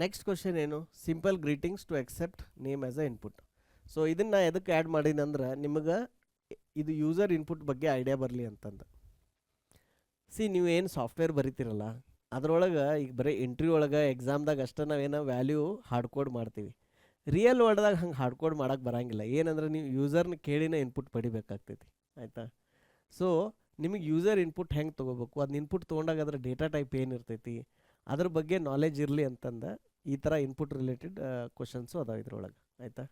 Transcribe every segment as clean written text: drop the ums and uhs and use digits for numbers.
Next question ಏನು, simple greetings to accept name as a input. So ಇದನ್ನು ನಾ ಎದಕ್ಕೆ ಆ್ಯಡ್ ಮಾಡೀನಿ ಅಂದ್ರೆ ನಿಮಗೆ ಇದು ಯೂಸರ್ ಇನ್ಪುಟ್ ಬಗ್ಗೆ ಐಡಿಯಾ ಬರಲಿ ಅಂತಂದು. ನೀವು ಏನು ಸಾಫ್ಟ್ವೇರ್ ಬರಿತೀರಲ್ಲ ಅದರೊಳಗೆ ಈಗ ಬರೀ ಇಂಟ್ರ್ಯೂ ಒಳಗೆ ಎಕ್ಸಾಮ್ದಾಗ ಅಷ್ಟೇ ನಾವೇನೋ ವ್ಯಾಲ್ಯೂ ಹಾರ್ಡ್ ಕೋಡ್ ಮಾಡ್ತೀವಿ. ರಿಯಲ್ ವರ್ಲ್ಡ್ದಾಗ ಹಂಗೆ ಹಾರ್ಡ್ ಕೋಡ್ ಮಾಡೋಕ್ಕೆ ಬರೋಂಗಿಲ್ಲ. ಏನಂದ್ರೆ ನೀವು ಯೂಸರ್ನ ಕೇಳಿನೇ ಇನ್ಪುಟ್ ಪಡಿಬೇಕಾಗ್ತೈತಿ, ಆಯಿತಾ. ಸೊ ನಿಮಗೆ ಯೂಸರ್ ಇನ್ಪುಟ್ ಹೆಂಗೆ ತೊಗೋಬೇಕು, ಅದನ್ನ ಇನ್ಪುಟ್ ತೊಗೊಂಡಾಗ ಅದರ ಡೇಟಾ ಟೈಪ್ ಏನಿರ್ತೈತಿ ಅದ್ರ ಬಗ್ಗೆ ನಾಲೆಜ್ ಇರಲಿ ಅಂತಂದು ಈ ಥರ ಇನ್ಪುಟ್ ರಿಲೇಟೆಡ್ ಕ್ವಶನ್ಸು ಅದಾವೆ ಇದ್ರೊಳಗೆ, ಆಯಿತಾ.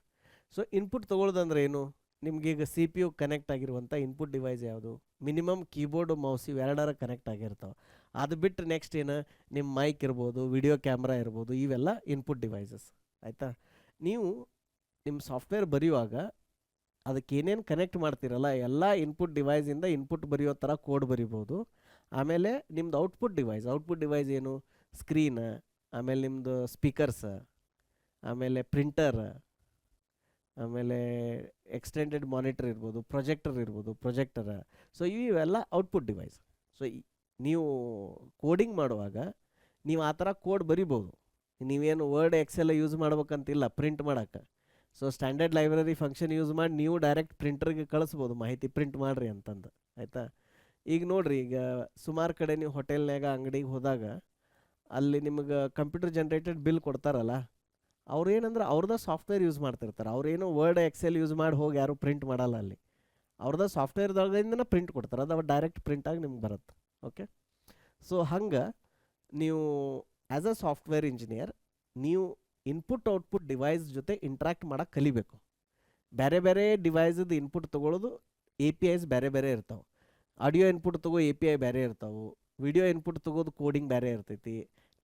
ಸೊ ಇನ್ಪುಟ್ ತೊಗೊಳ್ಳೋದಂದ್ರೆ ಏನು, ನಿಮ್ಗೀಗ ಸಿ ಪಿ ಯು ಕನೆಕ್ಟ್ ಆಗಿರುವಂಥ ಇನ್ಪುಟ್ ಡಿವೈಸ್ ಯಾವುದು, ಮಿನಿಮಮ್ ಕೀಬೋರ್ಡು ಮೌಸ್ ಇವೆರಡರ ಕನೆಕ್ಟ್ ಆಗಿರ್ತಾವೆ. ಅದು ಬಿಟ್ಟು ನೆಕ್ಸ್ಟ್ ಏನು, ನಿಮ್ಮ ಮೈಕ್ ಇರ್ಬೋದು, ವಿಡಿಯೋ ಕ್ಯಾಮ್ರಾ ಇರ್ಬೋದು, ಇವೆಲ್ಲ ಇನ್ಪುಟ್ ಡಿವೈಸಸ್, ಆಯಿತಾ. ನೀವು ನಿಮ್ಮ ಸಾಫ್ಟ್ವೇರ್ ಬರೆಯುವಾಗ ಅದಕ್ಕೆ ಏನೇನು ಕನೆಕ್ಟ್ ಮಾಡ್ತೀರಲ್ಲ ಎಲ್ಲ ಇನ್ಪುಟ್ ಡಿವೈಸಿಂದ ಇನ್ಪುಟ್ ಬರೆಯೋ ಥರ ಕೋಡ್ ಬರಿಬೋದು. ಆಮೇಲೆ ನಿಮ್ದು ಔಟ್ಪುಟ್ ಡಿವೈಸ್ ಏನು, ಸ್ಕ್ರೀನ್, ಆಮೇಲೆ ನಿಮ್ಮದು ಸ್ಪೀಕರ್ಸ್, ಆಮೇಲೆ ಪ್ರಿಂಟರ್, ಆಮೇಲೆ ಎಕ್ಸ್ಟೆಂಡೆಡ್ ಮಾನಿಟರ್ ಇರ್ಬೋದು, ಪ್ರೊಜೆಕ್ಟರ್. ಸೊ ಇವೆಲ್ಲ ಔಟ್ಪುಟ್ ಡಿವೈಸ್. ಸೊ ನೀವು ಕೋಡಿಂಗ್ ಮಾಡುವಾಗ ನೀವು ಆ ಥರ ಕೋಡ್ ಬರಿಬೋದು. ನೀವೇನು ವರ್ಡ್ ಎಕ್ಸೆಲ್ ಯೂಸ್ ಮಾಡ್ಬೇಕಂತಿಲ್ಲ ಪ್ರಿಂಟ್ ಮಾಡೋಕ್ಕೆ. So standard library function use ಮಾಡಿ ನೀವು ಡೈರೆಕ್ಟ್ ಪ್ರಿಂಟರ್ಗೆ ಕಳಿಸ್ಬೋದು ಮಾಹಿತಿ ಪ್ರಿಂಟ್ ಮಾಡಿರಿ ಅಂತಂದು, ಆಯಿತಾ. ಈಗ ನೋಡಿರಿ, ಈಗ ಸುಮಾರು ಕಡೆ ನೀವು ಹೋಟೆಲ್ನಾಗ ಅಂಗಡಿಗೆ ಹೋದಾಗ ಅಲ್ಲಿ ನಿಮಗೆ ಕಂಪ್ಯೂಟರ್ ಜನ್ರೇಟೆಡ್ ಬಿಲ್ ಕೊಡ್ತಾರಲ್ಲ, ಅವ್ರು ಏನಂದ್ರೆ ಅವ್ರದ್ದು ಸಾಫ್ಟ್ವೇರ್ ಯೂಸ್ ಮಾಡ್ತಿರ್ತಾರೆ. ಅವ್ರೇನು ವರ್ಡ್ ಎಕ್ಸೆಲ್ ಯೂಸ್ ಮಾಡಿ ಹೋಗಿ ಯಾರು ಪ್ರಿಂಟ್ ಮಾಡಲ್ಲ. ಅಲ್ಲಿ ಅವ್ರದ್ದು ಸಾಫ್ಟ್ವೇರ್ದಾಗಿಂದನೇ ಪ್ರಿಂಟ್ ಕೊಡ್ತಾರೆ, ಅದು ಡೈರೆಕ್ಟ್ ಪ್ರಿಂಟಾಗಿ ನಿಮ್ಗೆ ಬರುತ್ತೆ. ಓಕೆ, ಸೊ ಹಂಗೆ ನೀವು ಆ್ಯಸ್ ಅ ಸಾಫ್ಟ್ವೇರ್ ಇಂಜಿನಿಯರ್ ನೀವು ಇನ್ಪುಟ್ ಔಟ್ಪುಟ್ ಡಿವೈಸ್ ಜೊತೆ ಇಂಟ್ರ್ಯಾಕ್ಟ್ ಮಾಡೋಕ್ಕೆ ಕಲಿಬೇಕು. ಬೇರೆ ಬೇರೆ ಡಿವೈಸದ್ದು ಇನ್ಪುಟ್ ತೊಗೊಳ್ಳೋದು ಎ ಪಿ ಐಸ್ ಬೇರೆ ಬೇರೆ ಇರ್ತಾವೆ. ಆಡಿಯೋ ಇನ್ಪುಟ್ ತೊಗೋ ಎ ಪಿ ಐ ಬೇರೆ ಇರ್ತಾವೆ, ವಿಡಿಯೋ ಇನ್ಪುಟ್ ತೊಗೋದು ಕೋಡಿಂಗ್ ಬೇರೆ ಇರ್ತೈತಿ,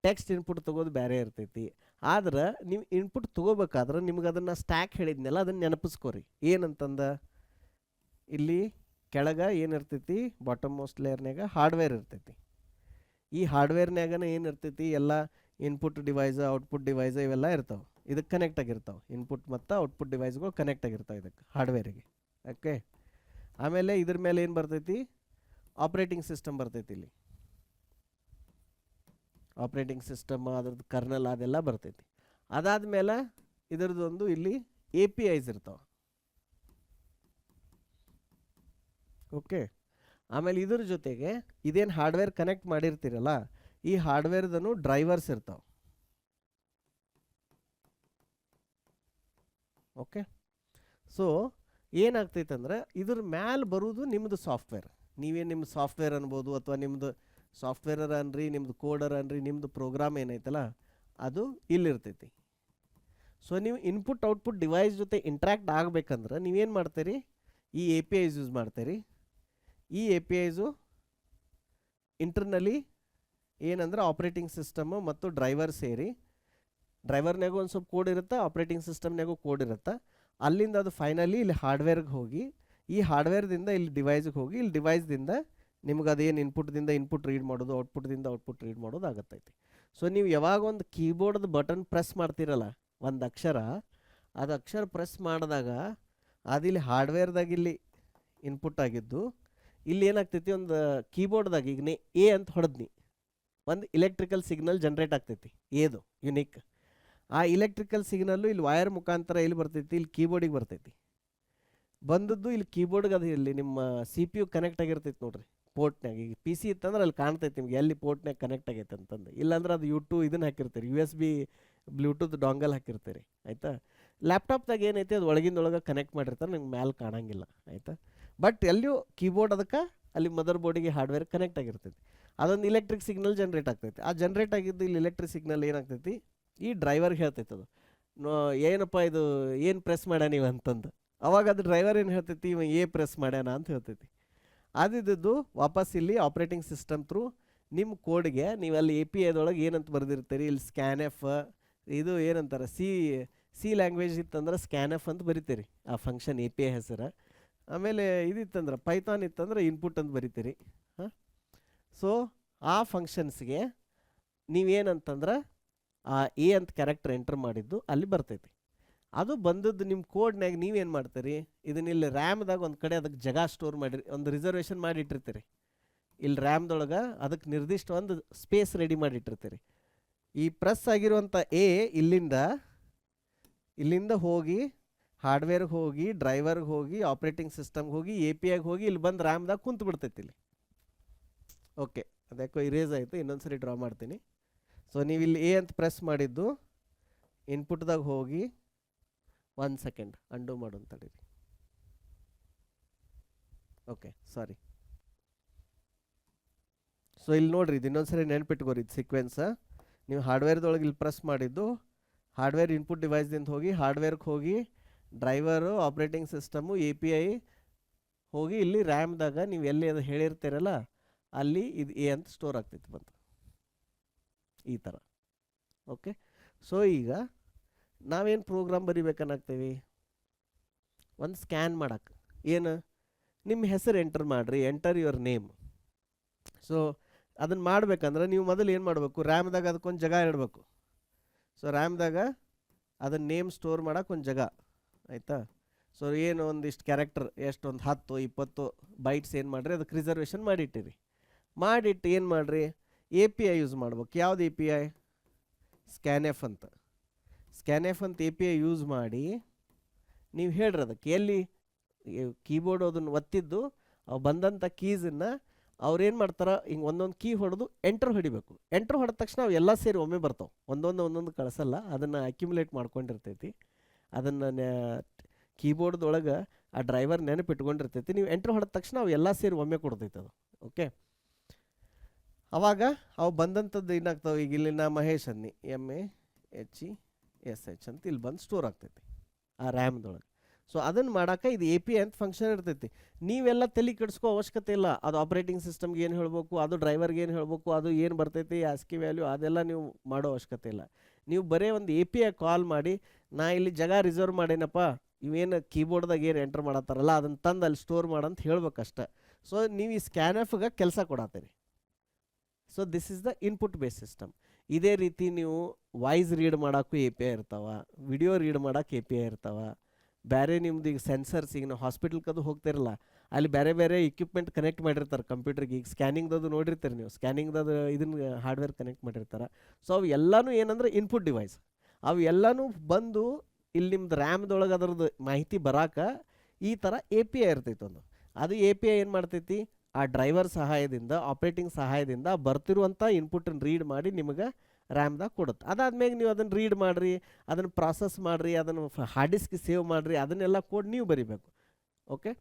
ಟೆಕ್ಸ್ಟ್ ಇನ್ಪುಟ್ ತೊಗೋದು ಬೇರೆ ಇರ್ತೈತಿ. ಆದ್ರೆ ನೀವು ಇನ್ಪುಟ್ ತೊಗೋಬೇಕಾದ್ರೆ ನಿಮ್ಗೆ ಅದನ್ನು ಸ್ಟ್ಯಾಕ್ ಹೇಳಿದ್ನೆಲ್ಲ ಅದನ್ನು ನೆನಪಿಸ್ಕೋರಿ. ಏನಂತಂದ ಇಲ್ಲಿ ಕೆಳಗೆ ಏನಿರ್ತೈತಿ, ಬಾಟಮ್ ಮೋಸ್ಟ್ ಲೇಯರ್ನಾಗ ಹಾರ್ಡ್ವೇರ್ ಇರ್ತೈತಿ. ಈ ಹಾರ್ಡ್ವೇರ್ನಾಗನೇ ಏನಿರ್ತೈತಿ, ಎಲ್ಲ ಇನ್ಪುಟ್ ಡಿವೈಸ್ ಔಟ್ಪುಟ್ ಡಿವೈಸ್ ಇವೆಲ್ಲ ಇರ್ತಾವೆ. ಇದಕ್ಕೆ ಕನೆಕ್ಟ್ ಆಗಿರ್ತಾವೆ, ಇನ್ಪುಟ್ ಮತ್ತು ಔಟ್ಪುಟ್ ಡಿವೈಸ್ಗಳು ಕನೆಕ್ಟ್ ಆಗಿರ್ತಾವೆ ಇದಕ್ಕೆ ಹಾರ್ಡ್ವೇರಿಗೆ. ಓಕೆ, ಆಮೇಲೆ ಇದ್ರ ಮೇಲೆ ಏನು ಬರ್ತೈತಿ, ಆಪ್ರೇಟಿಂಗ್ ಸಿಸ್ಟಮ್ ಬರ್ತೈತಿ. ಇಲ್ಲಿ ಆಪ್ರೇಟಿಂಗ್ ಸಿಸ್ಟಮ್, ಅದ್ರದ್ದು ಕರ್ನಲ್ ಅದೆಲ್ಲ ಬರ್ತೈತಿ. ಅದಾದಮೇಲೆ ಇದರದೊಂದು ಇಲ್ಲಿ ಎ ಪಿ ಐಸ್ ಇರ್ತಾವೆ. ಓಕೆ, ಆಮೇಲೆ ಇದ್ರ ಜೊತೆಗೆ ಇದೇನು ಹಾರ್ಡ್ವೇರ್ ಕನೆಕ್ಟ್ ಮಾಡಿರ್ತೀರಲ್ಲ ಈ ಹಾರ್ಡ್ವೇರ್ದನು ಡ್ರೈವರ್ಸ್ ಇರ್ತಾವೆ. ಓಕೆ, ಸೊ ಏನಾಗ್ತೈತಂದ್ರೆ ಇದ್ರ ಮ್ಯಾಲೆ ಬರೋದು ನಿಮ್ಮದು ಸಾಫ್ಟ್ವೇರ್. ನೀವೇನು ನಿಮ್ಮ ಸಾಫ್ಟ್ವೇರ್ ಅನ್ಬೋದು, ಅಥವಾ ನಿಮ್ಮದು ಸಾಫ್ಟ್ವೇರರ್ ಅನ್ರಿ, ನಿಮ್ಮದು ಕೋಡರ್ ಅನ್ರಿ, ನಿಮ್ಮದು ಪ್ರೋಗ್ರಾಮ್ ಏನೈತಲ್ಲ ಅದು ಇಲ್ಲಿರ್ತೈತಿ. ಸೊ ನೀವು ಇನ್ಪುಟ್ ಔಟ್ಪುಟ್ ಡಿವೈಸ್ ಜೊತೆ ಇಂಟ್ರ್ಯಾಕ್ಟ್ ಆಗಬೇಕಂದ್ರೆ ನೀವೇನು ಮಾಡ್ತೀರಿ, ಈ ಎ ಪಿ ಐಸ್ ಯೂಸ್ ಮಾಡ್ತೀರಿ. ಈ ಎ ಪಿ ಐಸು ಇಂಟರ್ನಲಿ ಏನಂದ್ರೆ ಆಪ್ರೇಟಿಂಗ್ ಸಿಸ್ಟಮು ಮತ್ತು ಡ್ರೈವರ್ ಸೇರಿ, ಡ್ರೈವರ್ನಾಗೂ ಒಂದು ಸ್ವಲ್ಪ ಕೋಡ್ ಇರುತ್ತೆ, ಆಪ್ರೇಟಿಂಗ್ ಸಿಸ್ಟಮ್ನಾಗೂ ಕೋಡ್ ಇರುತ್ತೆ. ಅಲ್ಲಿಂದ ಅದು ಫೈನಲಿ ಇಲ್ಲಿ ಹಾರ್ಡ್ವೇರ್ಗೆ ಹೋಗಿ, ಈ ಹಾರ್ಡ್ವೇರ್ದಿಂದ ಇಲ್ಲಿ ಡಿವೈಸ್ಗೆ ಹೋಗಿ, ಇಲ್ಲಿ ಡಿವೈಸ್ದಿಂದ ನಿಮ್ಗೆ ಅದೇನು ಇನ್ಪುಟ್ದಿಂದ ಇನ್ಪುಟ್ ರೀಡ್ ಮಾಡೋದು, ಔಟ್ಪುಟ್ದಿಂದ ಔಟ್ಪುಟ್ ರೀಡ್ ಮಾಡೋದು ಆಗತ್ತೈತಿ. ಸೊ ನೀವು ಯಾವಾಗ ಒಂದು ಕೀಬೋರ್ಡ್ದು ಬಟನ್ ಪ್ರೆಸ್ ಮಾಡ್ತೀರಲ್ಲ ಒಂದು ಅಕ್ಷರ, ಅದು ಅಕ್ಷರ ಪ್ರೆಸ್ ಮಾಡಿದಾಗ ಅದಿಲ್ಲಿ ಹಾರ್ಡ್ವೇರ್ದಾಗ ಇಲ್ಲಿ ಇನ್ಪುಟ್ ಆಗಿದ್ದು ಇಲ್ಲಿ ಏನಾಗ್ತೈತಿ, ಒಂದು ಕೀಬೋರ್ಡ್ದಾಗ ಈಗ ಎ ಅಂತ ಹೊಡೆದ್ನಿ, ಒಂದು ಇಲೆಕ್ಟ್ರಿಕಲ್ ಸಿಗ್ನಲ್ ಜನ್ರೇಟ್ ಆಗ್ತೈತಿ, ಏದು ಯುನಿಕ್. ಆ ಇಲೆಕ್ಟ್ರಿಕಲ್ ಸಿಗ್ನಲ್ಲು ಇಲ್ಲಿ ವೈರ್ ಮುಖಾಂತರ ಇಲ್ಲಿ ಬರ್ತೈತಿ, ಇಲ್ಲಿ ಕೀಬೋರ್ಡಿಗೆ ಬರ್ತೈತಿ. ಬಂದದ್ದು ಇಲ್ಲಿ ಕೀಬೋರ್ಡ್ಗೆ ಅದು ಇಲ್ಲಿ ನಿಮ್ಮ ಸಿ ಪಿ ಯು ಕನೆಕ್ಟ್ ಆಗಿರ್ತೈತಿ ನೋಡ್ರಿ ಪೋರ್ಟ್ನಾಗ. ಈಗ ಪಿ ಸಿ ಇತ್ತಂದ್ರೆ ಅಲ್ಲಿ ಕಾಣ್ತೈತಿ ನಿಮ್ಗೆ ಎಲ್ಲಿ ಪೋರ್ಟ್ನಾಗ ಕನೆಕ್ಟ್ ಆಗೈತೆ ಅಂತಂದು. ಇಲ್ಲಾಂದ್ರೆ ಅದು ಯೂಟ್ಯೂಬ್ ಇದನ್ನು ಹಾಕಿರ್ತೀರಿ, U S B Bluetooth dongle ಹಾಕಿರ್ತೀರಿ, ಆಯಿತಾ. ಲ್ಯಾಪ್ಟಾಪ್ದಾಗ ಏನೈತಿ ಅದು ಒಳಗಿಂದೊಳಗೆ ಕನೆಕ್ಟ್ ಮಾಡಿರ್ತಾರೆ, ನಿಮ್ಗೆ ಮ್ಯಾಲೆ ಕಾಣಂಗಿಲ್ಲ, ಆಯಿತಾ. ಬಟ್ ಎಲ್ಲಿಯೂ ಕೀಬೋರ್ಡ್ ಅದಕ್ಕೆ ಅಲ್ಲಿ ಮದರ್ ಬೋರ್ಡಿಗೆ ಹಾರ್ಡ್ವೇರ್ ಕನೆಕ್ಟ್ ಆಗಿರ್ತೈತಿ. ಅದೊಂದು ಇಲೆಕ್ಟ್ರಿಕ್ ಸಿಗ್ನಲ್ ಜನ್ರೇಟ್ ಆಗ್ತೈತಿ. ಆ ಜನ್ರೇಟ್ ಆಗಿದ್ದು ಇಲ್ಲಿ ಇಲೆಕ್ಟ್ರಿಕ್ ಸಿಗ್ನಲ್ ಏನಾಗ್ತೈತಿ, ಈ ಡ್ರೈವರ್ಗೆ ಹೇಳ್ತೈತಿ ಅದು ಏನಪ್ಪ ಇದು ಏನು ಪ್ರೆಸ್ ಮಾಡ್ಯಾನ ನೀವು ಅಂತಂದು. ಅವಾಗ ಅದು ಡ್ರೈವರ್ ಏನು ಹೇಳ್ತೈತಿ, ಇವ ಎ ಪ್ರೆಸ್ ಮಾಡ್ಯಾನ ಅಂತ ಹೇಳ್ತೈತಿ. ಅದಿದ್ದು ವಾಪಸ್ ಇಲ್ಲಿ ಆಪ್ರೇಟಿಂಗ್ ಸಿಸ್ಟಮ್ ಥ್ರೂ ನಿಮ್ಮ ಕೋಡ್ಗೆ ನೀವು ಅಲ್ಲಿ ಎ ಪಿ ಐದೊಳಗೆ ಏನಂತ ಬರೆದಿರ್ತೀರಿ, ಇಲ್ಲಿ ಸ್ಕ್ಯಾನ್ ಎಫ್, ಇದು ಏನಂತಾರೆ ಸಿ ಲ್ಯಾಂಗ್ವೇಜ್ ಇತ್ತಂದ್ರೆ ಸ್ಕ್ಯಾನ್ ಎಫ್ ಅಂತ ಬರಿತೀರಿ ಆ ಫಂಕ್ಷನ್ ಎ ಪಿ ಐ ಹೆಸರು. ಆಮೇಲೆ ಇದಿತ್ತಂದ್ರೆ ಪೈಥಾನ್ ಇತ್ತಂದ್ರೆ ಇನ್ಪುಟ್ ಅಂತ ಬರಿತೀರಿ. ಹಾಂ, ಸೊ ಆ ಫಂಕ್ಷನ್ಸ್ಗೆ ನೀವೇನಂತಂದ್ರೆ ಆ ಎ ಅಂತ ಕ್ಯಾರೆಕ್ಟರ್ ಎಂಟರ್ ಮಾಡಿದ್ದು ಅಲ್ಲಿ ಬರ್ತೈತಿ. ಅದು ಬಂದದ್ದು ನಿಮ್ಮ ಕೋಡ್ನಾಗ ನೀವೇನು ಮಾಡ್ತೀರಿ, ಇದನ್ನ ಇಲ್ಲಿ ರ್ಯಾಮ್ದಾಗ ಒಂದು ಕಡೆ ಅದಕ್ಕೆ ಜಾಗ ಸ್ಟೋರ್ ಮಾಡಿರಿ, ಒಂದು ರಿಸರ್ವೇಷನ್ ಮಾಡಿ ಇಟ್ಟಿರ್ತೀರಿ. ಇಲ್ಲಿ ರ್ಯಾಮ್ದೊಳಗೆ ಅದಕ್ಕೆ ನಿರ್ದಿಷ್ಟ ಒಂದು ಸ್ಪೇಸ್ ರೆಡಿ ಮಾಡಿಟ್ಟಿರ್ತೀರಿ. ಈ ಪ್ರೆಸ್ ಆಗಿರುವಂಥ ಎ ಇಲ್ಲಿಂದ ಹೋಗಿ ಹಾರ್ಡ್ವೇರ್ಗೆ ಹೋಗಿ ಡ್ರೈವರ್ಗೆ ಹೋಗಿ ಆಪ್ರೇಟಿಂಗ್ ಸಿಸ್ಟಮ್ಗೆ ಹೋಗಿ ಎ ಪಿ ಐಗೆ ಹೋಗಿ ಇಲ್ಲಿ ಬಂದು ರ್ಯಾಮ್ದಾಗ ಕುಂತು ಬಿಡ್ತೈತಿ ಇಲ್ಲಿ. ಓಕೆ, ಅದಕ್ಕೂ ಇರೇಸ್ ಆಯಿತು, ಇನ್ನೊಂದು ಸರಿ ಡ್ರಾ ಮಾಡ್ತೀನಿ. ಸೊ ನೀವು ಇಲ್ಲಿ ಎ ಅಂತ ಪ್ರೆಸ್ ಮಾಡಿದ್ದು ಇನ್ಪುಟ್ದಾಗ ಹೋಗಿ 1 ಸೆಕೆಂಡ್ ಅಂಡು ಮಾಡು ಅಂತ ತಡೀರಿ. ಓಕೆ, ಸಾರಿ. ಸೊ ಇಲ್ಲಿ ನೋಡ್ರಿ, ಇದು ಇನ್ನೊಂದು ಸರಿ ನೆನ್ಪಿಟ್ಕೋರಿ, ಇದು ಸೀಕ್ವೆನ್ಸ. ನೀವು ಹಾರ್ಡ್ವೇರ್ದೊಳಗೆ ಇಲ್ಲಿ ಪ್ರೆಸ್ ಮಾಡಿದ್ದು ಹಾರ್ಡ್ವೇರ್ ಇನ್ಪುಟ್ ಡಿವೈಸ್ದಿಂದ ಹೋಗಿ ಹಾರ್ಡ್ವೇರ್ಗೆ ಹೋಗಿ driver operating system A P I ಹೋಗಿ ಇಲ್ಲಿ ರ್ಯಾಮ್ದಾಗ ನೀವು ಎಲ್ಲಿ ಅದು ಹೇಳಿರ್ತೀರಲ್ಲ ಅಲ್ಲಿ ಇದು ಎ ಅಂತ ಸ್ಟೋರ್ ಆಗ್ತೈತಿ ಬಂತು ಈ ಥರ. ಓಕೆ, ಸೊ ಈಗ ನಾವೇನು ಪ್ರೋಗ್ರಾಮ್ ಬರಿಬೇಕನ್ನಾಗ್ತೀವಿ, ಒಂದು ಸ್ಕ್ಯಾನ್ ಮಾಡಕ್ಕೆ. ಏನು, ನಿಮ್ಮ ಹೆಸರು ಎಂಟರ್ ಮಾಡಿರಿ, ಎಂಟರ್ ಯುವರ್ ನೇಮ್. ಸೊ ಅದನ್ನು ಮಾಡ್ಬೇಕಂದ್ರೆ ನೀವು ಮೊದಲು ಏನು ಮಾಡಬೇಕು, ರ್ಯಾಮ್ದಾಗ ಅದಕ್ಕೊಂದು ಜಾಗ ಇಡಬೇಕು. ಸೊ ರ್ಯಾಮ್ದಾಗ ಅದನ್ನು ನೇಮ್ ಸ್ಟೋರ್ ಮಾಡೋಕೆ ಒಂದು ಜಾಗ ಆಯಿತಾ. ಸೊ ಏನು ಒಂದಿಷ್ಟು ಕ್ಯಾರೆಕ್ಟರ್, ಎಷ್ಟು ಒಂದು 10-20 ಬೈಟ್ಸ್ ಏನು ಮಾಡಿರಿ, ಅದಕ್ಕೆ ರಿಸರ್ವೇಷನ್ ಮಾಡಿಟ್ಟಿರಿ. ಮಾಡಿಟ್ಟು ಏನು ಮಾಡಿರಿ, ಎ ಪಿ ಐ ಯೂಸ್ ಮಾಡ್ಬೇಕು. ಯಾವ್ದು ಎ ಪಿ ಐ? ಸ್ಕ್ಯಾನ್ಎಫ್ ಅಂತ. ಸ್ಕ್ಯಾನ್ಎಫ್ ಅಂತ ಎ ಪಿ ಐ ಯೂಸ್ ಮಾಡಿ ನೀವು ಹೇಳ್ರಿ ಅದಕ್ಕೆ ಎಲ್ಲಿ ಕೀಬೋರ್ಡ್ ಅದನ್ನು ಒತ್ತಿದ್ದು ಅವು ಬಂದಂಥ ಕೀಸನ್ನು ಅವ್ರೇನು ಮಾಡ್ತಾರೆ, ಹಿಂಗೆ ಒಂದೊಂದು ಕೀ ಹೊಡೆದು ಎಂಟ್ರ್ ಹೊಡಿಬೇಕು. ಎಂಟ್ರ್ ಹೊಡೆದ ತಕ್ಷಣ ಅವು ಎಲ್ಲ ಸೇರಿ ಒಮ್ಮೆ ಬರ್ತಾವೆ, ಒಂದೊಂದು ಕಳಿಸಲ್ಲ, ಅದನ್ನು ಅಕ್ಯುಮುಲೇಟ್ ಮಾಡ್ಕೊಂಡಿರ್ತೈತಿ. ಅದನ್ನು ಕೀಬೋರ್ಡ್ದೊಳಗೆ ಆ ಡ್ರೈವರ್ ನೆನಪಿಟ್ಕೊಂಡಿರ್ತೈತಿ. ನೀವು ಎಂಟ್ರ್ ಹೊಡೆದ ತಕ್ಷಣ ಅವು ಎಲ್ಲ ಸೇರಿ ಒಮ್ಮೆ ಕೊಡ್ತೈತೆ ಅದು. ಓಕೆ, ಅವಾಗ ಅವು ಬಂದಂಥದ್ದು ಏನಾಗ್ತಾವೆ, ಈಗ ಇಲ್ಲಿ ನಾ ಮಹೇಶ್ ಅನ್ನಿ MEHESH ಅಂತ ಇಲ್ಲಿ ಬಂದು ಸ್ಟೋರ್ ಆಗ್ತೈತಿ ಆ ರ್ಯಾಮ್ದೊಳಗೆ. ಸೊ ಅದನ್ನು ಮಾಡೋಕೆ ಇದು ಎ ಪಿ ಐ ಅಂತ ಫಂಕ್ಷನ್ ಇರ್ತೈತಿ. ನೀವೆಲ್ಲ ತಲೆ ಕೆಡಿಸ್ಕೋ ಅವಶ್ಯಕತೆ ಇಲ್ಲ. ಅದು ಆಪ್ರೇಟಿಂಗ್ ಸಿಸ್ಟಮ್ಗೆ ಏನು ಹೇಳಬೇಕು, ಅದು ಡ್ರೈವರ್ಗೆ ಏನು ಹೇಳಬೇಕು, ಅದು ಏನು ಬರ್ತೈತಿ ಆಸ್ಕಿ ವ್ಯಾಲ್ಯೂ, ಅದೆಲ್ಲ ನೀವು ಮಾಡೋ ಅವಶ್ಯಕತೆ ಇಲ್ಲ. ನೀವು ಬರೀ ಒಂದು ಎ ಪಿ ಐ ಕಾಲ್ ಮಾಡಿ, ನಾ ಇಲ್ಲಿ ಜಾಗ ರಿಸರ್ವ್ ಮಾಡೇನಪ್ಪ, ಇವೇನು ಕೀಬೋರ್ಡ್ದಾಗ ಏನು ಎಂಟರ್ ಮಾಡತ್ತಾರಲ್ಲ ಅದನ್ನು ತಂದು ಅಲ್ಲಿ ಸ್ಟೋರ್ ಮಾಡಂತ ಹೇಳ್ಬೇಕಷ್ಟೆ. ಸೊ ನೀವು ಈ ಸ್ಕ್ಯಾನ್ಎಫ್ಗೆ ಕೆಲಸ ಕೊಡತ್ತೀರಿ. So this is the input base system. ಇದೇ ರೀತಿ ನೀವು ವಾಯ್ಸ್ ರೀಡ್ ಮಾಡೋಕ್ಕೂ ಎ ಪಿ ಐ ಇರ್ತಾವೆ, ವಿಡಿಯೋ ರೀಡ್ ಮಾಡೋಕೆ ಎ ಪಿ ಐ ಇರ್ತಾವೆ. ಬೇರೆ ನಿಮ್ದು ಈಗ ಸೆನ್ಸರ್ಸ್, ಈಗ ನಾವು ಹಾಸ್ಪಿಟಲ್ಗದು ಹೋಗ್ತಿರಲ್ಲ, ಅಲ್ಲಿ ಬೇರೆ ಬೇರೆ ಇಕ್ವಿಪ್ಮೆಂಟ್ ಕನೆಕ್ಟ್ ಮಾಡಿರ್ತಾರೆ ಕಂಪ್ಯೂಟರ್ಗೆ. ಈಗ ಸ್ಕ್ಯಾನಿಂಗ್ದದು ನೋಡಿರ್ತೀರಿ ನೀವು, ಸ್ಕ್ಯಾನಿಂಗ್ದದು ಇದನ್ನು ಹಾರ್ಡ್ವೇರ್ ಕನೆಕ್ಟ್ ಮಾಡಿರ್ತಾರೆ. ಸೊ ಅವು ಎಲ್ಲನೂ ಏನಂದ್ರೆ ಇನ್ಪುಟ್ ಡಿವೈಸ್. ಅವು ಎಲ್ಲನೂ ಬಂದು ಇಲ್ಲಿ ನಿಮ್ದು ರ್ಯಾಮ್ದೊಳಗೆ ಅದರದ್ದು ಮಾಹಿತಿ ಬರೋಕೆ ಈ ಥರ ಎ ಪಿ ಐ ಇರ್ತೈತೆ ಒಂದು. ಅದು ಎ ಪಿ ಐ ಏನು ಮಾಡ್ತೈತಿ, ಆ ಡ್ರೈವರ್ ಸಹಾಯದಿಂದ, ಆಪ್ರೇಟಿಂಗ್ ಸಹಾಯದಿಂದ ಬರ್ತಿರುವಂಥ ಇನ್ಪುಟನ್ನು ರೀಡ್ ಮಾಡಿ ನಿಮಗೆ ರ್ಯಾಮ್ದಾಗ ಕೊಡುತ್ತೆ. ಅದಾದ್ಮೇಲೆ ನೀವು ಅದನ್ನು ರೀಡ್ ಮಾಡಿರಿ, ಅದನ್ನು ಪ್ರಾಸೆಸ್ ಮಾಡಿರಿ, ಅದನ್ನು ಹಾರ್ಡ್ ಡಿಸ್ಕ್ಗೆ ಸೇವ್ ಮಾಡಿರಿ, ಅದನ್ನೆಲ್ಲ ಕೋಡ್ ನೀವು ಬರಿಬೇಕು. ಓಕೆ,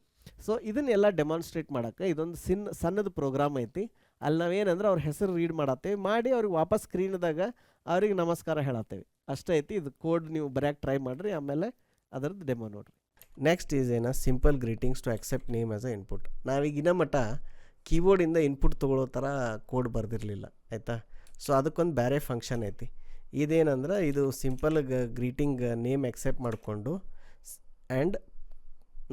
ಸೊ ಇದನ್ನೆಲ್ಲ ಡೆಮಾನ್ಸ್ಟ್ರೇಟ್ ಮಾಡೋಕ್ಕೆ ಇದೊಂದು ಸಣ್ಣದು ಪ್ರೋಗ್ರಾಮ್ ಐತಿ. ಅಲ್ಲಿ ನಾವೇನಂದ್ರೆ ಅವ್ರ ಹೆಸರು ರೀಡ್ ಮಾಡತ್ತೇವೆ, ಮಾಡಿ ಅವ್ರಿಗೆ ವಾಪಸ್ ಸ್ಕ್ರೀನ್ದಾಗ ಅವ್ರಿಗೆ ನಮಸ್ಕಾರ ಹೇಳತ್ತೇವೆ, ಅಷ್ಟೇ ಐತಿ. ಇದು ಕೋಡ್ ನೀವು ಬರೆಯೋಕೆ ಟ್ರೈ ಮಾಡಿರಿ, ಆಮೇಲೆ ಅದರದ್ದು ಡೆಮೋ ನೋಡಿರಿ. ನೆಕ್ಸ್ಟ್ ಈಸ್ ಏನ simple greetings to accept name as a input. ನಾವೀಗ ಇನ್ನ ಮಟ್ಟ ಕೀಬೋರ್ಡಿಂದ ಇನ್ಪುಟ್ ತೊಗೊಳ್ಳೋ ಥರ ಕೋಡ್ ಬರ್ದಿರಲಿಲ್ಲ ಆಯಿತಾ. ಸೊ ಅದಕ್ಕೊಂದು ಬೇರೆ ಫಂಕ್ಷನ್ ಐತಿ. ಇದೇನಂದ್ರೆ ಇದು ಸಿಂಪಲ್ ಗ್ರೀಟಿಂಗ್ ನೇಮ್ ಅಕ್ಸೆಪ್ಟ್ ಮಾಡಿಕೊಂಡು ಆ್ಯಂಡ್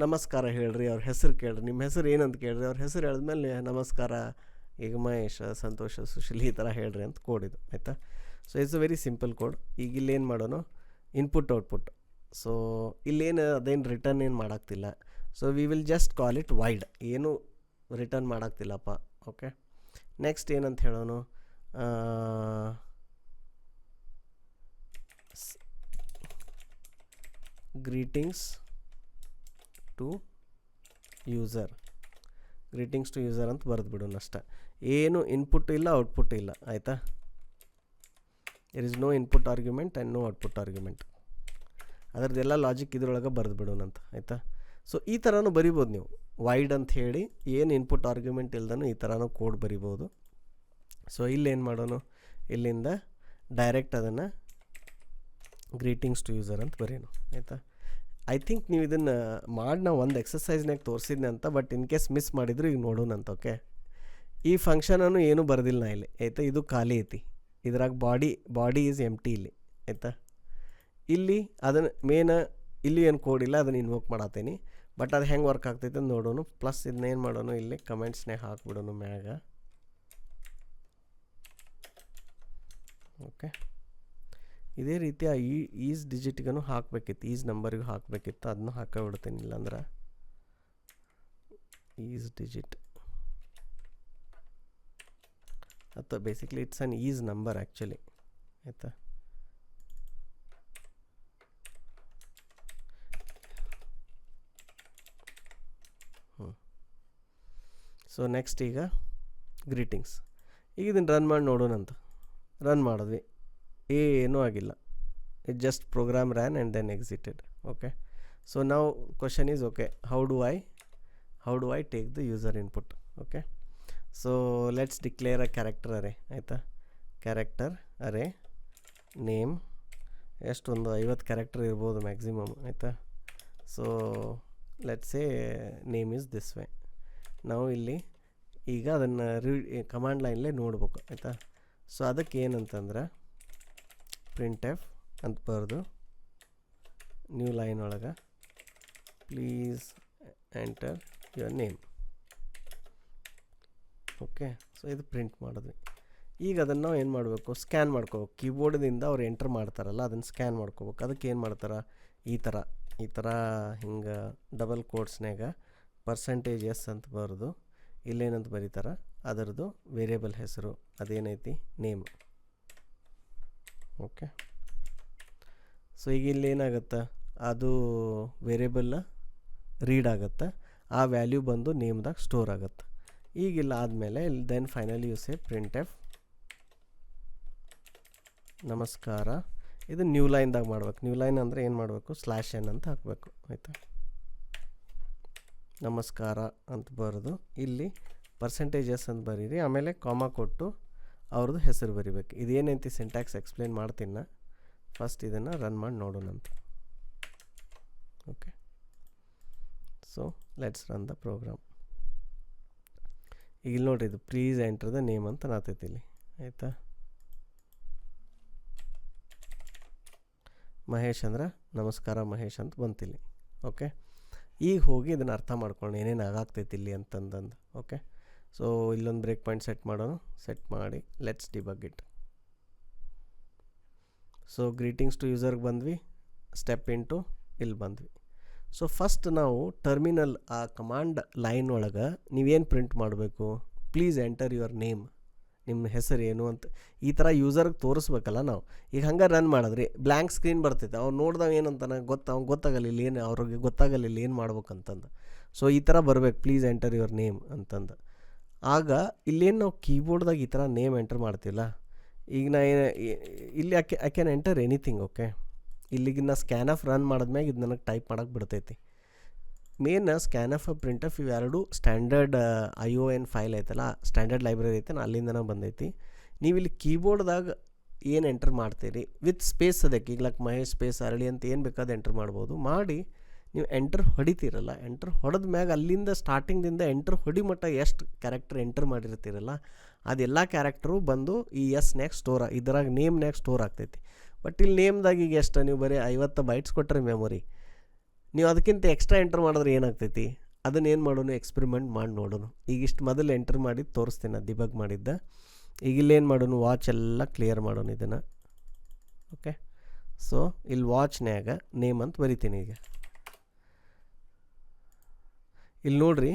ನಮಸ್ಕಾರ ಹೇಳ್ರಿ, ಅವ್ರ ಹೆಸರು ಕೇಳ್ರಿ, ನಿಮ್ಮ ಹೆಸರು ಏನಂತ ಕೇಳ್ರಿ, ಅವ್ರ ಹೆಸರು ಹೇಳಿದ್ಮೇಲೆ ನಮಸ್ಕಾರ, ಈಗ ಮಹೇಶ್, ಸಂತೋಷ, ಸುಶೀಲ್ ಈ ಥರ ಹೇಳ್ರಿ ಅಂತ ಕೋಡ್ ಇದು ಆಯಿತಾ. So it's a very simple code. ಈಗ ಇಲ್ಲೇನು ಮಾಡೋಣ, ಇನ್ಪುಟ್ ಔಟ್ಪುಟ್. ಸೊ ಇಲ್ಲೇನು ಅದೇನು ರಿಟರ್ನ್ ಏನು ಮಾಡಾಕ್ತಿಲ್ಲ. So we will just call it void, ಏನು ರಿಟರ್ನ್ ಮಾಡಾಕ್ತಿಲ್ಲಪ್ಪ. ಓಕೆ, ನೆಕ್ಸ್ಟ್ ಏನಂತ ಹೇಳೋಣ, greetings to user, greetings to user ಅಂತ ಬರೆದು ಬಿಡೋಣ ಅಷ್ಟೆ. ಏನು ಇನ್ಪುಟ್ ಇಲ್ಲ, ಔಟ್ಪುಟ್ ಇಲ್ಲ ಆಯಿತಾ. There is no input argument and no output argument. ಅದರದ್ದೆಲ್ಲ ಲಾಜಿಕ್ ಇದ್ರೊಳಗೆ ಬರೆದು ಬಿಡೋಣ ಅಂತ ಆಯಿತಾ. ಸೊ ಈ ಥರನೂ ಬರಿಬೋದು ನೀವು, ವೈಡ್ ಅಂತ ಹೇಳಿ ಏನು ಇನ್ಪುಟ್ ಆರ್ಗ್ಯುಮೆಂಟ್ ಇಲ್ದನೂ ಈ ಥರನೂ ಕೋಡ್ ಬರಿಬೋದು. ಸೊ ಇಲ್ಲೇನು ಮಾಡೋಣ, ಇಲ್ಲಿಂದ ಡೈರೆಕ್ಟ್ ಅದನ್ನು ಗ್ರೀಟಿಂಗ್ಸ್ ಟು ಯೂಸರ್ ಅಂತ ಬರೀನು ಆಯಿತಾ. ಐ ಥಿಂಕ್ ನೀವು ಇದನ್ನು ಮಾಡಿ ನಾವು ಒಂದು ಎಕ್ಸಸೈಸ್ನಾಗ ತೋರಿಸಿದ್ನಿ ಅಂತ, ಬಟ್ ಇನ್ ಕೇಸ್ ಮಿಸ್ ಮಾಡಿದ್ರು ಈಗ ನೋಡೋಣ ಅಂತ. ಓಕೆ, ಈ ಫಂಕ್ಷನನ್ನು ಏನೂ ಬರೆದಿಲ್ಲ ನಾ ಇಲ್ಲಿ ಆಯಿತಾ. ಇದು ಖಾಲಿ ಐತಿ, ಇದ್ರಾಗ ಬಾಡಿ ಈಸ್ ಎಂಟಿ ಇಲ್ಲಿ ಆಯಿತಾ. ಇಲ್ಲಿ ಅದನ್ನು ಇಲ್ಲಿ ಏನು ಕೋಡ್ ಇಲ್ಲ, ಅದನ್ನು ಇನ್ವೋಕ್ ಮಾಡತ್ತೀನಿ. ಬಟ್ ಅದು ಹೆಂಗೆ ವರ್ಕ್ ಆಗ್ತೈತೆ ಅಂತ ನೋಡೋಣ. ಪ್ಲಸ್ ಇದನ್ನೇನು ಮಾಡೋಣ, ಇಲ್ಲಿ ಕಮೆಂಟ್ಸ್ನಾಗ ಹಾಕ್ಬಿಡೋಣ ಮ್ಯಾಗ. ಓಕೆ, ಇದೇ ರೀತಿ ಆ ಈಸ್ ಡಿಜಿಟ್ಗೂ ಹಾಕಬೇಕಿತ್ತು, ಈಸ್ ನಂಬರಿಗೂ ಹಾಕಬೇಕಿತ್ತು, ಅದನ್ನು ಹಾಕಿಬಿಡ್ತೀನಿ. ಇಲ್ಲಾಂದ್ರೆ ಈಸ್ ಡಿಜಿಟ್ ಅಥವಾ basically it's an is number actually, ಆಯಿತಾ. ಸೊ ನೆಕ್ಸ್ಟ್ ಈಗ ಗ್ರೀಟಿಂಗ್ಸ್. ಈಗ ಇದನ್ನು ರನ್ ಮಾಡಿ ನೋಡೋಣಂತ. ರನ್ ಮಾಡಿದ್ವಿ, ಏನೂ ಆಗಿಲ್ಲ. It just program ran and then exited. Okay, so ನಾವು question is okay, how do I take the user input. Okay, so let's declare a character array, ಆಯಿತಾ. ಕ್ಯಾರೆಕ್ಟರ್ ಅರೇ ನೇಮ್ ಎಷ್ಟೊಂದು 50 ಕ್ಯಾರೆಕ್ಟರ್ ಇರ್ಬೋದು maximum, ಆಯಿತಾ. So let's say name is this way. ನಾವು ಇಲ್ಲಿ ಈಗ ಅದನ್ನು command ಲೈನ್ಲೇ ನೋಡ್ಬೇಕು, ಆಯಿತಾ. ಸೊ ಅದಕ್ಕೆ ಏನಂತಂದ್ರೆ ಪ್ರಿಂಟ್ ಎಫ್ ಅಂತ ಬರೆದು ನ್ಯೂ ಲೈನ್ ಒಳಗೆ please enter your name. Okay, so ಇದು ಪ್ರಿಂಟ್ ಮಾಡಿದ್ವಿ. ಈಗ ಅದನ್ನು ನಾವು ಏನು ಮಾಡಬೇಕು, ಸ್ಕ್ಯಾನ್ ಮಾಡ್ಕೋಬೇಕು. ಕೀಬೋರ್ಡ್ದಿಂದ ಅವ್ರು ಎಂಟರ್ ಮಾಡ್ತಾರಲ್ಲ ಅದನ್ನು ಸ್ಕ್ಯಾನ್ ಮಾಡ್ಕೋಬೇಕು. ಅದಕ್ಕೆ ಏನು ಮಾಡ್ತಾರೆ, ಈ ಥರ ಹಿಂಗೆ ಡಬಲ್ ಕೋಟ್ಸ್ನಾಗ %s ಅಂತ ಬರೆದು ಇಲ್ಲೇನಂತ ಬರೀತಾರೆ, ಅದರದ್ದು ವೇರಿಯೇಬಲ್ ಹೆಸರು ಅದೇನೈತಿ ನೇಮ್. ಓಕೆ, ಸೊ ಈಗ ಇಲ್ಲಿ ಏನಾಗುತ್ತೆ, ಅದು ವೇರಿಯೇಬಲ್ ರೀಡ್ ಆಗುತ್ತೆ, ಆ ವ್ಯಾಲ್ಯೂ ಬಂದು ನೇಮ್ದಾಗ ಸ್ಟೋರ್ ಆಗುತ್ತೆ. ಈಗಿಲ್ಲ ಆದಮೇಲೆ ಇಲ್ಲಿ then finally you say print F ನಮಸ್ಕಾರ. ಇದು ನ್ಯೂ ಲೈನ್ದಾಗ ಮಾಡ್ಬೇಕು. ನ್ಯೂ ಲೈನ್ ಅಂದರೆ ಏನು ಮಾಡಬೇಕು, /n ಅಂತ ಹಾಕಬೇಕು, ಆಯಿತಾ. ನಮಸ್ಕಾರ ಅಂತ ಬರೆದು ಇಲ್ಲಿ %s ಅಂತ ಬರೀರಿ, ಆಮೇಲೆ ಕಾಮ ಕೊಟ್ಟು ಅವ್ರದ್ದು ಹೆಸರು ಬರಿಬೇಕು. ಇದೇನೈತಿ ಸಿಂಟ್ಯಾಕ್ಸ್ ಎಕ್ಸ್ಪ್ಲೇನ್ ಮಾಡ್ತೀನಿ ನಾ. ಫಸ್ಟ್ ಇದನ್ನು ರನ್ ಮಾಡಿ ನೋಡೋಣಂತ. Okay, so let's run the program. ಈಗ ಇಲ್ಲಿ ನೋಡಿರಿ, ಇದು ಪ್ಲೀಸ್ ಎಂಟರ್ ದ ನೇಮ್ ಅಂತ ನಾತೈತಿ ಇಲ್ಲಿ, ಆಯಿತಾ. ಮಹೇಶ್ ಅಂದ್ರೆ ನಮಸ್ಕಾರ ಮಹೇಶ್ ಅಂತ ಬಂತಿಲ್ಲಿ. ಓಕೆ, ಈಗ ಹೋಗಿ ಇದನ್ನು ಅರ್ಥ ಮಾಡ್ಕೊಂಡು ಏನೇನು ಆಗಾಗ್ತೈತಿ ಇಲ್ಲಿ ಅಂತಂದು. ಓಕೆ, ಸೊ ಇಲ್ಲೊಂದು ಬ್ರೇಕ್ ಪಾಯಿಂಟ್ ಸೆಟ್ ಮಾಡೋಣ. ಸೆಟ್ ಮಾಡಿ let's debug it. So greetings to ಯೂಸರ್ಗೆ ಬಂದ್ವಿ, ಸ್ಟೆಪ್ ಇಂಟು ಇಲ್ಲಿ ಬಂದ್ವಿ. ಸೊ ಫಸ್ಟ್ ನಾವು ಟರ್ಮಿನಲ್ ಆ ಕಮಾಂಡ್ ಲೈನ್ ಒಳಗೆ ನೀವೇನು ಪ್ರಿಂಟ್ ಮಾಡಬೇಕು, ಪ್ಲೀಸ್ ಎಂಟರ್ ಯುವರ್ ನೇಮ್, ನಿಮ್ಮ ಹೆಸರು ಏನು ಅಂತ ಈ ಥರ ಯೂಸರ್ಗೆ ತೋರಿಸ್ಬೇಕಲ್ಲ ನಾವು. ಈಗ ಹಂಗೆ ರನ್ ಮಾಡಿದ್ರಿ ಬ್ಲ್ಯಾಂಕ್ ಸ್ಕ್ರೀನ್ ಬರ್ತೈತೆ, ಅವ್ನು ನೋಡ್ದಾಗ ಏನಂತಾನೆ ಅವ್ನು ಗೊತ್ತಾಗಲ್ಲ ಇಲ್ಲಿ ಏನು, ಅವ್ರಿಗೆ ಗೊತ್ತಾಗಲ್ಲ ಇಲ್ಲಿ ಏನು ಮಾಡ್ಬೇಕಂತಂದು. ಸೊ ಈ ಥರ ಬರಬೇಕು, ಪ್ಲೀಸ್ ಎಂಟರ್ ಯುವರ್ ನೇಮ್ ಅಂತಂದು. ಆಗ ಇಲ್ಲೇನು ನಾವು ಕೀಬೋರ್ಡ್ದಾಗ ಈ ಥರ ನೇಮ್ ಎಂಟರ್ ಮಾಡ್ತಿಲ್ಲ. ಈಗ ನಾ ಇಲ್ಲಿ I can enter anything. Okay, ಇಲ್ಲಿಗೆ ನಾ ಸ್ಕ್ಯಾನ್ ಆಫ್ ರನ್ ಮಾಡಿದ್ಮ್ಯಾಗ ಇದು ನನಗೆ ಟೈಪ್ ಮಾಡೋಕ್ಕೆ ಬಿಡ್ತೈತಿ. Main scanf printf ಇವೆರಡು ಸ್ಟ್ಯಾಂಡರ್ಡ್ ION ಫೈಲ್ ಐತಲ್ಲ, ಸ್ಟ್ಯಾಂಡರ್ಡ್ ಲೈಬ್ರರಿ ಐತೆ, ಅಲ್ಲಿಂದನೇ ಬಂದೈತಿ. ನೀವು ಇಲ್ಲಿ ಕೀಬೋರ್ಡ್ದಾಗ ಏನು ಎಂಟರ್ ಮಾಡ್ತೀರಿ ವಿತ್ ಸ್ಪೇಸ್, ಅದಕ್ಕೆ ಈಗ ಮಹೇಶ್ ಸ್ಪೇಸ್ ಅರಳಿ ಅಂತ ಏನು ಬೇಕಾದ ಎಂಟರ್ ಮಾಡ್ಬೋದು. ಮಾಡಿ ನೀವು ಎಂಟರ್ ಹೊಡಿತೀರಲ್ಲ, ಎಂಟರ್ ಹೊಡೆದ ಮ್ಯಾಗ ಅಲ್ಲಿಂದ ಸ್ಟಾರ್ಟಿಂಗ್ದಿಂದ ಎಂಟರ್ ಹೊಡಿ ಮಟ್ಟ ಎಷ್ಟು ಕ್ಯಾರೆಕ್ಟರ್ ಎಂಟರ್ ಮಾಡಿರ್ತೀರಲ್ಲ ಅದೆಲ್ಲ ಕ್ಯಾರೆಕ್ಟರು ಬಂದು ಈ ನ್ಯಾಗ ಸ್ಟೋರ್, ಇದ್ರಾಗ ನೇಮ್ನ್ಯಾಗ ಸ್ಟೋರ್ ಆಗ್ತೈತಿ. ಬಟ್ ಇಲ್ಲಿ ನೇಮ್ದಾಗ ಈಗ ಎಷ್ಟು, ನೀವು ಬರೀ 50 ಬೈಟ್ಸ್ ಕೊಟ್ಟರೆ ಮೆಮೊರಿ, ನೀವು ಅದಕ್ಕಿಂತ ಎಕ್ಸ್ಟ್ರಾ ಎಂಟರ್ ಮಾಡಿದ್ರೆ ಏನಾಗ್ತೈತಿ, ಅದನ್ನು ಏನು ಮಾಡೋಣ, ಎಕ್ಸ್ಪೆರಿಮೆಂಟ್ ಮಾಡಿ ನೋಡೋಣ. ಈಗ ಇಷ್ಟು ಮೊದಲು ಎಂಟರ್ ಮಾಡಿ ತೋರಿಸ್ತೀನಿ, ಅದು ಡಿಬಗ್ ಮಾಡಿದ್ದ. ಈಗ ಇಲ್ಲೇನು ಮಾಡೋಣ, ವಾಚ್ ಎಲ್ಲ ಕ್ಲಿಯರ್ ಮಾಡೋಣ ಇದನ್ನು. ಓಕೆ, ಸೊ ಇಲ್ಲಿ ವಾಚ್ನ್ಯಾಗ ನೇಮ್ ಅಂತ ಬರಿತೀನಿ. ಈಗ ಇಲ್ಲಿ ನೋಡ್ರಿ,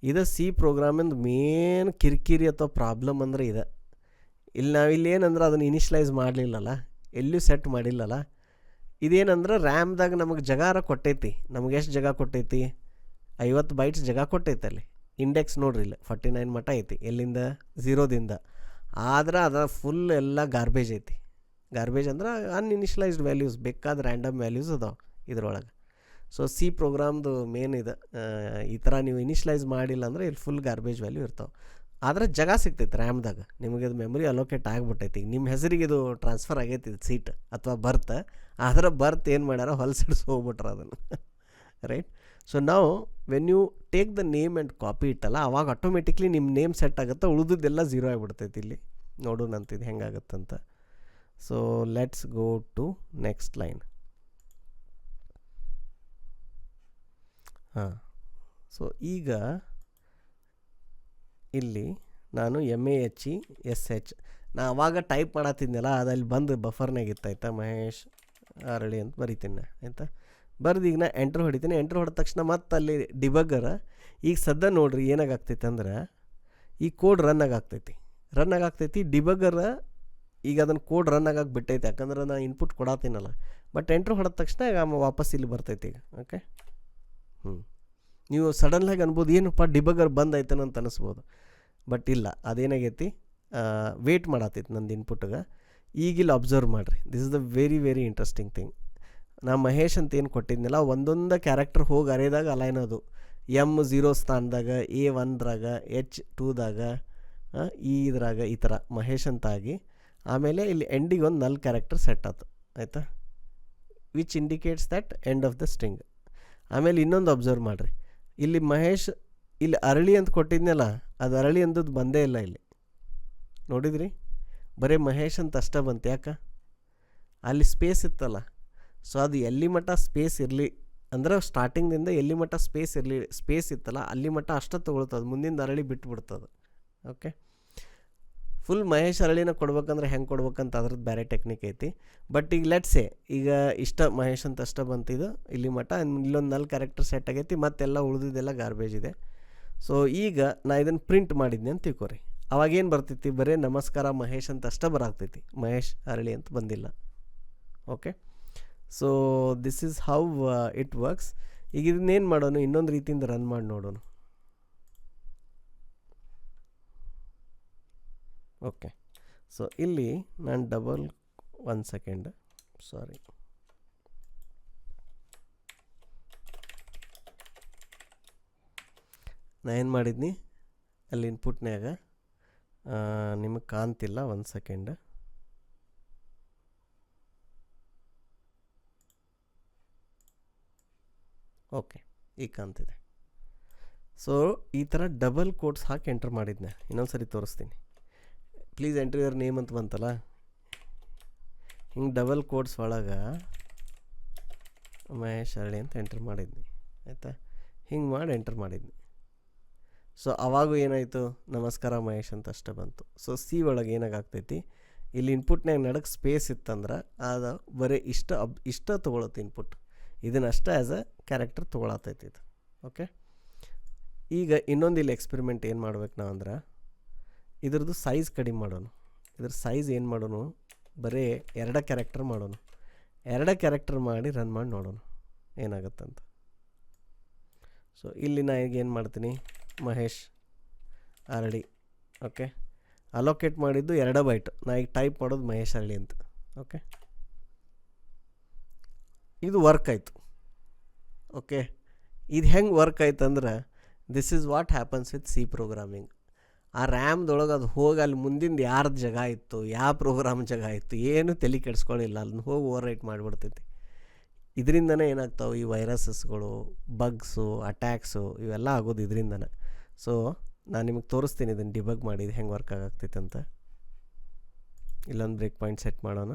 ಇದು ಸಿ ಪ್ರೋಗ್ರಾಮಿಂದ ಮೇನ್ ಕಿರಿಕಿರಿ ಅಥವಾ ಪ್ರಾಬ್ಲಮ್ ಅಂದರೆ ಇದೆ. ಇಲ್ಲಿ ನಾವಿಲ್ಲಿ ಏನಂದ್ರೆ ಅದನ್ನು ಇನಿಷಿಯಲೈಸ್ ಮಾಡಲಿಲ್ಲಲ್ಲ, ಎಲ್ಲೂ ಸೆಟ್ ಮಾಡಿಲ್ಲಲ್ಲ. ಇದೇನಂದ್ರೆ ರ್ಯಾಮ್ದಾಗ ನಮಗೆ ಜಗಾರ ಕೊಟ್ಟೈತಿ. ನಮಗೆ ಎಷ್ಟು ಜಾಗ ಕೊಟ್ಟೈತಿ, 50 ಬೈಟ್ಸ್ ಜಾಗ ಕೊಟ್ಟೈತೆ. ಅಲ್ಲಿ ಇಂಡೆಕ್ಸ್ ನೋಡ್ರಿ, ಇಲ್ಲ 49 ಮಟ್ಟ ಐತಿ, ಎಲ್ಲಿಂದ 0ದಿಂದ. ಆದ್ರೆ ಅದು ಫುಲ್ ಎಲ್ಲ ಗಾರ್ಬೇಜ್ ಐತಿ. ಗಾರ್ಬೇಜ್ ಅಂದ್ರೆ ಅನ್ಇನಿಷಿಯಲೈಸ್ಡ್ ವ್ಯಾಲ್ಯೂಸ್, ಬೇಕಾದ ರ್ಯಾಂಡಮ್ ವ್ಯಾಲ್ಯೂಸ್ ಅದಾವೆ ಇದ್ರೊಳಗೆ. ಸೊ ಸಿ ಪ್ರೋಗ್ರಾಮ್ದು ಮೇನ್ ಇದೆ. ಈ ಥರ ನೀವು ಇನಿಷಿಯಲೈಸ್ ಮಾಡಿಲ್ಲ ಅಂದರೆ ಇಲ್ಲಿ ಫುಲ್ ಗಾರ್ಬೇಜ್ ವ್ಯಾಲ್ಯೂ ಇರ್ತಾವೆ. ಆದರೆ ಜಾಗ ಸಿಗ್ತೈತೆ ರ್ಯಾಮ್ದಾಗ, ನಿಮಗೆ ಅದು ಮೆಮೊರಿ ಅಲೋಕೇಟ್ ಆಗಿಬಿಟ್ಟೈತಿ. ಈಗ ನಿಮ್ಮ ಹೆಸರಿಗೆ ಇದು ಟ್ರಾನ್ಸ್ಫರ್ ಆಗೈತಿ ಸೀಟ್ ಅಥವಾ ಬರ್ತ್. ಆದರೆ ಬರ್ತ್ ಏನು ಮಾಡ್ಯಾರ, ಹೊಲ್ಸಿಡ್ಸಿ ಹೋಗ್ಬಿಟ್ರೆ ಅದನ್ನು, ರೈಟ್. ಸೊ ನಾವು when you take the name and copy ಇಟ್ಟಲ್ಲ, ಅವಾಗ ಆಟೋಮೆಟಿಕ್ಲಿ ನಿಮ್ಮ ನೇಮ್ ಸೆಟ್ ಆಗುತ್ತೆ, ಉಳಿದಿದ್ದೆಲ್ಲ 0 ಆಗಿಬಿಡ್ತೈತಿ. ಇಲ್ಲಿ ನೋಡೋಣಂತಿದ್ದು ಹೆಂಗಾಗತ್ತಂತ. So let's go to next line. ಹಾಂ, ಸೊ ಈಗ ಇಲ್ಲಿ ನಾನು MAHESH ನಾ ಅವಾಗ ಟೈಪ್ ಮಾಡತ್ತಿದ್ನಲ್ಲ, ಅದಲ್ಲಿ ಬಂದು ಬಫರ್ನಾಗ ಇತ್ತಾಯ್ತಾ, ಮಹೇಶ್ ಅರಳಿ ಅಂತ ಬರಿತೀನಿ ಆಯಿತಾ. ಬರ್ದು ಈಗ ನಾ ಎಂಟ್ರ್ ಹೊಡಿತೀನಿ. ಎಂಟ್ರ್ ಹೊಡೆದ ತಕ್ಷಣ ಮತ್ತೆ ಅಲ್ಲಿ ಡಿಬಗ್ಗರ ಈಗ ಸದ್ಯ ನೋಡ್ರಿ ಏನಾಗ್ತೈತೆ ಅಂದ್ರೆ ಈ ಕೋಡ್ ರನ್ ಆಗಾಗ್ತೈತಿ. ರನ್ ಆಗಾಗ್ತೈತಿ. ಡಿಬಗರ್ ಈಗ ಅದನ್ನು ಕೋಡ್ ರನ್ ಆಗಾಕೆ ಬಿಟ್ಟೈತೆ, ಯಾಕಂದ್ರೆ ನಾನು ಇನ್ಪುಟ್ ಕೊಡತ್ತೀನಲ್ಲ. ಬಟ್ ಎಂಟ್ರ್ ಹೊಡೆದ ತಕ್ಷಣ ಈಗ ವಾಪಸ್ ಇಲ್ಲಿ ಬರ್ತೈತಿ ಈಗ. ಓಕೆ, ನೀವು ಸಡನ್ಲಾಗಿ ಅನ್ಬೋದು ಏನಪ್ಪ ಡಿಬಗರ್ ಬಂದೈತೇನೋ ಅಂತ ಅನಿಸ್ಬೋದು. ಬಟ್ ಇಲ್ಲ, ಅದೇನಾಗೈತಿ ವೇಟ್ ಮಾಡತ್ತೈತಿ ನಂದು ಇನ್ಪುಟ್ಗೆ. ಈಗಿಲ್ಲಿ ಅಬ್ಸರ್ವ್ ಮಾಡಿರಿ, this is the very very interesting thing. ನಾ ಮಹೇಶ್ ಅಂತ ಏನು ಕೊಟ್ಟಿದ್ನಲ್ಲ, ಒಂದೊಂದು ಕ್ಯಾರೆಕ್ಟರ್ ಹೋಗಿ ಅರೆದಾಗ ಅಲೈನ್ ಅದು. M0 ಸ್ಥಾನದಾಗ, A1ದ್ರಾಗ, H2ದಾಗ, ಇದ್ರಾಗ ಈ ಥರ ಮಹೇಶ್ ಅಂತ ಆಗಿ, ಆಮೇಲೆ ಇಲ್ಲಿ ಎಂಡಿಗೆ ಒಂದು ನಲ್ ಕ್ಯಾರೆಕ್ಟರ್ ಸೆಟ್ ಆಯ್ತು. ಆಯಿತಾ, which indicates that end of the string. ಆಮೇಲೆ ಇನ್ನೊಂದು ಅಬ್ಸರ್ವ್ ಮಾಡಿರಿ, ಇಲ್ಲಿ ಮಹೇಶ್ ಇಲ್ಲಿ ಅರಳಿ ಅಂತ ಕೊಟ್ಟಿದ್ನಲ್ಲ, ಅದು ಅರಳಿ ಅಂದದ್ದು ಬಂದೇ ಇಲ್ಲ ಇಲ್ಲಿ. ನೋಡಿದ್ರಿ, ಬರೀ ಮಹೇಶ್ ಅಂತ ಅಷ್ಟೇ ಬಂತು. ಯಾಕೆ? ಅಲ್ಲಿ ಸ್ಪೇಸ್ ಇತ್ತಲ್ಲ. ಸೊ ಅದು ಎಲ್ಲಿ ಮಟ್ಟ ಸ್ಪೇಸ್ ಇರಲಿ ಅಂದ್ರೆ ಸ್ಟಾರ್ಟಿಂಗ್ದಿಂದ ಎಲ್ಲಿ ಮಟ್ಟ ಸ್ಪೇಸ್ ಇತ್ತಲ್ಲ ಅಲ್ಲಿ ಮಟ್ಟ ಅಷ್ಟೇ ತೊಗೊಳ್ತದೆ, ಮುಂದಿನ ಅರಳಿ ಬಿಟ್ಬಿಡ್ತದೆ. ಓಕೆ, ಫುಲ್ ಮಹೇಶ್ ಅರಳಿನ ಕೊಡ್ಬೇಕಂದ್ರೆ ಹೆಂಗೆ ಕೊಡ್ಬೇಕಂತ ಅದ್ರದ್ದು ಬೇರೆ ಟೆಕ್ನಿಕ್ ಐತಿ. ಬಟ್ ಈಗ ಲೆಟ್ಸೆ ಈಗ ಇಷ್ಟ ಮಹೇಶ್ ಅಂತ ಅಷ್ಟೇ ಬಂತಿದ್ದು ಇಲ್ಲಿ ಮಟ್ಟ. ಇಲ್ಲೊಂದು ನಲ್ ಕ್ಯಾರೆಕ್ಟರ್ ಸೆಟ್ ಆಗೈತಿ, ಮತ್ತೆಲ್ಲ ಉಳಿದಿದ್ದೆಲ್ಲ ಗಾರ್ಬೇಜ್ ಇದೆ. ಸೊ ಈಗ ನಾ ಇದನ್ನು ಪ್ರಿಂಟ್ ಮಾಡಿದ್ನಿ ಅಂತ ತಿಳ್ಕೊರಿ. ಅವಾಗೇನು ಬರ್ತೈತಿ, ಬರೀ ನಮಸ್ಕಾರ ಮಹೇಶ್ ಅಂತ ಅಷ್ಟೇ ಬರಾಗ್ತೈತಿ, ಮಹೇಶ್ ಅರಳಿ ಅಂತ ಬಂದಿಲ್ಲ. Okay, so this is how it works. ಈಗ ಇದನ್ನೇನು ಮಾಡೋಣ, ಇನ್ನೊಂದು ರೀತಿಯಿಂದ ರನ್ ಮಾಡಿ ನೋಡೋಣ. ಓಕೆ, ಸೊ ಇಲ್ಲಿ ನಾನು ಡಬಲ್ 1 ಸೆಕೆಂಡ್ ಸಾರಿ, ನಾ ಏನು ಮಾಡಿದ್ನಿ ಅಲ್ಲಿ ಇನ್ಪುಟ್ನ್ಯಾಗ ನಿಮಗೆ ಕಾಣ್ತಿಲ್ಲ, 1 ಸೆಕೆಂಡ್. ಓಕೆ, ಈಗ ಕಾಣ್ತಿದೆ. ಸೊ ಈ ಥರ ಡಬಲ್ ಕೋಟ್ಸ್ ಹಾಕಿ ಎಂಟರ್ ಮಾಡಿದ್ನೆ. ಇನ್ನೊಂದು ಸರಿ ತೋರಿಸ್ತೀನಿ. ಪ್ಲೀಸ್ ಎಂಟ್ರಿ ಯುವರ್ ನೇಮ್ ಅಂತ ಬಂತಲ್ಲ, ಹಿಂಗೆ ಡಬಲ್ ಕೋಟ್ಸ್ ಒಳಗೆ ಮಹೇಶ್ ಅರಳಿ ಅಂತ ಎಂಟ್ರ್ ಮಾಡಿದ್ನಿ. ಆಯಿತಾ, ಹಿಂಗೆ ಮಾಡಿ ಎಂಟ್ರ್ ಮಾಡಿದ್ನಿ. ಸೊ ಅವಾಗೂ ಏನಾಯಿತು, ನಮಸ್ಕಾರ ಮಹೇಶ್ ಅಂತ ಅಷ್ಟೇ ಬಂತು. ಸೊ ಸಿ ಒಳಗೆ ಏನಾಗ್ತೈತಿ, ಇಲ್ಲಿ ಇನ್ಪುಟ್ನಾಗ ನಡಕ್ಕೆ ಸ್ಪೇಸ್ ಇತ್ತಂದ್ರೆ ಅದು ಬರೀ ಇಷ್ಟ ತೊಗೊಳತ್ತೆ ಇನ್ಪುಟ್. ಇದನ್ನಷ್ಟೇ ಆ್ಯಸ್ ಅ ಕ್ಯಾರೆಕ್ಟರ್ ತೊಗೊಳತೈತಿ ಇದು. ಓಕೆ, ಈಗ ಇನ್ನೊಂದು ಇಲ್ಲಿ ಎಕ್ಸ್ಪೆರಿಮೆಂಟ್ ಏನು ಮಾಡ್ಬೇಕು ನಾವು ಅಂದ್ರೆ, ಇದ್ರದ್ದು ಸೈಜ್ ಕಡಿಮೆ ಮಾಡೋಣ. ಇದ್ರ ಸೈಜ್ ಏನು ಮಾಡೋಣ, ಬರೀ 2 ಕ್ಯಾರೆಕ್ಟರ್ ಮಾಡೋಣ. 2 ಕ್ಯಾರೆಕ್ಟರ್ ಮಾಡಿ ರನ್ ಮಾಡಿ ನೋಡೋಣ ಏನಾಗುತ್ತಂತ. ಸೊ ಇಲ್ಲಿ ನಾ ಈಗ ಏನು ಮಾಡ್ತೀನಿ, ಮಹೇಶ್ ಅರಳಿ. ಓಕೆ, ಅಲೋಕೇಟ್ ಮಾಡಿದ್ದು 2 ಬೈಟ್. ನಾ ಈಗ ಟೈಪ್ ಮಾಡೋದು ಮಹೇಶ್ ಅರಳಿ ಅಂತ. ಓಕೆ, ಇದು ವರ್ಕ್ ಆಯಿತು. ಓಕೆ, ಇದು ಹೆಂಗೆ ವರ್ಕ್ ಆಯ್ತು ಅಂದ್ರೆ, this is what happens with C programming. ಆ ರ್ಯಾಮ್ದೊಳಗೆ ಅದು ಹೋಗಿ ಅಲ್ಲಿ ಮುಂದಿಂದ ಯಾರ್ದು ಜಾಗ ಇತ್ತು, ಯಾವ ಪ್ರೋಗ್ರಾಮ್ ಜಾಗ ಇತ್ತು, ಏನು ತಲೆ ಕೆಡಿಸ್ಕೊಳ್ಳಿಲ್ಲ, ಅದನ್ನ ಹೋಗಿ ಓವರ್ ರೈಟ್ ಮಾಡಿಬಿಡ್ತೈತಿ. ಇದರಿಂದನೇ ಏನಾಗ್ತಾವೆ ಈ ವೈರಸಸ್ಗಳು, ಬಗ್ಸು, ಅಟ್ಯಾಕ್ಸು ಇವೆಲ್ಲ ಆಗೋದು ಇದರಿಂದನೇ. ಸೊ ನಾನು ನಿಮಗೆ ತೋರಿಸ್ತೀನಿ ಇದನ್ನು ಡಿಬಗ್ ಮಾಡಿದ್ದು ಹೆಂಗೆ ವರ್ಕ್ ಆಗಾಗ್ತೈತೆ ಅಂತ. ಇಲ್ಲೊಂದು ಬ್ರೇಕ್ ಪಾಯಿಂಟ್ ಸೆಟ್ ಮಾಡೋಣ.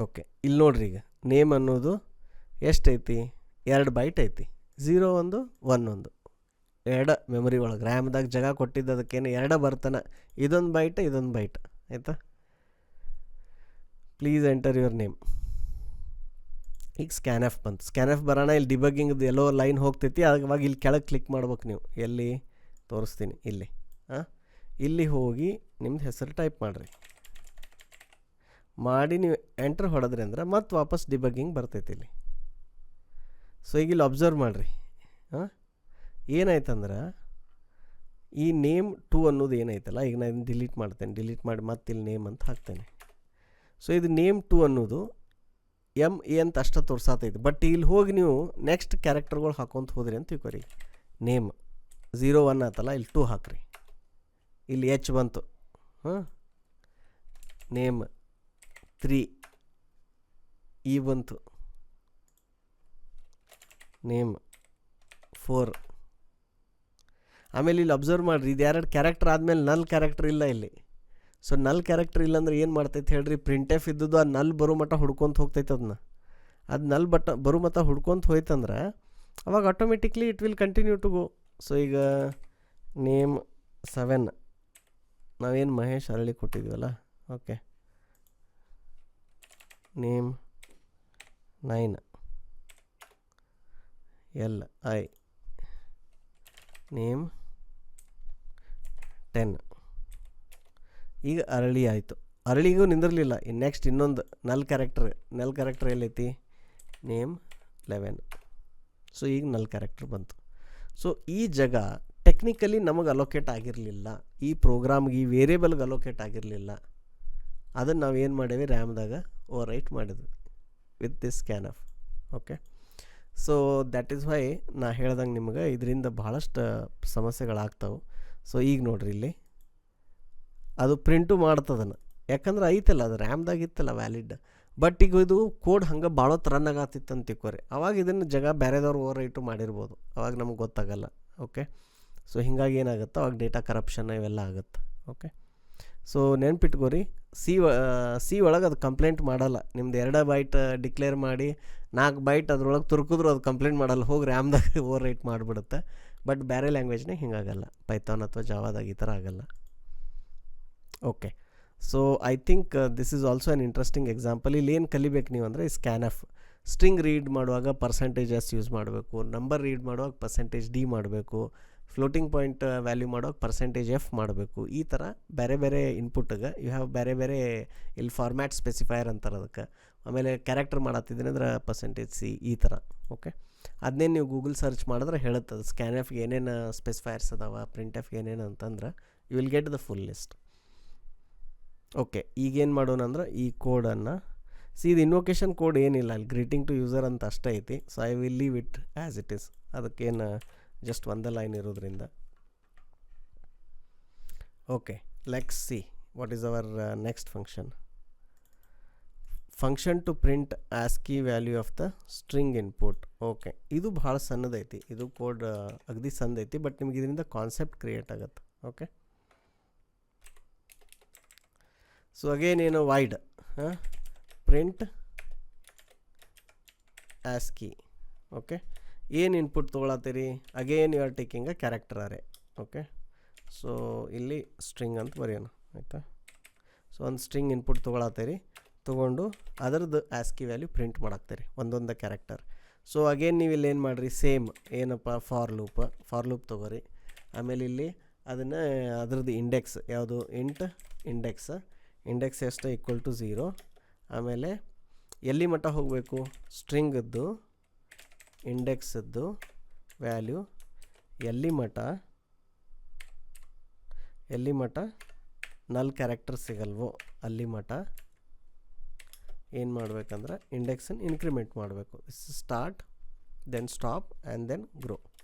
ಓಕೆ, ಇಲ್ಲಿ ನೋಡ್ರಿ, ಈಗ ನೇಮ್ ಅನ್ನೋದು ಎಷ್ಟೈತಿ, 2 ಬೈಟ್ ಐತಿ. 0 1 1 1 2 ಮೆಮೊರಿ ಒಳಗೆ ರ್ಯಾಮ್ದಾಗ ಜಾಗ ಕೊಟ್ಟಿದ್ದು, ಅದಕ್ಕೇನು 2 ಬರ್ತಾನೆ. ಇದೊಂದು ಬೈಟ್, ಇದೊಂದು ಬೈಟ್. ಆಯಿತಾ, ಪ್ಲೀಸ್ ಎಂಟರ್ ಯುವರ್ ನೇಮ್. ಈಗ ಸ್ಕ್ಯಾನ್ ಎಫ್ ಬಂತು. ಸ್ಕ್ಯಾನ್ ಎಫ್ ಬರೋಣ, ಇಲ್ಲಿ ಡಿಬಗ್ಗಿಂಗ್ದು ಎಲ್ಲೋ ಲೈನ್ ಹೋಗ್ತೈತಿ. ಅವಾಗ ಇಲ್ಲಿ ಕೆಳಗೆ ಕ್ಲಿಕ್ ಮಾಡ್ಬೇಕು ನೀವು. ಎಲ್ಲಿ ತೋರಿಸ್ತೀನಿ, ಇಲ್ಲಿ. ಇಲ್ಲಿ ಹೋಗಿ ನಿಮ್ದು ಹೆಸರು ಟೈಪ್ ಮಾಡಿರಿ. ಮಾಡಿ ನೀವು ಎಂಟ್ರ್ ಹೊಡೆದ್ರಿ ಅಂದ್ರೆ ಮತ್ತೆ ವಾಪಸ್ ಡಿಬಗ್ಗಿಂಗ್ ಬರ್ತೈತಿ ಇಲ್ಲಿ. ಸೊ ಈಗ ಇಲ್ಲಿ ಅಬ್ಸರ್ವ್ ಮಾಡಿರಿ, ಏನಾಯ್ತಂದ್ರೆ ಈ ನೇಮ್ 2 ಅನ್ನೋದು ಏನೈತಲ್ಲ, ಈಗ ನಾನು ಇದನ್ನು ಡಿಲೀಟ್ ಮಾಡ್ತೇನೆ. ಡಿಲೀಟ್ ಮಾಡಿ ಮತ್ತೆ ಇಲ್ಲಿ ನೇಮ್ ಅಂತ ಹಾಕ್ತೇನೆ. ಸೊ ಇದು ನೇಮ್ 2 ಅನ್ನೋದು MA ಅಂತ ಅಷ್ಟೇ ತೋರ್ಸಾತೈತಿ. ಬಟ್ ಇಲ್ಲಿ ಹೋಗಿ ನೀವು ನೆಕ್ಸ್ಟ್ ಕ್ಯಾರೆಕ್ಟರ್ಗಳು ಹಾಕೊಂತ ಹೋದ್ರಿ ಅಂತ ತಿಳ್ಕೊರಿ. ನೇಮ್ 0 1 ಆತಲ್ಲ, ಇಲ್ಲಿ 2 ಹಾಕ್ರಿ. ಇಲ್ಲಿ H ಬಂತು. ನೇಮ್ 3 E ಬಂತು. ನೇಮ್ 4. ಆಮೇಲೆ ಇಲ್ಲಿ ಅಬ್ಸರ್ವ್ ಮಾಡಿರಿ, ಇದು 2 ಕ್ಯಾರೆಕ್ಟರ್ ಆದಮೇಲೆ ನಲ್ ಕ್ಯಾರೆಕ್ಟರ್ ಇಲ್ಲ ಇಲ್ಲಿ. ಸೊ ನಲ್ ಕ್ಯಾರೆಕ್ಟರ್ ಇಲ್ಲಾಂದ್ರೆ ಏನು ಮಾಡ್ತೈತೆ ಹೇಳ್ರಿ, ಪ್ರಿಂಟ್ ಎಫ್ ಇದ್ದದ್ದು ಆ ನಲ್ ಬರೋ ಮಟ್ಟ ಹುಡ್ಕೊಂತ ಹೋಗ್ತೈತೆ. ಅದು ನಲ್ ಬರೋ ಮಟ್ಟ ಹುಡ್ಕೊಂತ ಹೋಯ್ತಂದ್ರೆ ಅವಾಗ automatically it will continue to go. So ಈಗ ನೇಮ್ 7 ನಾವೇನು ಮಹೇಶ್ ಅರಳಿ ಕೊಟ್ಟಿದ್ವಲ್ಲ. Okay, name 9 LI name 10. ಈಗ ಅರಳಿ ಆಯಿತು. ಅರಳಿಗೂ ನಿಂದಿರಲಿಲ್ಲ. ನೆಕ್ಸ್ಟ್ ಇನ್ನೊಂದು ನಲ್ ಕ್ಯಾರೆಕ್ಟರ್ ಎಲ್ಲೈತಿ? ನೇಮ್ 11. ಸೊ ಈಗ ನಲ್ ಕ್ಯಾರೆಕ್ಟರ್ ಬಂತು. ಸೊ ಈ ಜಾಗ ಟೆಕ್ನಿಕಲಿ ನಮಗೆ ಅಲೋಕೇಟ್ ಆಗಿರಲಿಲ್ಲ, ಈ ಪ್ರೋಗ್ರಾಮ್ಗೆ ಈ ವೇರಿಯೇಬಲ್ಗೆ ಅಲೋಕೇಟ್ ಆಗಿರಲಿಲ್ಲ. ಅದನ್ನು ನಾವು ಏನು ಮಾಡೇವಿ, ರ್ಯಾಮ್ದಾಗ ಓವರ್ ರೈಟ್ ಮಾಡಿದ್ವಿ with this scanf. Okay, so that is why ನಾ ಹೇಳ್ದಂಗೆ ನಿಮ್ಗೆ ಇದರಿಂದ ಭಾಳಷ್ಟು ಸಮಸ್ಯೆಗಳಾಗ್ತಾವೆ. ಸೊ ಈಗ ನೋಡ್ರಿ, ಇಲ್ಲಿ ಅದು ಪ್ರಿಂಟು ಮಾಡ್ತದನ್ನು, ಯಾಕಂದ್ರೆ ಐತಲ್ಲ ಅದು ರ್ಯಾಮ್ದಾಗ ಇತ್ತಲ್ಲ ವ್ಯಾಲಿಡ್. ಬಟ್ ಈಗ ಇದು ಕೋಡ್ ಹಂಗೆ ಭಾಳ ರನ್ ಆಗತ್ತಿತ್ತು ಅಂತ ತಿಳ್ಕೊರಿ. ಅವಾಗ ಇದನ್ನು ಜಾಗ ಬೇರೆದವ್ರು ಓವರ್ ರೈಟು ಮಾಡಿರ್ಬೋದು, ಅವಾಗ ನಮ್ಗೆ ಗೊತ್ತಾಗಲ್ಲ. ಓಕೆ, ಸೊ ಹೀಗಾಗಿ ಏನಾಗುತ್ತೆ, ಅವಾಗ ಡೇಟಾ ಕರಪ್ಷನ್ ಇವೆಲ್ಲ ಆಗುತ್ತೆ. ಓಕೆ, ಸೊ ನೆನ್ಪಿಟ್ಕೋರಿ, ಸಿ ಒಳಗೆ ಅದು ಕಂಪ್ಲೇಂಟ್ ಮಾಡಲ್ಲ. ನಿಮ್ದು 2 ಬೈಟ್ ಡಿಕ್ಲೇರ್ ಮಾಡಿ 4 ಬೈಟ್ ಅದ್ರೊಳಗೆ ತುರ್ಕಿದ್ರು ಅದು ಕಂಪ್ಲೇಂಟ್ ಮಾಡಲ್ಲ, ಹೋಗಿ ರ್ಯಾಮ್ದಾಗ ಓವರ್ ರೈಟ್ ಮಾಡಿಬಿಡುತ್ತೆ. ಬಟ್ ಬೇರೆ ಲ್ಯಾಂಗ್ವೇಜ್ನಾಗ ಹಿಂಗಾಗಲ್ಲ, ಪೈಥಾನ್ ಅಥವಾ ಜಾವಾದಾಗ ಈ ಥರ ಆಗಲ್ಲ. Okay, so I think this is also an interesting example. ಇಲ್ಲಿ ಏನು ಕಲಿಬೇಕು ನೀವು ಅಂದರೆ, ಸ್ಕ್ಯಾನ್ ಆಫ್ ಸ್ಟ್ರಿಂಗ್ ರೀಡ್ ಮಾಡುವಾಗ %s ಯೂಸ್ ಮಾಡಬೇಕು, ನಂಬರ್ ರೀಡ್ ಮಾಡುವಾಗ %d ಮಾಡಬೇಕು, ಫ್ಲೋಟಿಂಗ್ ಪಾಯಿಂಟ್ ವ್ಯಾಲ್ಯೂ ಮಾಡೋಕೆ %f ಮಾಡಬೇಕು. ಈ ಥರ ಬೇರೆ ಬೇರೆ ಇನ್ಪುಟ್ಗೆ ಯು ಹ್ಯಾವ್ ಬೇರೆ ಬೇರೆ ಇಲ್ಲಿ ಫಾರ್ಮ್ಯಾಟ್ ಸ್ಪೆಸಿಫೈಯರ್ ಅಂತಾರೆ ಅದಕ್ಕೆ. ಆಮೇಲೆ ಕ್ಯಾರೆಕ್ಟರ್ ಮಾಡತ್ತಿದ್ದೀನಿ ಅಂದ್ರೆ %c ಈ ಥರ. ಓಕೆ, ಅದನ್ನೇನು ನೀವು ಗೂಗಲ್ ಸರ್ಚ್ ಮಾಡಿದ್ರೆ ಹೇಳುತ್ತದೆ ಸ್ಕ್ಯಾನ್ ಎಫ್ಗೆ ಏನೇನು ಸ್ಪೆಸಿಫೈಯರ್ಸ್ ಅದಾವ, ಪ್ರಿಂಟ್ ಎಫ್ಗೆ ಏನೇನು ಅಂತಂದ್ರೆ you will get the full list. Okay, ಈಗೇನು ಮಾಡೋಣ ಅಂದ್ರೆ ಈ ಕೋಡನ್ನು ಇದು ಇನ್ವೊಕೇಶನ್ ಕೋಡ್ ಏನಿಲ್ಲ, ಅಲ್ಲಿ ಗ್ರೀಟಿಂಗ್ ಟು ಯೂಸರ್ ಅಂತ ಅಷ್ಟೇ ಐತಿ. So I will leave it as it is. ಅದಕ್ಕೇನು ಜಸ್ಟ್ ಒಂದೇ ಲೈನ್ ಇರೋದ್ರಿಂದ. Okay, let's see what is our next function to print ASCII value of the string input. Okay, ಇದು ಭಾಳ ಸಣ್ಣದೈತಿ, ಇದು ಕೋಡ್ ಅಗದಿ ಸಣ್ಣದೈತಿ, ಬಟ್ ನಿಮ್ಗೆ ಇದರಿಂದ ಕಾನ್ಸೆಪ್ಟ್ ಕ್ರಿಯೇಟ್ ಆಗುತ್ತೆ. ಓಕೆ, ಸೊ ಅಗೇನ್ ಏನು ವೈಡ್ ಪ್ರಿಂಟ್ ASCII. ಓಕೆ, ಏನು ಇನ್ಪುಟ್ ತೊಗೊಳತ್ತೀರಿ, again you are taking a character array. Okay, so ಇಲ್ಲಿ ಸ್ಟ್ರಿಂಗ್ ಅಂತ ಬರೆಯೋಣ, ಆಯಿತಾ. ಸೊ ಒಂದು ಸ್ಟ್ರಿಂಗ್ ಇನ್ಪುಟ್ ತೊಗೊಳತ್ತೀರಿ, ತೊಗೊಂಡು ಅದರದ್ದು ASCII ವ್ಯಾಲ್ಯೂ ಪ್ರಿಂಟ್ ಮಾಡಾಕ್ತೀರಿ ಒಂದೊಂದು ಕ್ಯಾರೆಕ್ಟರ್. ಸೊ ಅಗೇನ್ ನೀವು ಇಲ್ಲಿ ಏನು ಮಾಡಿರಿ, ಸೇಮ್ ಏನಪ್ಪ ಫಾರ್ ಲೂಪ್ ತೊಗೋರಿ. ಆಮೇಲೆ ಇಲ್ಲಿ ಅದನ್ನು ಅದರದ್ದು ಇಂಡೆಕ್ಸ್ ಯಾವುದು, ಇಂಡೆಕ್ಸ್ ಎಷ್ಟು =0. ಆಮೇಲೆ ಎಲ್ಲಿ ಮಟ್ಟ ಹೋಗಬೇಕು, ಸ್ಟ್ರಿಂಗದ್ದು ಇಂಡೆಕ್ಸದ್ದು ವ್ಯಾಲ್ಯೂ ಎಲ್ಲಿ ಮಟ್ಟ ನಲ್ ಕ್ಯಾರೆಕ್ಟರ್ ಸಿಗಲ್ವೋ ಅಲ್ಲಿ ಮಟ್ಟ ಏನು ಮಾಡಬೇಕಂದ್ರೆ ಇಂಡೆಕ್ಸನ್ನು ಇನ್ಕ್ರಿಮೆಂಟ್ ಮಾಡಬೇಕು. Start, then stop and then grow.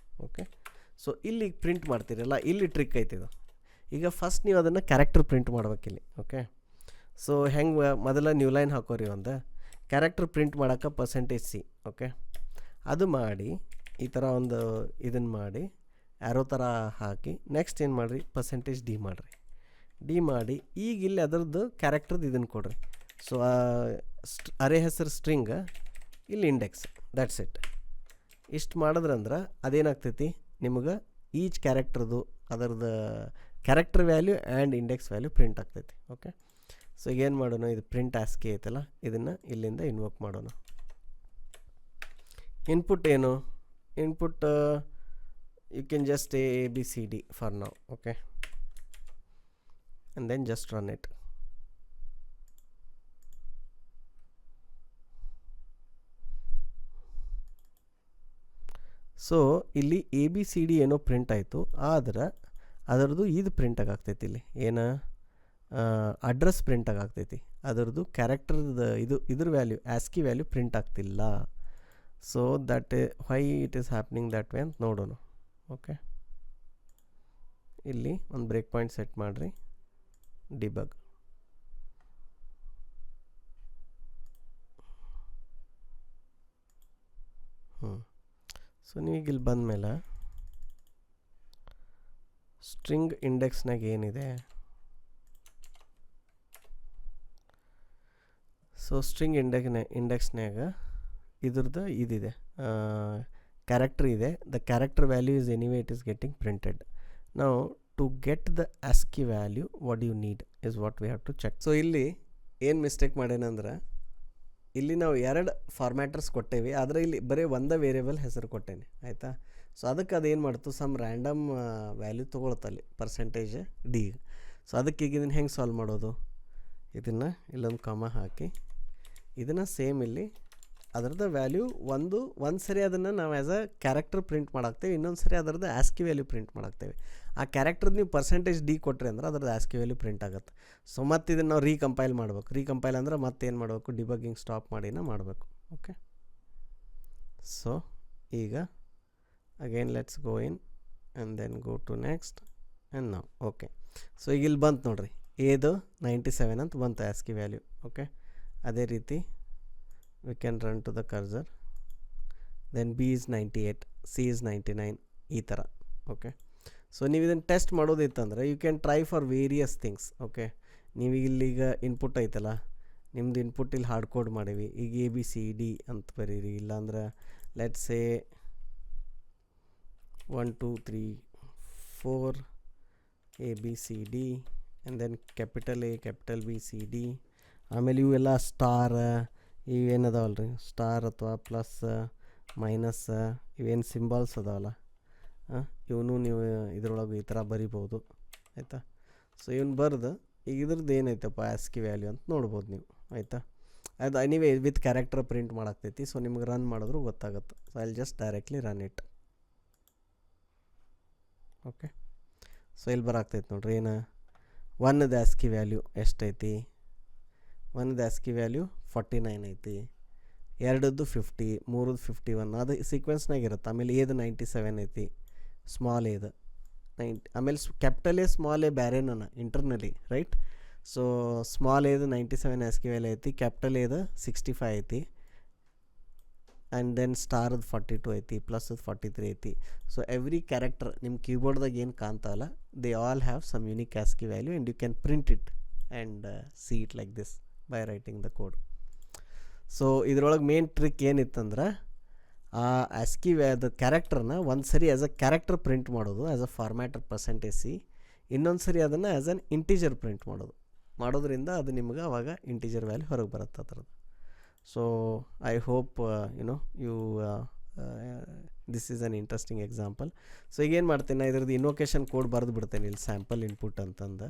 Okay, so ಇಲ್ಲಿ ಪ್ರಿಂಟ್ ಮಾಡ್ತೀರಲ್ಲ, ಇಲ್ಲಿ ಟ್ರಿಕ್ ಐತಿದು. ಈಗ ಫಸ್ಟ್ ನೀವು ಅದನ್ನು ಕ್ಯಾರೆಕ್ಟರ್ ಪ್ರಿಂಟ್ ಮಾಡ್ಬೇಕಿಲ್ಲಿ. ಓಕೆ, ಸೊ ಹೆಂಗೆ ಮೊದಲ ನ್ಯೂ ಲೈನ್ ಹಾಕೋರಿ, ಒಂದು ಕ್ಯಾರೆಕ್ಟರ್ ಪ್ರಿಂಟ್ ಮಾಡೋಕೆ %c. ಓಕೆ, ಅದು ಮಾಡಿ ಈ ಥರ ಒಂದು ಇದನ್ನು ಮಾಡಿ ಆ್ಯರೋ ಥರ ಹಾಕಿ ನೆಕ್ಸ್ಟ್ ಏನು ಮಾಡಿರಿ, %d ಮಾಡಿರಿ. ಮಾಡಿ ಈಗ ಇಲ್ಲಿ ಅದರದ್ದು ಕ್ಯಾರೆಕ್ಟರ್ದು ಇದನ್ನು ಕೊಡ್ರಿ. ಸೊ ಅರೇ ಹೆಸರು ಸ್ಟ್ರಿಂಗ್, ಇಲ್ಲಿ ಇಂಡೆಕ್ಸ್, ದ್ಯಾಟ್ಸ್ ಇಟ್. ಇಷ್ಟು ಮಾಡಿದ್ರಂದ್ರೆ ಅದೇನಾಗ್ತೈತಿ, ನಿಮಗೆ ಈಚ್ ಕ್ಯಾರೆಕ್ಟರ್ದು ಅದರದ್ದು character value and index value print ಆಗ್ತೈತಿ. ಓಕೆ, ಸೊ ಏನು ಮಾಡೋಣ, ಇದು ಪ್ರಿಂಟ್ ASCII ಐತಲ್ಲ, ಇದನ್ನು ಇಲ್ಲಿಂದ ಇನ್ವೋಕ್ ಮಾಡೋಣ. ಇನ್ಪುಟ್ ಏನು, input you can just ABCD for now. Okay, and then just run it. So ಇಲ್ಲಿ ABCD ಏನೋ ಪ್ರಿಂಟ್ ಆಯಿತು, ಆದ್ರೆ ಅದರದ್ದು ಇದು ಪ್ರಿಂಟಾಗಿ ಆಗ್ತೈತಿ. ಇಲ್ಲಿ ಏನು ಅಡ್ರೆಸ್ ಪ್ರಿಂಟಾಗಿ ಆಗ್ತೈತಿ, ಅದರದ್ದು ಕ್ಯಾರೆಕ್ಟರ್ದು ಇದ್ರ ವ್ಯಾಲ್ಯೂ ASCII ವ್ಯಾಲ್ಯೂ ಪ್ರಿಂಟ್ ಆಗ್ತಿಲ್ಲ. So that why it is happening that way ಅಂತ ನೋಡೋಣ. ಓಕೆ, ಇಲ್ಲಿ ಒಂದು ಬ್ರೇಕ್ ಪಾಯಿಂಟ್ ಸೆಟ್ ಮಾಡಿರಿ, ಡಿಬಗ್. ಸೊ ನೀವೀಗ ಇಲ್ಲಿ ಬಂದಮೇಲೆ ಸ್ಟ್ರಿಂಗ್ ಇಂಡೆಕ್ಸ್ನಾಗ ಏನಿದೆ, ಸೊ ಸ್ಟ್ರಿಂಗ್ ಇಂಡೆಕ್ಸ್ನಾಗ ಇದ್ರದ್ದು ಇದಿದೆ, ಕ್ಯಾರೆಕ್ಟರ್ ಇದೆ. The character value is anyway it is getting printed. ನಾವು to get the ASCII value what you need is what we have to check. So ಇಲ್ಲಿ ಏನು ಮಿಸ್ಟೇಕ್ ಮಾಡೇನಂದ್ರೆ, ಇಲ್ಲಿ ನಾವು 2 ಫಾರ್ಮ್ಯಾಟರ್ಸ್ ಕೊಟ್ಟೇವಿ, ಆದರೆ ಇಲ್ಲಿ ಬರೀ ಒಂದೇ ವೇರಿಯೇಬಲ್ ಹೆಸರು ಕೊಟ್ಟೇನೆ ಆಯಿತಾ. ಸೊ ಅದಕ್ಕೆ ಅದೇನು ಮಾಡ್ತು, ಸಮ್ ರ್ಯಾಂಡಮ್ ವ್ಯಾಲ್ಯೂ ತೊಗೊಳ್ತಲ್ಲಿ ಪರ್ಸೆಂಟೇಜ್ ಡಿ. ಸೊ ಅದಕ್ಕೆ ಈಗ ಇದನ್ನು ಹೆಂಗೆ ಸಾಲ್ವ್ ಮಾಡೋದು, ಇದನ್ನು ಇಲ್ಲೊಂದು ಕಾಮ ಹಾಕಿ ಇದನ್ನು ಸೇಮ್ ಇಲ್ಲಿ ಅದರದ್ದು ವ್ಯಾಲ್ಯೂ ಒಂದು ಸರಿ ಅದನ್ನು ನಾವು ಆ್ಯಸ್ ಅ ಕ್ಯಾರೆಕ್ಟರ್ ಪ್ರಿಂಟ್ ಮಾಡಾಕ್ತೇವೆ, ಇನ್ನೊಂದು ಸರಿ ಅದರದ್ದು ಆಸ್ಕಿ ವ್ಯಾಲ್ಯೂ ಪ್ರಿಂಟ್ ಮಾಡಾಕ್ತೇವೆ. ಆ ಕ್ಯಾರೆಕ್ಟರ್ದು ನೀವು ಪರ್ಸೆಂಟೇಜ್ ಡಿ ಕೊಟ್ಟರೆ ಅಂದ್ರೆ ಅದರದ್ದು ಆಸ್ಕಿ ವ್ಯಾಲ್ಯೂ ಪ್ರಿಂಟ್ ಆಗುತ್ತೆ. ಸೊ ಮತ್ತು ಇದನ್ನು ನಾವು ರೀಕಂಪೈಲ್ ಮಾಡಬೇಕು. ರೀಕಂಪೈಲ್ ಅಂದ್ರೆ ಮತ್ತೇನು ಮಾಡಬೇಕು, ಡಿಬಗ್ಗಿಂಗ್ ಸ್ಟಾಪ್ ಮಾಡಿನ ಮಾಡಬೇಕು. ಓಕೆ, ಸೊ ಈಗ again let's go in and then go to next and ನಾವು ಓಕೆ. ಸೊ ಈಗ ಇಲ್ಲಿ ಬಂತು ನೋಡಿರಿ, ಎದು 97 ಅಂತ ಬಂತು ಆಸ್ಕಿ ವ್ಯಾಲ್ಯೂ. ಓಕೆ, ಅದೇ ರೀತಿ we can run to the cursor, then B is 98, C is 99 ಈ ಥರ. ಓಕೆ, ಸೊ ನೀವು ಇದನ್ನು ಟೆಸ್ಟ್ ಮಾಡೋದಿತ್ತಂದ್ರೆ you can try for various things. Okay, ನೀವು ಇಲ್ಲಿಗ ಇನ್ಪುಟ್ ಐತಲ್ಲ, ನಿಮ್ದು ಇನ್ಪುಟ್ ಇಲ್ಲಿ ಹಾರ್ಡ್ ಕೋಡ್ ಮಾಡೀವಿ. ಈಗ ABCD ಅಂತ ಬರೀರಿ, ಇಲ್ಲಾಂದ್ರೆ let's say 1 2 3 4 ABCD and then capital A capital B C D. ಆಮೇಲೆ ಇವೆಲ್ಲ ಸ್ಟಾರ್ ಇವೇನದಾವಲ್ಲ ರೀ, ಸ್ಟಾರ್ ಅಥವಾ ಪ್ಲಸ್ ಮೈನಸ್ ಇವೇನು ಸಿಂಬಲ್ಸ್ ಅದಾವಲ್ಲ, ಇವನು ನೀವು ಇದ್ರೊಳಗೆ ಈ ಥರ ಬರಿಬೋದು ಆಯಿತಾ. ಸೊ ಇವನು ಬರೆದು ಈಗ ಇದ್ರದ್ದು ಏನೈತಪ್ಪ ಆಸ್ಕಿ ವ್ಯಾಲ್ಯೂ ಅಂತ ನೋಡ್ಬೋದು ನೀವು ಆಯಿತಾ. ಅದು ಎನಿವೇ ವಿತ್ ಕ್ಯಾರೆಕ್ಟರ್ ಪ್ರಿಂಟ್ ಮಾಡಾಕ್ತೈತಿ. ಸೊ ನಿಮ್ಗೆ ರನ್ ಮಾಡಿದ್ರು ಗೊತ್ತಾಗುತ್ತೆ. So I just directly run it. Okay, so ಇಲ್ಲಿ ಬರಾಕ್ತೈತಿ ನೋಡ್ರಿ, ಏನು 1ದ ಆಸ್ಕಿ ವ್ಯಾಲ್ಯೂ ಎಷ್ಟೈತಿ, 1ದ ಆಸ್ಕಿ ವ್ಯಾಲ್ಯೂ 49 ಐತಿ, 2ದ್ದು 50, 3ದ್ದು 51, ಅದು ಸೀಕ್ವೆನ್ಸ್ನಾಗ ಇರುತ್ತೆ. ಆಮೇಲೆ ಎದು 97 ಐತಿ, ಸ್ಮಾಲ್ ಎದು 90, ಆಮೇಲೆ ಕ್ಯಾಪಿಟಲ್ ಎ ಸ್ಮಾಲ್ ಎ ಬೇರೆನ ಇಂಟರ್ನಲಿ ರೈಟ್. ಸೊ ಸ್ಮಾಲ್ ಎದು 97 ಆಸ್ಕಿ ವ್ಯಾಲ್ಯೂ ಐತಿ, ಕ್ಯಾಪಿಟಲ್ ಎದು 65 ಐತಿ, ಆ್ಯಂಡ್ ದೆನ್ ಸ್ಟಾರ್ದು 42 ಐತಿ, ಪ್ಲಸ್ದು 43 ಐತಿ. ಸೊ ಎವ್ರಿ ಕ್ಯಾರೆಕ್ಟರ್ ನಿಮ್ಮ ಕೀಬೋರ್ಡ್ದಾಗ ಏನು ಕಾಣ್ತಾವಲ್ಲ, they all have some unique ASCII value and you can print it and see it like this by writing the code. So ಇದ್ರೊಳಗೆ ಮೇನ್ ಟ್ರಿಕ್ ಏನಿತ್ತಂದ್ರೆ ಆ ಆಸ್ಕಿ ದ ಕ್ಯಾರೆಕ್ಟರ್ನ ಒಂದು ಸರಿ ಆ್ಯಸ್ ಅ ಕ್ಯಾರೆಕ್ಟರ್ ಪ್ರಿಂಟ್ ಮಾಡೋದು as a formatter percentage C, ಇನ್ನೊಂದು ಸರಿ ಅದನ್ನು ಆ್ಯಸ್ ಅನ್ ಇಂಟೀಜರ್ ಪ್ರಿಂಟ್ ಮಾಡೋದ್ರಿಂದ ಅದು ನಿಮ್ಗೆ ಅವಾಗ ಇಂಟೀಜರ್ ವ್ಯಾಲ್ಯೂ ಹೊರಗೆ ಬರುತ್ತೆ ಅದರದ್ದು. So I hope you this is an interesting example. So ಈಗೇನು ಮಾಡ್ತೀನಿ, ನಾ ಇದ್ರದ್ದು ಇನ್ವೊಕೇಶನ್ ಕೋಡ್ ಬರೆದು ಬಿಡ್ತೇನೆ ಇಲ್ಲಿ, ಸ್ಯಾಂಪಲ್ ಇನ್ಪುಟ್ ಅಂತಂದು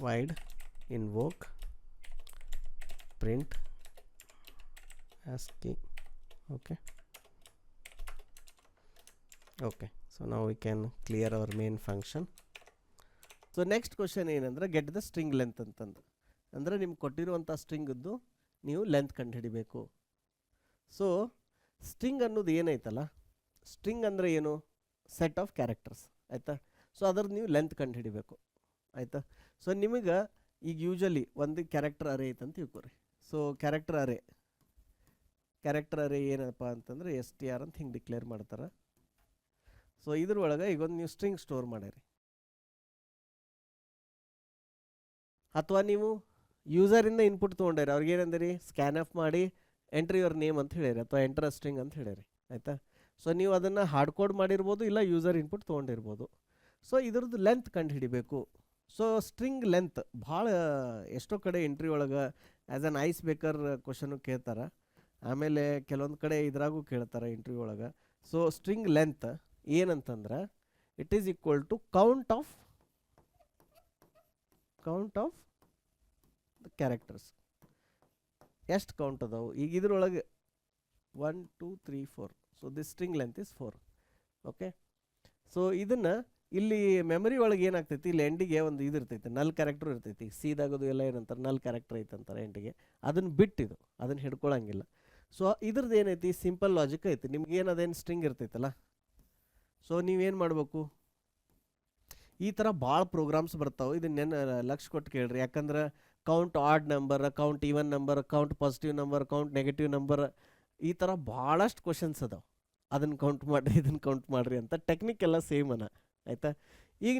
void invoke print ASCII. okay so now we can clear our main function. So next question ಏನಂದ್ರೆ ಗೆಟ್ ದ ಸ್ಟ್ರಿಂಗ್ ಲೆಂತ್ ಅಂತಂದು, ಅಂದರೆ ನಿಮ್ಗೆ ಕೊಟ್ಟಿರುವಂಥ ಸ್ಟ್ರಿಂಗದ್ದು ನೀವು ಲೆಂತ್ ಕಂಡುಹಿಡಿಬೇಕು. ಸೊ ಸ್ಟ್ರಿಂಗ್ ಅನ್ನೋದು ಏನೈತಲ್ಲ, ಸ್ಟ್ರಿಂಗ್ ಅಂದರೆ ಏನು, ಸೆಟ್ ಆಫ್ ಕ್ಯಾರೆಕ್ಟರ್ಸ್ ಆಯಿತಾ. ಸೊ ಅದ್ರದ್ದು ನೀವು ಲೆಂತ್ ಕಂಡುಹಿಡಿಬೇಕು ಆಯಿತಾ. ಸೊ ನಿಮಗೆ ಈಗ ಯೂಶಲಿ ಒಂದು ಕ್ಯಾರೆಕ್ಟರ್ ಅರೇ ಐತೆ ಅಂತ ತಿಳ್ಕೊರಿ. ಸೊ ಕ್ಯಾರೆಕ್ಟರ್ ಅರೇ ಏನಪ್ಪ ಅಂತಂದ್ರೆ STR ಅಂತ ಹಿಂಗೆ ಡಿಕ್ಲೇರ್ ಮಾಡ್ತಾರೆ. ಸೊ ಇದ್ರೊಳಗೆ ಈಗ ಒಂದು ನೀವು ಸ್ಟ್ರಿಂಗ್ ಸ್ಟೋರ್ ಮಾಡ್ಯಾರಿ, ಅಥವಾ ನೀವು ಯೂಸರಿಂದ ಇನ್ಪುಟ್ ತೊಗೊಂಡ್ರಿ, ಅವ್ರಿಗೆ ಏನಂದಿರಿ ಸ್ಕ್ಯಾನ್ ಆಫ್ ಮಾಡಿ ಎಂಟ್ರಿ ಯುವರ್ ನೇಮ್ ಅಂತ ಹೇಳಿರಿ, ಅಥವಾ ಎಂಟರ್ ಸ್ಟ್ರಿಂಗ್ ಅಂತ ಹೇಳಿರಿ ಆಯಿತಾ. ಸೊ ನೀವು ಅದನ್ನು ಹಾರ್ಡ್ ಕೋಡ್ ಮಾಡಿರ್ಬೋದು, ಇಲ್ಲ ಯೂಸರ್ ಇನ್ಪುಟ್ ತೊಗೊಂಡಿರ್ಬೋದು. ಸೊ ಇದ್ರದ್ದು ಲೆಂತ್ ಕಂಡು ಹಿಡಿಬೇಕು. ಸೊ ಸ್ಟ್ರಿಂಗ್ ಲೆಂತ್ ಭಾಳ ಎಷ್ಟೋ ಕಡೆ ಎಂಟ್ರಿ ಒಳಗೆ as an icebreaker question ಕೇಳ್ತಾರೆ, ಆಮೇಲೆ ಕೆಲವೊಂದು ಕಡೆ ಇದ್ರಾಗೂ ಕೇಳ್ತಾರೆ ಇಂಟರ್ವ್ಯೂ ಒಳಗೆ. ಸೊ ಸ್ಟ್ರಿಂಗ್ ಲೆಂತ್ ಏನಂತಂದ್ರೆ it is equal to count of the characters. ಎಷ್ಟು ಕೌಂಟ್ ಅದಾವು ಈಗ ಇದ್ರೊಳಗೆ 1 2 3 4. So this string length is 4. Okay, so ಇದನ್ನು ಇಲ್ಲಿ ಮೆಮರಿ ಒಳಗೆ ಏನಾಗ್ತೈತಿ, ಇಲ್ಲಿ ಎಂಡಿಗೆ ಒಂದು ಇದು ಇರ್ತೈತಿ, ನಲ್ ಕ್ಯಾರೆಕ್ಟರ್ ಇರ್ತೈತಿ. ಸೀದಾಗೋದು ಎಲ್ಲ ಏನಂತಾರೆ ನಲ್ ಕ್ಯಾರೆಕ್ಟರ್ ಐತೆ ಅಂತಾರೆ ಎಂಡಿಗೆ, ಅದನ್ನು ಬಿಟ್ಟಿದು ಅದನ್ನು ಹಿಡ್ಕೊಳಂಗಿಲ್ಲ. ಸೊ ಇದ್ರದ್ದು ಏನೈತಿ, ಸಿಂಪಲ್ ಲಾಜಿಕ್ ಐತಿ. ನಿಮ್ಗೆ ಏನದೇನು ಸ್ಟ್ರಿಂಗ್ ಇರ್ತೈತಲ್ಲ, ಸೊ ನೀವೇನು ಮಾಡಬೇಕು, ಈ ಥರ ಭಾಳ ಪ್ರೋಗ್ರಾಮ್ಸ್ ಬರ್ತಾವೆ, ಇದನ್ನೇನು ಲಕ್ಷ ಕೊಟ್ಟು ಕೇಳ್ರಿ. ಯಾಕಂದ್ರೆ count odd number, count even number, count positive number, count negative number, ಈ ಥರ ಭಾಳಷ್ಟು ಕ್ವಶನ್ಸ್ ಅದಾವೆ. ಅದನ್ನು ಕೌಂಟ್ ಮಾಡಿರಿ, ಇದನ್ನು ಕೌಂಟ್ ಮಾಡಿರಿ ಅಂತ ಟೆಕ್ನಿಕ್ ಎಲ್ಲ ಸೇಮ್ ಆಯಿತಾ. ಈಗ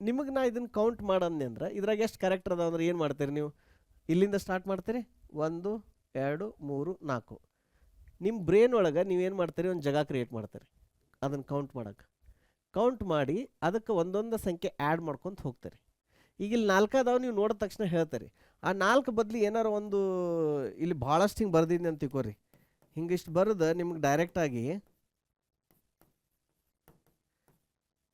ನಿಮಗೆ ನಾ ಇದನ್ನು ಕೌಂಟ್ ಮಾಡಂದೆ ಅಂದ್ರೆ ಇದ್ರಾಗ ಎಷ್ಟು ಕ್ಯಾರೆಕ್ಟರ್ ಅದಾವ ಅಂದ್ರೆ ಏನು ಮಾಡ್ತೀರಿ ನೀವು, ಇಲ್ಲಿಂದ ಸ್ಟಾರ್ಟ್ ಮಾಡ್ತೀರಿ 1 2 3 4. ನಿಮ್ಮ ಬ್ರೈನ್ ಒಳಗೆ ನೀವೇನು ಮಾಡ್ತೀರಿ, ಒಂದು ಜಾಗ ಕ್ರಿಯೇಟ್ ಮಾಡ್ತೀರಿ ಅದನ್ನು ಕೌಂಟ್ ಮಾಡೋಕ್ಕೆ. ಕೌಂಟ್ ಮಾಡಿ ಅದಕ್ಕೆ ಒಂದೊಂದು ಸಂಖ್ಯೆ ಆ್ಯಡ್ ಮಾಡ್ಕೊತ ಹೋಗ್ತೀರಿ. ಈಗ ಇಲ್ಲಿ 4 ಅದಾವ ನೀವು ನೋಡಿದ ತಕ್ಷಣ ಹೇಳ್ತೀರಿ, ಆ 4 ಬದಲು ಏನಾರು ಒಂದು ಇಲ್ಲಿ ಭಾಳಷ್ಟು ಹಿಂಗೆ ಬರ್ದಿದ್ನಿ ಅಂತ ತಿಳ್ಕೊರಿ. ಹಿಂಗಿಷ್ಟು ಬರೆದು ನಿಮ್ಗೆ ಡೈರೆಕ್ಟಾಗಿ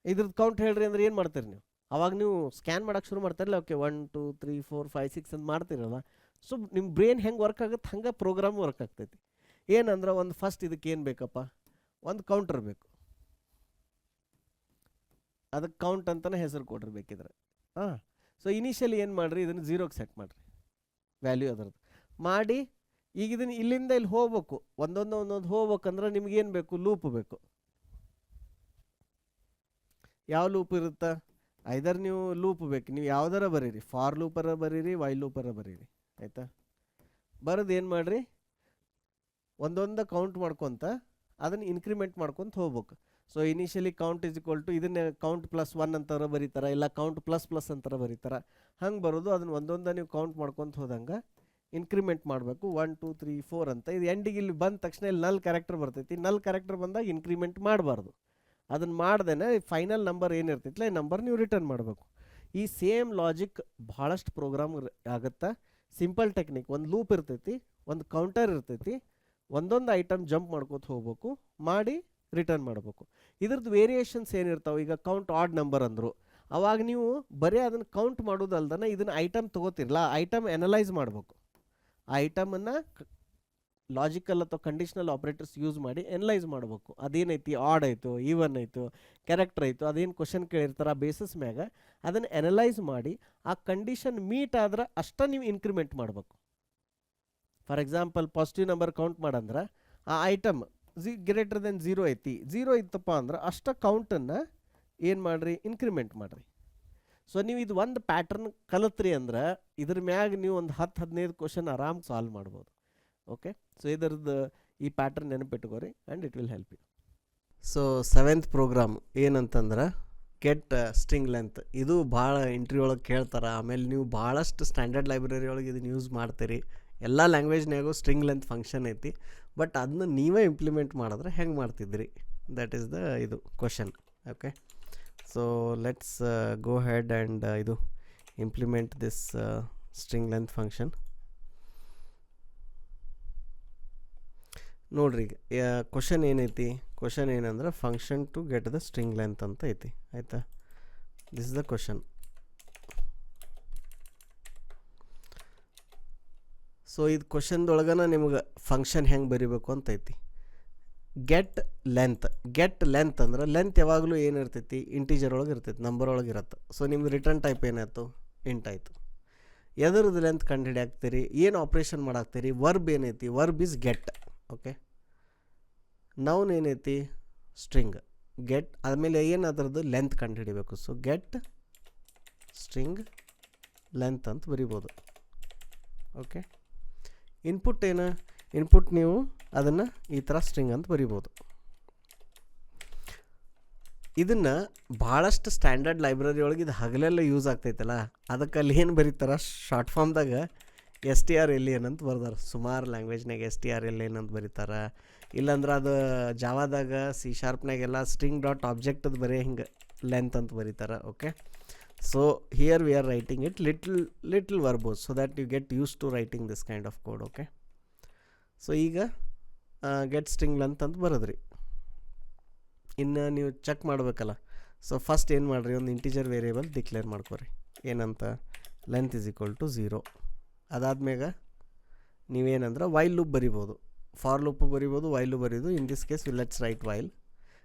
ಇದ್ರದ್ದು ಕೌಂಟ್ ಹೇಳ್ರಿ ಅಂದ್ರೆ ಏನು ಮಾಡ್ತೀರಿ ನೀವು? ಅವಾಗ ನೀವು ಸ್ಕ್ಯಾನ್ ಮಾಡೋಕೆ ಶುರು ಮಾಡ್ತಾರಲ್ಲ, ಓಕೆ 1 2 3 4 5 6 ಅಂತ ಮಾಡ್ತೀರಲ್ಲ. ಸೊ ನಿಮ್ಮ ಬ್ರೈನ್ ಹೆಂಗೆ ವರ್ಕ್ ಆಗುತ್ತೆ ಹಂಗೆ ಪ್ರೋಗ್ರಾಮ್ ವರ್ಕ್ ಆಗ್ತೈತಿ. ಏನಂದ್ರೆ ಒಂದು ಫಸ್ಟ್ ಇದಕ್ಕೆ ಏನು ಬೇಕಪ್ಪ, ಒಂದು ಕೌಂಟರ್ ಬೇಕು. ಅದಕ್ಕೆ ಕೌಂಟ್ ಅಂತಲೇ ಹೆಸರು ಕೊಡಿರ್ಬೇಕಿದ್ರೆ. ಹಾಂ, ಸೊ ಇನಿಷಿಯಲಿ ಏನು ಮಾಡಿರಿ, ಇದನ್ನು 0ಗೆ ಸೆಟ್ ಮಾಡಿರಿ ವ್ಯಾಲ್ಯೂ ಅದರದ್ದು ಮಾಡಿ. ಈಗ ಇದನ್ನು ಇಲ್ಲಿಂದ ಇಲ್ಲಿ ಹೋಗ್ಬೇಕು, ಒಂದೊಂದು ಹೋಗ್ಬೇಕಂದ್ರೆ ನಿಮ್ಗೇನು ಬೇಕು, ಲೂಪ್ ಬೇಕು. ಯಾವ ಲೂಪ್ ಇರುತ್ತಾ? ಐದರ್ ನೀವು ಲೂಪ್ ಬೇಕು, ನೀವು ಯಾವ್ದಾರ ಬರೀರಿ, ಫಾರ್ ಲೂಪರ ಬರೀರಿ, ವೈಲ್ ಲೂಪರ ಬರೀರಿ, ಆಯಿತಾ? ಬರೋದು ಏನು ಮಾಡಿರಿ, ಒಂದೊಂದು ಕೌಂಟ್ ಮಾಡ್ಕೊತ ಅದನ್ನು ಇನ್ಕ್ರಿಮೆಂಟ್ ಮಾಡ್ಕೊತ ಹೋಗ್ಬೇಕು. So initially count is equal to ಇದನ್ನೇ ಕೌಂಟ್ +1 ಅಂತಾರ ಬರೀತಾರೆ, ಇಲ್ಲ ಕೌಂಟ್ ++ ಅಂತಾರ ಬರೀತಾರೆ. ಹಂಗೆ ಬರೋದು ಅದನ್ನು ಒಂದೊಂದು ನೀವು ಕೌಂಟ್ ಮಾಡ್ಕೊತ ಹೋದಂಗೆ ಇನ್ಕ್ರಿಮೆಂಟ್ ಮಾಡಬೇಕು. 1 2 3 4 ಅಂತ. ಇದು ಎಂಡಿಗೆ ಇಲ್ಲಿ ಬಂದ ತಕ್ಷಣ ಇಲ್ಲಿ ನಲ್ ಕ್ಯಾರೆಕ್ಟರ್ ಬರ್ತೈತಿ. ನಲ್ ಕ್ಯಾರೆಕ್ಟರ್ ಬಂದಾಗ ಇನ್ಕ್ರಿಮೆಂಟ್ ಮಾಡಬಾರ್ದು. ಅದನ್ನು ಮಾಡ್ದೇನೆ ಫೈನಲ್ ನಂಬರ್ ಏನಿರ್ತೈತಿಲ್ಲ ಈ ನಂಬರ್ ನೀವು ರಿಟರ್ನ್ ಮಾಡಬೇಕು. ಈ ಸೇಮ್ ಲಾಜಿಕ್ ಭಾಳಷ್ಟು ಪ್ರೋಗ್ರಾಮ್ ಆಗುತ್ತೆ. ಸಿಂಪಲ್ ಟೆಕ್ನಿಕ್, ಒಂದು ಲೂಪ್ ಇರ್ತೈತಿ, ಒಂದು ಕೌಂಟರ್ ಇರ್ತೈತಿ, ಒಂದೊಂದು ಐಟಮ್ ಜಂಪ್ ಮಾಡ್ಕೋತ ಹೋಗ್ಬೇಕು, ಮಾಡಿ ರಿಟರ್ನ್ ಮಾಡಬೇಕು. ಇದ್ರದ್ದು ವೇರಿಯೇಷನ್ಸ್ ಏನಿರ್ತಾವೆ, ಈಗ ಕೌಂಟ್ ಆಡ್ ನಂಬರ್ ಅಂದರು, ಅವಾಗ ನೀವು ಬರೀ ಅದನ್ನು ಕೌಂಟ್ ಮಾಡೋದಲ್ದನ ಇದನ್ನು ಐಟಮ್ ತೊಗೋತಿರಲ್ಲ, ಐಟಮ್ ಅನಲೈಸ್ ಮಾಡಬೇಕು. ಆ ಐಟಮನ್ನು ಲಾಜಿಕಲ್ ಅಥವಾ ಕಂಡೀಷ್ನಲ್ ಆಪ್ರೇಟರ್ಸ್ ಯೂಸ್ ಮಾಡಿ ಅನಲೈಸ್ ಮಾಡಬೇಕು. ಅದೇನೈತಿ, ಆಡ್ ಆಯಿತು, ಈವನ್ ಆಯಿತು, ಕ್ಯಾರೆಕ್ಟರ್ ಆಯಿತು, ಅದೇನು ಕ್ವಶನ್ ಕೇಳಿರ್ತಾರೆ ಆ ಬೇಸಿಸ್ ಮ್ಯಾಗ ಅದನ್ನು ಅನಲೈಸ್ ಮಾಡಿ ಆ ಕಂಡೀಷನ್ ಮೀಟ್ ಆದ್ರೆ ಅಷ್ಟೇ ನೀವು ಇನ್ಕ್ರಿಮೆಂಟ್ ಮಾಡಬೇಕು. For example positive number count ಮಾಡಂದ್ರೆ ಆ ಐಟಮ್ ಗ್ರೇಟರ್ ದೆನ್ 0 ಐತಿ, 0 ಇತ್ತಪ್ಪ ಅಂದ್ರೆ ಅಷ್ಟ ಕೌಂಟನ್ನು ಏನು ಮಾಡಿರಿ, ಇನ್ಕ್ರಿಮೆಂಟ್ ಮಾಡಿರಿ. ಸೊ ನೀವು ಇದು ಒಂದು ಪ್ಯಾಟರ್ನ್ ಕಲಿತ್ರಿ ಅಂದ್ರೆ ಇದ್ರ ಮ್ಯಾಗ ನೀವು ಒಂದು 10-15 ಕ್ವಶನ್ ಆರಾಮ್ ಸಾಲ್ವ್ ಮಾಡ್ಬೋದು. ಓಕೆ, ಸೊ ಇದರದ್ದು ಈ ಪ್ಯಾಟರ್ನ್ ನೆನಪಿಟ್ಕೋರಿ and it will help you. So 7th program ಏನಂತಂದ್ರೆ ಗೆಟ್ ಸ್ಟ್ರಿಂಗ್ ಲೆಂತ್. ಇದು ಭಾಳ ಇಂಟ್ರಿ ಒಳಗೆ ಕೇಳ್ತಾರೆ. ಆಮೇಲೆ ನೀವು ಭಾಳಷ್ಟು ಸ್ಟ್ಯಾಂಡರ್ಡ್ ಲೈಬ್ರರಿ ಒಳಗೆ ಇದನ್ನು ಯೂಸ್ ಮಾಡ್ತೀರಿ. ಎಲ್ಲ ಲ್ಯಾಂಗ್ವೇಜ್ನಾಗೂ ಸ್ಟ್ರಿಂಗ್ ಲೆಂತ್ ಫಂಕ್ಷನ್ ಐತಿ. ಬಟ್ ಅದನ್ನ ನೀವೇ ಇಂಪ್ಲಿಮೆಂಟ್ ಮಾಡಿದ್ರೆ ಹೆಂಗೆ ಮಾಡ್ತಿದ್ರಿ, ದಟ್ ಈಸ್ ದ ಇದು question. Okay, so let's go head and ಇದು implement this string length function. ನೋಡ್ರಿ, ಈಗ ಕ್ವಶನ್ ಏನೈತಿ, ಕ್ವಶನ್ ಏನಂದ್ರೆ function to get the string length ಅಂತ ಐತಿ, ಆಯಿತಾ? This is the question. ಸೊ ಇದು ಕ್ವಶನ್ದೊಳಗನ ನಿಮ್ಗೆ ಫಂಕ್ಷನ್ ಹೆಂಗೆ ಬರೀಬೇಕು ಅಂತ ಐತಿ. ಗೆಟ್ ಲೆಂತ್ ಅಂದ್ರೆ ಲೆಂತ್ ಯಾವಾಗಲೂ ಏನಿರ್ತೈತಿ, ಇಂಟೀಜರ್ ಒಳಗೆ ಇರ್ತೈತಿ, ನಂಬರ್ ಒಳಗೆ ಇರತ್ತೆ. ಸೊ ನಿಮ್ದು ರಿಟರ್ನ್ ಟೈಪ್ ಏನಾಯ್ತು, ಇಂಟ್ ಆಯಿತು. ಎದರದ್ದು ಲೆಂತ್ ಕಂಡು ಹಿಡಿಯಾಕ್ತೀರಿ, ಏನು ಆಪ್ರೇಷನ್ ಮಾಡಾಕ್ತೀರಿ, ವರ್ಬ್ ಏನೈತಿ, verb is get. Okay, noun ಏನೈತಿ, ಸ್ಟ್ರಿಂಗ್. ಗೆಟ್ ಆದಮೇಲೆ ಏನು ಅದರದ್ದು ಲೆಂತ್ ಕಂಡು ಹಿಡಿಬೇಕು. ಸೊ ಗೆಟ್ ಸ್ಟ್ರಿಂಗ್ ಲೆಂತ್ ಅಂತ ಬರಿಬೋದು. ಓಕೆ, ಇನ್ಪುಟ್ ಏನು, ಇನ್ಪುಟ್ ನೀವು ಅದನ್ನು ಈ ಥರ ಸ್ಟ್ರಿಂಗ್ ಅಂತ ಬರಿಬೋದು. ಇದನ್ನು ಭಾಳಷ್ಟು ಸ್ಟ್ಯಾಂಡರ್ಡ್ ಲೈಬ್ರರಿ ಒಳಗೆ ಇದು ಹಗಲೆಲ್ಲ ಯೂಸ್ ಆಗ್ತೈತಲ್ಲ, ಅದಕ್ಕೆ ಅಲ್ಲಿ ಏನು ಬರೀತಾರೆ, ಶಾರ್ಟ್ ಫಾರ್ಮ್ದಾಗ strlen ಅಂತ ಬರ್ದಾರೆ. ಸುಮಾರು ಲ್ಯಾಂಗ್ವೇಜ್ನಾಗ strlen ಅಂತ ಬರೀತಾರೆ. ಇಲ್ಲಾಂದ್ರೆ ಅದು ಜಾವಾದಾಗ C#ನಾಗೆಲ್ಲ string.object ಬರೀ ಹಿಂಗೆ ಲೆಂತ್ ಅಂತ ಬರೀತಾರೆ. Okay, so here we are writing it little verbose so that you get use to writing this kind of code. Okay, so ಈಗ ಗೆಟ್ ಸ್ಟ್ರಿಂಗ್ ಲೆಂತ್ ಅಂತ ಬರೋದ್ರಿ. ಇನ್ನು ನೀವು ಚೆಕ್ ಮಾಡಬೇಕಲ್ಲ. ಸೊ ಫಸ್ಟ್ ಏನು ಮಾಡಿರಿ, ಒಂದು ಇಂಟಿಜರ್ ವೇರಿಯೇಬಲ್ ಡಿಕ್ಲೇರ್ ಮಾಡ್ಕೊರಿ. ಏನಂತ, ಲೆಂತ್ ಈಸ್ ಈಕ್ವಲ್ ಟು 0. ಅದಾದ್ಮೇಗ ನೀವೇನಂದ್ರೆ ವೈಲ್ ಲೂಪ್ ಬರಿಬೋದು, ಫಾರ್ ಲೂಪು ಬರಿಬೋದು, ವೈಲು ಬರೀಬೋದು. In this case let's write while.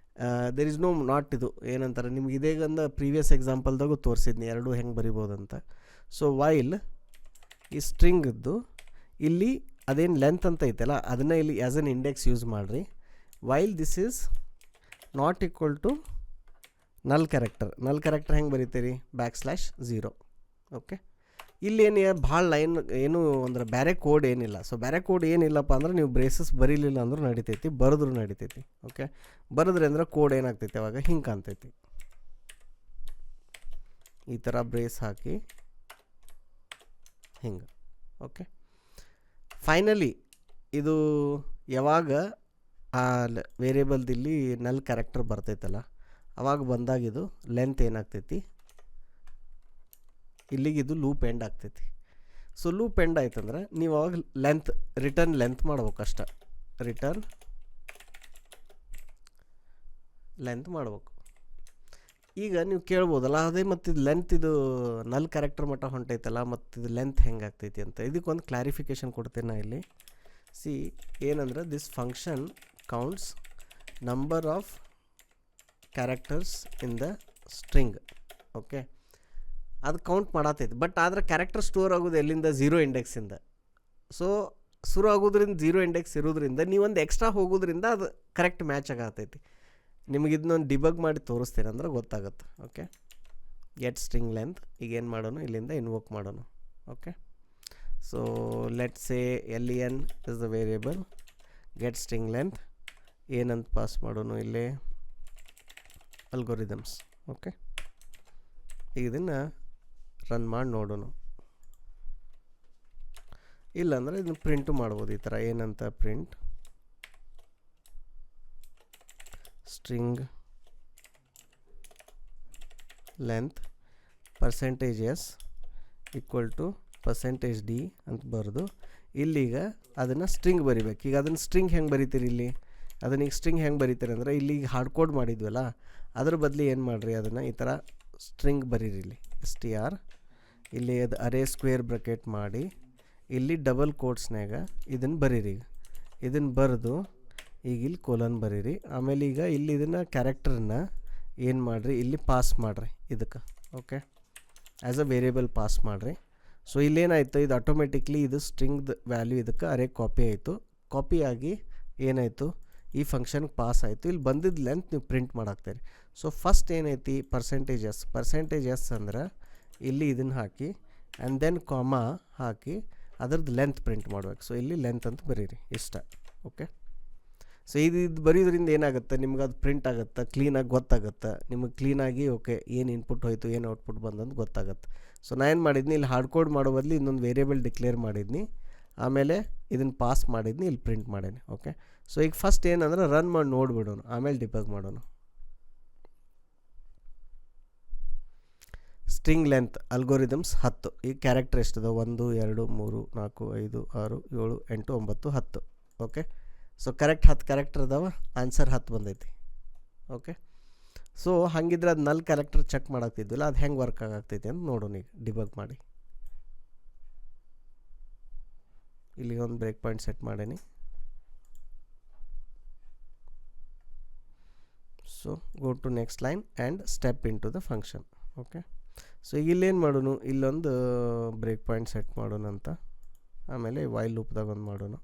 There is no not ಇದು ಏನಂತಾರೆ, ನಿಮ್ಗೆ ಇದೇಗಂದ ಪ್ರೀವಿಯಸ್ ಎಕ್ಸಾಂಪಲ್ದಾಗೂ ತೋರಿಸಿದ್ನಿ ಎರಡೂ ಹೆಂಗೆ ಬರಿಬೋದಂತ. ಸೊ ವೈಲ್ ಈ ಸ್ಟ್ರಿಂಗದ್ದು ಇಲ್ಲಿ ಅದೇನು ಲೆಂತ್ ಅಂತ ಐತಲ್ಲ ಅದನ್ನು ಇಲ್ಲಿ ಆ್ಯಸ್ ಎನ್ ಇಂಡೆಕ್ಸ್ ಯೂಸ್ ಮಾಡಿರಿ. While this is not equal to null character ಹೆಂಗೆ ಬರೀತೀರಿ, \0. ಓಕೆ, ಇಲ್ಲೇನು ಭಾಳ ಲೈನ್ ಏನು ಅಂದ್ರೆ ಬೇರೆ ಕೋಡ್ ಏನಿಲ್ಲ. ಸೊ ಬೇರೆ ಕೋಡ್ ಏನಿಲ್ಲಪ್ಪ ಅಂದ್ರೆ ನೀವು ಬ್ರೇಸಸ್ ಬರೀಲಿಲ್ಲ ಅಂದ್ರೂ ನಡಿತೈತಿ, ಬರೆದ್ರೂ ನಡಿತೈತಿ. ಓಕೆ, ಬರೆದ್ರಿ ಅಂದ್ರೆ ಕೋಡ್ ಏನಾಗ್ತೈತಿ ಅವಾಗ ಹಿಂಗೆ ಕಾಣ್ತೈತಿ, ಈ ಥರ ಬ್ರೇಸ್ ಹಾಕಿ ಹಿಂಗೆ. ಓಕೆ, ಫೈನಲಿ ಇದು ಯಾವಾಗ ಆ ವೇರಿಯೇಬಲ್ದಿಲ್ಲಿ ನಲ್ ಕ್ಯಾರೆಕ್ಟರ್ ಬರ್ತೈತಲ್ಲ ಅವಾಗ ಬಂದಾಗಿದು ಲೆಂತ್ ಏನಾಗ್ತೈತಿ, ಇಲ್ಲಿಗಿದು ಲೂಪ್ ಎಂಡ್ ಆಗ್ತೈತಿ. ಸೊ ಲೂಪ್ ಎಂಡ್ ಆಯ್ತಂದ್ರೆ ನೀವು ಅವಾಗ ರಿಟರ್ನ್ ಲೆಂತ್ ಮಾಡ್ಬೇಕು ಅಷ್ಟೆ, ರಿಟರ್ನ್ ಲೆಂತ್ ಮಾಡ್ಬೇಕು. ಈಗ ನೀವು ಕೇಳ್ಬೋದಲ್ಲ, ಅದೇ ಮತ್ತು ಇದು ಲೆಂತ್, ಇದು ನಲ್ ಕ್ಯಾರೆಕ್ಟರ್ ಮಟ್ಟ ಹೊಂಟೈತಲ್ಲ, ಮತ್ತು ಇದು ಲೆಂತ್ ಹೆಂಗೆ ಆಗ್ತೈತಿ ಅಂತ. ಇದಕ್ಕೊಂದು ಕ್ಲಾರಿಫಿಕೇಷನ್ ಕೊಡ್ತೇನೆ ನಾ ಇಲ್ಲಿ. ಸಿ ಏನಂದ್ರೆ this function counts number of characters in the string. Okay, ಅದು ಕೌಂಟ್ ಮಾಡತ್ತೈತಿ. ಬಟ್ ಆದರೆ ಕ್ಯಾರೆಕ್ಟರ್ ಸ್ಟೋರ್ ಆಗೋದು ಎಲ್ಲಿಂದ? 0 ಇಂಡೆಕ್ಸಿಂದ. ಸೊ ಶುರು ಆಗೋದ್ರಿಂದ 0 ಇಂಡೆಕ್ಸ್ ಇರೋದ್ರಿಂದ ನೀವೊಂದು ಎಕ್ಸ್ಟ್ರಾ ಹೋಗೋದ್ರಿಂದ ಅದು ಕರೆಕ್ಟ್ ಮ್ಯಾಚ್ ಆಗತ್ತೈತಿ. ನಿಮಗೆ ಇದನ್ನೊಂದು ಡಿಬಗ್ ಮಾಡಿ ತೋರಿಸ್ತೀನಿ ಅಂದ್ರೆ ಗೊತ್ತಾಗುತ್ತೆ. Okay, get string length. ಈಗ ಏನು ಮಾಡೋಣ, ಇಲ್ಲಿಂದ ಇನ್ವೋಕ್ ಮಾಡೋಣ. Okay, so let say len is the variable, get string length ಏನಂತ ಪಾಸ್ ಮಾಡೋಣ ಇಲ್ಲಿ, ಅಲ್ಗೋರಿದಮ್ಸ್. ಓಕೆ, ಈಗ ಇದನ್ನು ರನ್ ಮಾಡಿ ನೋಡೋಣ. ಇಲ್ಲಾಂದರೆ ಇದನ್ನು ಪ್ರಿಂಟು ಮಾಡ್ಬೋದು ಈ ಥರ. ಏನಂತ print string length %s equal to %d ಅಂತ ಬರೆದು ಇಲ್ಲಿಗ ಅದನ್ನು ಸ್ಟ್ರಿಂಗ್ ಬರಿಬೇಕು. ಈಗ ಅದನ್ನು ಸ್ಟ್ರಿಂಗ್ ಹೆಂಗೆ ಬರಿತೀರಿ ಇಲ್ಲಿ? ಅದನ್ನ ಈಗ ಸ್ಟ್ರಿಂಗ್ ಹೆಂಗೆ ಬರಿತೀರಿ ಅಂದರೆ ಇಲ್ಲಿ ಈಗ ಹಾರ್ಡ್ ಕೋಡ್ ಮಾಡಿದ್ವಲ್ಲ, ಅದ್ರ ಬದಲು ಏನು ಮಾಡಿರಿ, ಅದನ್ನು ಈ ಥರ ಸ್ಟ್ರಿಂಗ್ ಬರೀರಿ. ಇಲ್ಲಿ str, ಇಲ್ಲಿ ಅದು ಅರೇ ಸ್ಕ್ವೇರ್ ಬ್ರಕೆಟ್ ಮಾಡಿ ಇಲ್ಲಿ ಡಬಲ್ ಕೋಟ್ಸ್ನಾಗ ಇದನ್ನು ಬರೀರಿ. ಇದನ್ನು ಬರೆದು ಈಗ ಇಲ್ಲಿ ಕೋಲನ್ ಬರೀರಿ. ಆಮೇಲೆ ಈಗ ಇಲ್ಲಿ ಇದನ್ನು ಕ್ಯಾರೆಕ್ಟರ್ನ ಏನು ಮಾಡಿರಿ, ಇಲ್ಲಿ ಪಾಸ್ ಮಾಡಿರಿ ಇದಕ್ಕೆ. Okay, as a variable pass ಮಾಡಿರಿ. ಸೊ ಇಲ್ಲೇನಾಯಿತು, ಇದು ಆಟೋಮೆಟಿಕ್ಲಿ ಇದು ಸ್ಟ್ರಿಂಗ್ದು ವ್ಯಾಲ್ಯೂ ಇದಕ್ಕೆ ಅರೇ ಕಾಪಿ ಆಯಿತು. ಕಾಪಿ ಆಗಿ ಏನಾಯಿತು, ಈ ಫಂಕ್ಷನ್ಗೆ ಪಾಸ್ ಆಯಿತು. ಇಲ್ಲಿ ಬಂದಿದ್ದ ಲೆಂತ್ ನೀವು ಪ್ರಿಂಟ್ ಮಾಡಾಕ್ತೀರಿ. ಸೊ ಫಸ್ಟ್ ಏನೈತಿ, %s ಅಂದ್ರೆ ಇಲ್ಲಿ ಇದನ್ನು ಹಾಕಿ ಆ್ಯಂಡ್ ದೆನ್ ಕಾಮಾ ಹಾಕಿ ಅದ್ರದ್ದು ಲೆಂತ್ ಪ್ರಿಂಟ್ ಮಾಡ್ಬೇಕು. ಸೊ ಇಲ್ಲಿ ಲೆಂತ್ ಅಂತ ಬರೀರಿ ಇಷ್ಟ. ಓಕೆ, ಸೊ ಇದು ಬರೆಯೋದ್ರಿಂದ ಏನಾಗುತ್ತೆ, ನಿಮ್ಗೆ ಅದು ಪ್ರಿಂಟ್ ಆಗುತ್ತೆ, ಕ್ಲೀನಾಗಿ ಗೊತ್ತಾಗುತ್ತೆ ನಿಮಗೆ. ಕ್ಲೀನಾಗಿ ಓಕೆ ಏನು ಇನ್ಪುಟ್ ಹೋಯ್ತು, ಏನು ಔಟ್ಪುಟ್ ಬಂದಂತ ಗೊತ್ತಾಗುತ್ತೆ. ಸೊ ನಾನು ಏನು ಮಾಡಿದ್ನಿ, ಇಲ್ಲಿ ಹಾರ್ಡ್ ಕೋಡ್ ಮಾಡೋ ಬದಲು ಇನ್ನೊಂದು ವೇರಿಯೇಬಲ್ ಡಿಕ್ಲೇರ್ ಮಾಡಿದ್ನಿ, ಆಮೇಲೆ ಇದನ್ನು ಪಾಸ್ ಮಾಡಿದ್ನಿ, ಇಲ್ಲಿ ಪ್ರಿಂಟ್ ಮಾಡೇನಿ. ಓಕೆ, ಸೊ ಈಗ ಫಸ್ಟ್ ಏನಂದ್ರೆ ರನ್ ಮಾಡಿ ನೋಡಿಬಿಡೋಣ, ಆಮೇಲೆ ಡಿಬಗ್ ಮಾಡೋಣ. String length algorithms 10. ಈಗ ಕ್ಯಾರೆಕ್ಟರ್ ಎಷ್ಟಿದೆ? 1 2 3 4 5 6 7 8 9 10. ಓಕೆ, ಸೊ ಕರೆಕ್ಟ್ 10 ಕ್ಯಾರೆಕ್ಟರ್ ಅದಾವ, ಆನ್ಸರ್ 10 ಬಂದೈತಿ. ಓಕೆ, ಸೊ ಹಾಗಿದ್ರೆ ಅದು ನಲ್ ಕ್ಯಾರೆಕ್ಟರ್ ಚೆಕ್ ಮಾಡಾಕ್ತಿದ್ವಿಲ್ಲ, ಅದು ಹೆಂಗೆ ವರ್ಕ್ ಆಗತೈತಿ ಅಂತ ನೋಡೋಣ ಈಗ ಡಿಬಗ್ ಮಾಡಿ. ಇಲ್ಲಿ ಒಂದು ಬ್ರೇಕ್ ಪಾಯಿಂಟ್ ಸೆಟ್ ಮಾಡೀನಿ. So go to next line and step into the function. Okay, so ಈಗ ಇಲ್ಲೇನು ಮಾಡೋಣ, ಇಲ್ಲೊಂದು ಬ್ರೇಕ್ ಪಾಯಿಂಟ್ ಸೆಟ್ ಮಾಡೋಣ ಅಂತ, ಆಮೇಲೆ ವೈಲ್ ಲೂಪ್ದಾಗ ಒಂದು ಮಾಡೋಣ.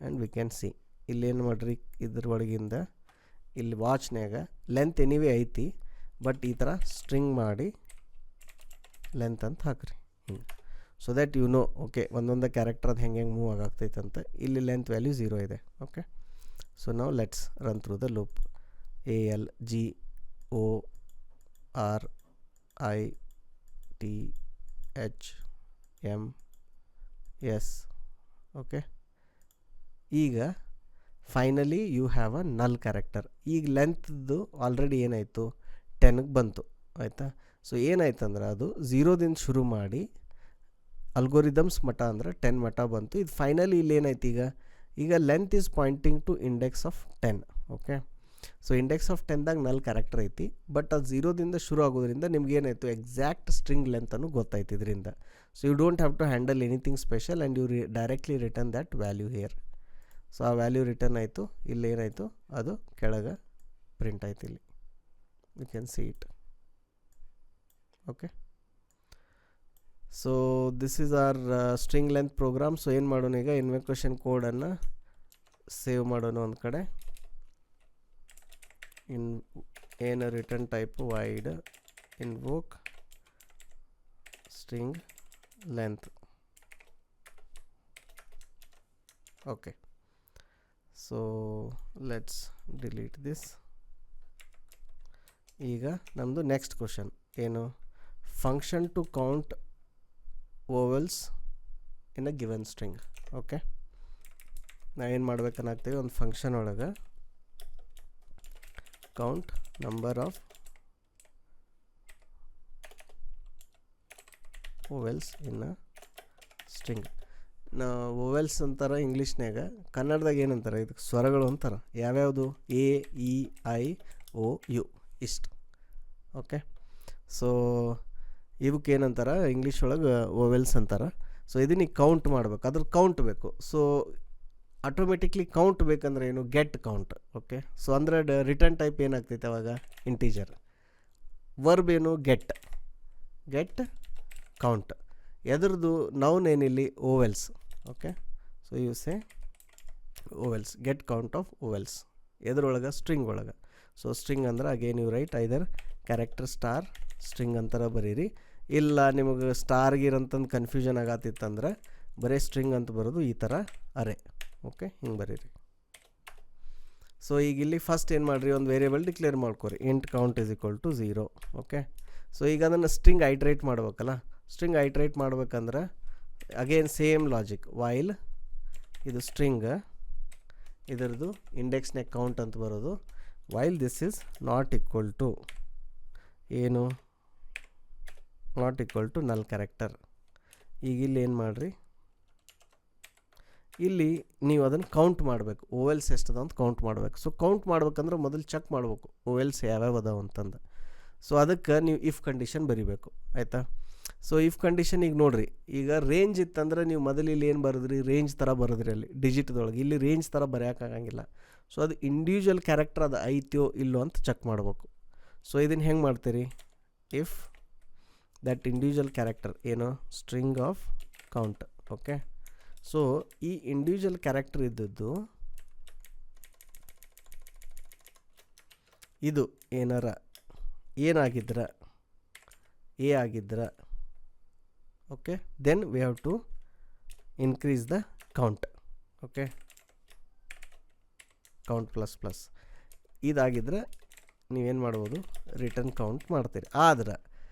ಆ್ಯಂಡ್ ವಿ ಕ್ಯಾನ್ ಸಿ ಇಲ್ಲೇನು ಮಾಡಿರಿ, ಇದ್ರ ಒಳಗಿಂದ ಇಲ್ಲಿ ವಾಚ್ನ್ಯಾಗ ಲೆಂತ್ ಎನಿವೇ ಐತಿ, ಬಟ್ ಈ ಥರ ಸ್ಟ್ರಿಂಗ್ ಮಾಡಿ ಲೆಂತ್ ಅಂತ ಹಾಕ್ರಿ ಹಿಂಗೆ. So that you know okay ಒಂದೊಂದು ಕ್ಯಾರೆಕ್ಟರ್ ಅದು ಹೆಂಗೆ ಮೂವ್ ಆಗಾಗ್ತೈತೆ ಅಂತ. ಇಲ್ಲಿ ಲೆಂತ್ ವ್ಯಾಲ್ಯೂ 0 ಇದೆ. ಓಕೆ, ಸೊ ನಾವು let's run through the loop. ALGORITHMS. Okay, ಈಗ ಫೈನಲಿ ಯು ಹ್ಯಾವ್ ಅ ನಲ್ ಕ್ಯಾರೆಕ್ಟರ್. ಈಗ ಲೆಂತ್ದು ಆಲ್ರೆಡಿ ಏನಾಯಿತು 10ಗೆ ಬಂತು, ಆಯಿತಾ. ಸೊ ಏನಾಯ್ತಂದ್ರೆ ಅದು 0ದಿಂದ ಶುರು ಮಾಡಿ ಅಲ್ಗೋರಿದಮ್ಸ್ ಮಟ್ಟ ಅಂದ್ರೆ 10 ಮಟ್ಟ ಬಂತು. ಇದು ಫೈನಲಿ ಇಲ್ಲಿ ಏನಾಯ್ತು, ಈಗ length is pointing to index of 10. Okay, so index of 10ದಾಗ ನಲ್ ಕ್ಯಾರೆಕ್ಟರ್ ಐತಿ, ಬಟ್ ಅದು 0ದಿಂದ ಶುರು ಆಗೋದ್ರಿಂದ ನಿಮ್ಗೆ ಏನಾಯಿತು, ಎಕ್ಸಾಕ್ಟ್ ಸ್ಟ್ರಿಂಗ್ ಲೆಂತ್ ಅನ್ನು ಗೊತ್ತಾಯ್ತು ಇದರಿಂದ. So you don't have to handle anything special and you directly return that value here. So ಆ ವ್ಯಾಲ್ಯೂ ರಿಟರ್ನ್ ಆಯಿತು. ಇಲ್ಲಿ ಏನಾಯಿತು, ಅದು ಕೆಳಗೆ ಪ್ರಿಂಟ್ ಆಯ್ತು. ಇಲ್ಲಿ you can see it. Okay, so this is our string length program. So ಏನು ಮಾಡೋಣ ಈಗ, ಇನ್ವೊಕೇಷನ್ ಕೋಡನ್ನು ಸೇವ್ ಮಾಡೋಣ ಒಂದು ಕಡೆ. ಏನು return type void invoke string length. Okay, so let's delete this. ಈಗ ನಮ್ಮದು ನೆಕ್ಸ್ಟ್ ಕ್ವಶನ್ ಏನು, function to count vowels in a given string. Okay, ನಾವೇನು ಮಾಡ್ಬೇಕನ್ನಾಗ್ತೀವಿ, ಒಂದು ಫಂಕ್ಷನ್ ಒಳಗೆ count number of vowels in a string. Vowels ಅಂತಾರೆ ಇಂಗ್ಲೀಷ್ನಾಗ, ಕನ್ನಡದಾಗ ಏನಂತಾರೆ ಇದಕ್ಕೆ ಸ್ವರಗಳು ಅಂತಾರೆ. ಯಾವ್ಯಾವುದು? A, E, I, O, U ಇಷ್ಟು. ಓಕೆ, ಸೊ ಇವಕ್ಕೆ ಏನಂತಾರೆ ಇಂಗ್ಲೀಷ್ ಒಳಗೆ ವೊವೆಲ್ಸ್ ಅಂತಾರೆ. ಸೊ ಇದನ್ನ ಕೌಂಟ್ ಮಾಡ್ಬೇಕು, ಅದ್ರ ಕೌಂಟ್ ಬೇಕು. ಸೊ ಆಟೋಮೆಟಿಕ್ಲಿ ಕೌಂಟ್ ಬೇಕಂದ್ರೆ ಏನು? Get count. ಓಕೆ, ಸೊ ಅಂದರೆ ರಿಟರ್ನ್ ಟೈಪ್ ಏನಾಗ್ತೈತೆ ಅವಾಗ? ಇಂಟೀಜರ್. ವರ್ಬ್ ಏನು? Get count. ಎದ್ರದ್ದು ನೌನ್ ಏನಿಲ್ಲಿ? Vowels. Okay, so you say vowels, get count of vowels. ಎದ್ರೊಳಗೆ? ಸ್ಟ್ರಿಂಗ್ ಒಳಗೆ. ಸೊ ಸ್ಟ್ರಿಂಗ್ ಅಂದ್ರೆ again you write either character star string ಅಂತಾರೆ ಬರೀರಿ. ಇಲ್ಲ ನಿಮಗೆ ಸ್ಟಾರ್ಗಿರಂತಂದು ಕನ್ಫ್ಯೂಷನ್ ಆಗತ್ತಿತ್ತಂದ್ರೆ ಬರೀ ಸ್ಟ್ರಿಂಗ್ ಅಂತ ಬರೋದು ಈ ಥರ ಅರೆ. ಓಕೆ, ಹಿಂಗೆ ಬರೀರಿ. ಸೊ ಈಗ ಇಲ್ಲಿ ಫಸ್ಟ್ ಏನು ಮಾಡಿರಿ? ಒಂದು ವೇರಿಯೇಬಲ್ ಡಿಕ್ಲೇರ್ ಮಾಡ್ಕೊರಿ, int count is equal to 0. Okay, so ಈಗ ಅದನ್ನು ಸ್ಟ್ರಿಂಗ್ ಐಟ್ರೇಟ್ ಮಾಡ್ಬೇಕಲ್ಲ. ಸ್ಟ್ರಿಂಗ್ ಐಟ್ರೇಟ್ ಮಾಡ್ಬೇಕಂದ್ರೆ ಅಗೇನ್ ಸೇಮ್ ಲಾಜಿಕ್. ವೈಲ್ ಇದು ಸ್ಟ್ರಿಂಗ್, ಇದರದ್ದು ಇಂಡೆಕ್ಸ್ನಾಗ ಕೌಂಟ್ ಅಂತ ಬರೋದು. While this is not equal to ಏನು? Not equal to null character. ಈಗ ಇಲ್ಲಿ ಏನು ಮಾಡಿರಿ? ಇಲ್ಲಿ ನೀವು ಅದನ್ನು ಕೌಂಟ್ ಮಾಡಬೇಕು. ಓವೆಲ್ಸ್ ಎಷ್ಟದ ಅಂತ ಕೌಂಟ್ ಮಾಡಬೇಕು. ಸೊ ಕೌಂಟ್ ಮಾಡ್ಬೇಕಂದ್ರೆ ಮೊದಲು ಚೆಕ್ ಮಾಡಬೇಕು ಓವೆಲ್ಸ್ ಯಾವ್ಯಾವ ಅದಾವ ಅಂತಂದು. ಸೊ ಅದಕ್ಕೆ ನೀವು ಇಫ್ ಕಂಡೀಷನ್ ಬರಿಬೇಕು, ಆಯಿತಾ? ಸೊ ಇಫ್ ಕಂಡೀಷನ್ ಈಗ ನೋಡಿರಿ, ಈಗ ರೇಂಜ್ ಇತ್ತಂದ್ರೆ ನೀವು ಮೊದಲು ಇಲ್ಲಿ ಏನು ಬರೆದ್ರಿ? ರೇಂಜ್ ಥರ ಬರೆದ್ರಿ ಅಲ್ಲಿ ಡಿಜಿಟ್ದೊಳಗೆ. ಇಲ್ಲಿ ರೇಂಜ್ ಥರ ಬರೆಯೋಕ್ಕಾಗಂಗಿಲ್ಲ. ಸೊ ಅದು ಇಂಡಿವಿಜುವಲ್ ಕ್ಯಾರೆಕ್ಟರ್ ಅದು ಐತ್ಯೋ ಇಲ್ಲೋ ಅಂತ ಚೆಕ್ ಮಾಡಬೇಕು. ಸೊ ಇದನ್ನು ಹೆಂಗೆ ಮಾಡ್ತೀರಿ? ಇಫ್ ದಟ್ ಇಂಡಿವಿಜುವಲ್ ಕ್ಯಾರೆಕ್ಟರ್ ಏನು? String of count. Okay, so ಈ ಇಂಡಿವಿಜುವಲ್ ಕ್ಯಾರೆಕ್ಟರ್ ಇದ್ದದ್ದು ಇದು ಏನಾರ ಏನಾಗಿದ್ರೆ ಎ ಆಗಿದ್ರೆ, okay, then we have to increase the count. Okay, count plus plus ಇದಾಗಿದ್ರೆ ನೀವೇನು ಮಾಡ್ಬೋದು? ರಿಟರ್ನ್ ಕೌಂಟ್ ಮಾಡ್ತೀರಿ. ಆದ್ರೆ